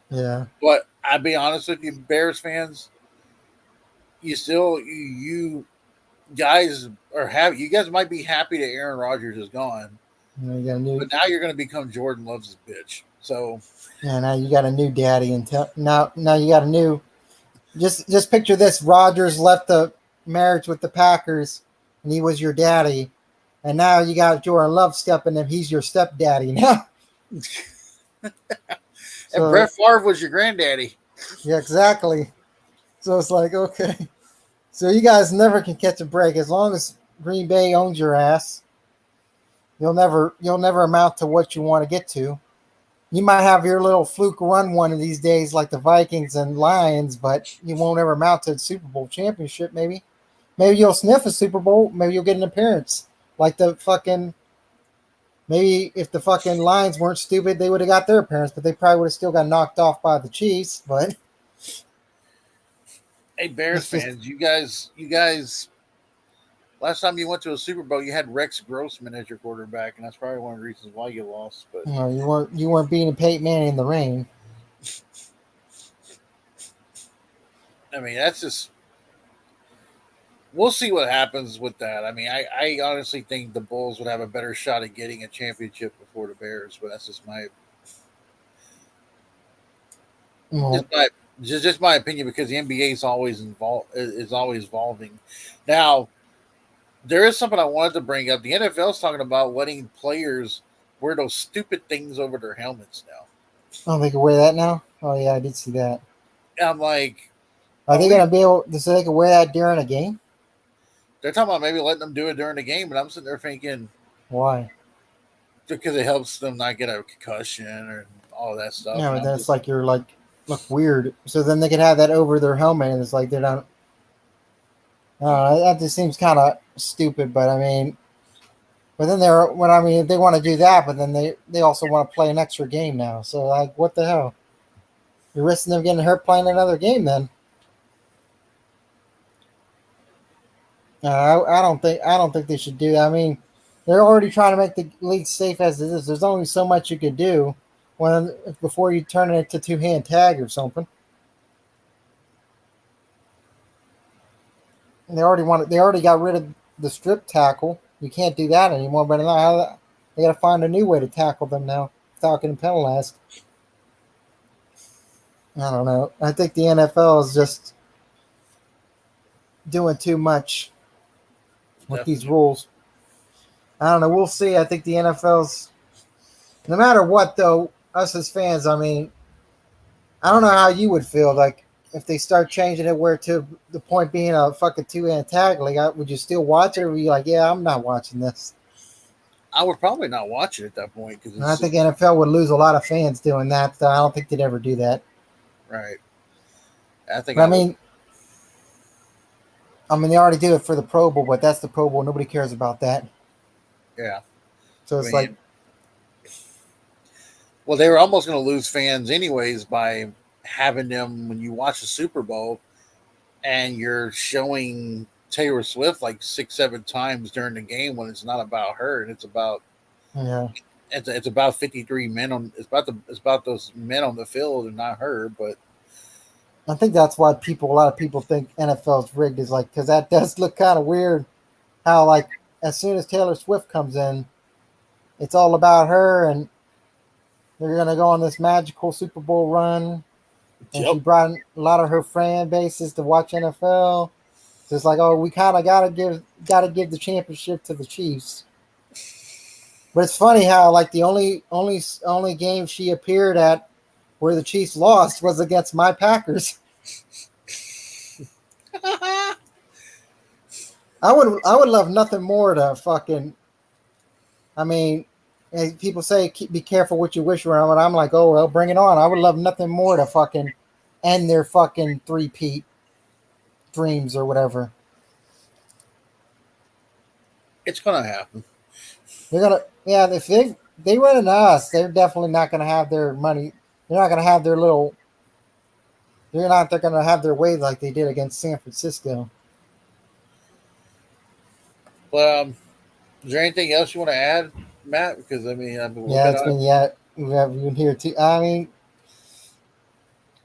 Yeah, But I'll be honest with you, Bears fans, you guys you guys might be happy that Aaron Rodgers is gone, you got a new. but now you're going to become Jordan Love's bitch. So Yeah, now you got a new daddy, and now you got a new. Just picture this: Rodgers left the marriage with the Packers, and he was your daddy, and now you got Jordan Love stepping in. He's your stepdaddy now. and So Brett Favre was your granddaddy. yeah, exactly. So it's like okay, so you guys never can catch a break as long as Green Bay owns your ass. You'll never amount to what you want to get to. You might have your little fluke run one of these days, like the Vikings and Lions, but you won't ever amount to a Super Bowl championship. Maybe you'll sniff a Super Bowl. Maybe you'll get an appearance, like the fucking. Maybe if the fucking Lions weren't stupid, they would have got their appearance, but they probably would have still got knocked off by the Chiefs. But Hey, Bears it's just fans, you guys. Last time you went to a Super Bowl, you had Rex Grossman as your quarterback, and that's probably one of the reasons why you lost. But you weren't beating Peyton Manning in the rain. I mean, that's just. We'll see what happens with that. I mean, I honestly think the Bulls would have a better shot at getting a championship before the Bears, but that's Well, just my just my opinion because the NBA is always evolving. Now, there is something I wanted to bring up. The NFL is talking about letting players wear those stupid things over their helmets now. oh, they can wear that now. Oh yeah, I did see that. And I'm like, Are they gonna be able so they can wear that during a game? they're talking about maybe letting them do it during the game, but I'm sitting there thinking Why? because it helps them not get a concussion or all that stuff. Yeah, And but I'm then it's just, like you're like look weird. So then they could have that over their helmet, and it's like they're not. That just seems kind of stupid. But I mean, but then they want to do that, but then they also want to play an extra game now. So like, what the hell? You're risking them getting hurt playing another game. Then I don't think they should do that. I mean, they're already trying to make the league safe as it is. There's only so much you could do before you turn it into two-hand tag or something. And they already got rid of the strip tackle. You can't do that anymore. But now they got to find a new way to tackle them now without getting penalized. I don't know. I think the NFL is just doing too much with these definitely. rules. I don't know. We'll see. I think the NFL's no matter what though. Us as fans, I mean, I don't know how you would feel like if they start changing it where to the point being a fucking two-hand tag. Like, would you still watch it, or would you like, yeah, I'm not watching this? I would probably not watch it at that point because And I it's think NFL would lose a lot of fans doing that. So I don't think they'd ever do that. right. I think But I would. I mean, they already do it for the Pro Bowl, but that's the Pro Bowl. Nobody cares about that. Yeah. So I it's like, mean, well, they were almost going to lose fans anyways by having them when you watch the Super Bowl and you're showing Taylor Swift like 6, 7 times during the game when it's not about her and yeah, it's about 53 men on it's about those men on the field and not her. But I think that's why a lot of people think NFL's rigged is like because that does look kind of weird. How like as soon as Taylor Swift comes in, it's all about her and they're gonna go on this magical Super Bowl run, and she yep, brought a lot of her fan bases to watch NFL. So it's like, oh, we kind of gotta give the championship to the Chiefs. But it's funny how like the only game she appeared at where the Chiefs lost was against my Packers. I would love nothing more to fucking. I mean, people say be careful what you wish around, and I'm like, oh well, bring it on. I would love nothing more to fucking end their fucking three-peat dreams or whatever. It's gonna happen. They're gonna, yeah. If they run into us, they're definitely not gonna have their money. They're not gonna have their little. They're gonna have their way like they did against San Francisco. But is there anything else you want to add, Matt? Because I mean, I've been Yeah, looking it's at been yeah. We've been here too. I mean,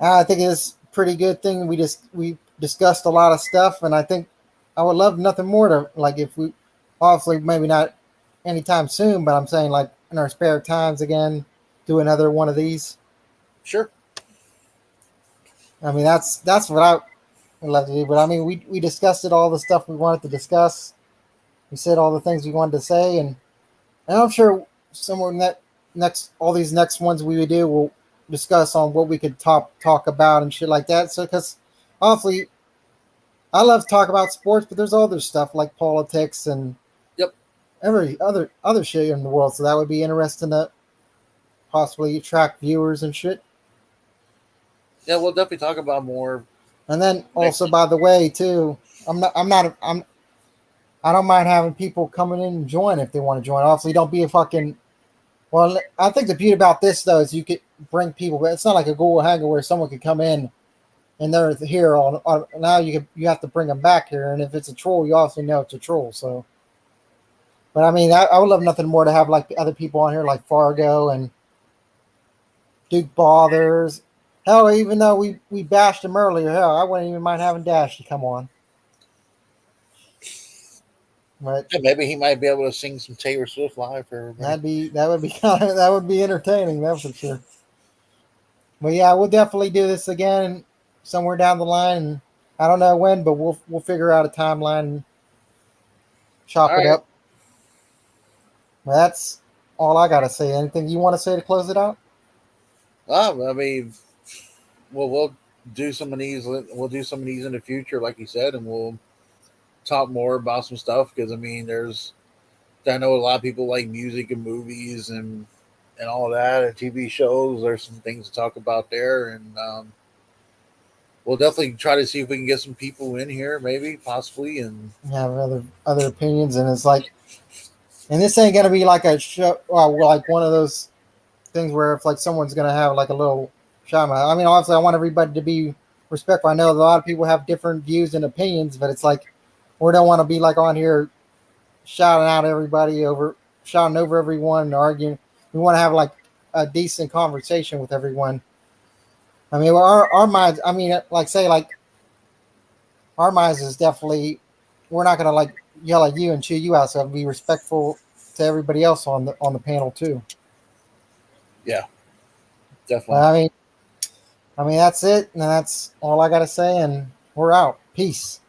I think it's a pretty good thing. We discussed a lot of stuff, and I think I would love nothing more to like if we, obviously maybe not anytime soon, but I'm saying like in our spare times again, do another one of these. Sure. I mean that's what I would love to do. But I mean we discussed it all the stuff we wanted to discuss. We said all the things we wanted to say, and I'm sure somewhere next all these next ones we would do will discuss on what we could talk about and shit like that. So because obviously I love to talk about sports, but there's other stuff like politics and Yep. every other shit in the world. So that would be interesting to possibly attract viewers and shit. Yeah, we'll definitely talk about more. And then also, by the way, too, I don't mind having people coming in and join if they want to join. Obviously, don't be a fucking. Well, I think the beauty about this though is you could bring people, but it's not like a Google Hangout where someone could come in and they're here on now you have to bring them back here, and if it's a troll, you also know it's a troll. So, but I mean, I would love nothing more to have like other people on here like Fargo and Duke Bothers. Hell, even though we bashed him earlier, hell, I wouldn't even mind having Dash to come on. But Yeah, maybe he might be able to sing some Taylor Swift live for everybody. that would be entertaining, that's for sure. But yeah, we'll definitely do this again somewhere down the line. And I don't know when, but we'll figure out a timeline and chop All it right. up. But that's all I gotta say. Anything you want to say to close it out? I mean, we'll do some of these. We'll do some of these in the future, like you said, and we'll talk more about some stuff. Because I mean, I know a lot of people like music and movies and all of that, and TV shows. There's some things to talk about there, and we'll definitely try to see if we can get some people in here, maybe, possibly, and Have other opinions, and it's like, and this ain't gonna be like a show, like one of those things where if like someone's gonna have like a little shaman. I mean, obviously, I want everybody to be respectful. I know a lot of people have different views and opinions, but it's like we don't want to be like on here shouting over everyone, and arguing. We want to have like a decent conversation with everyone. I mean, our minds. I mean, like say like our minds is definitely. We're not gonna like yell at you and chew you out. So be respectful to everybody else on the panel too. yeah, definitely. I mean that's it, and that's all I gotta say. And we're out. Peace.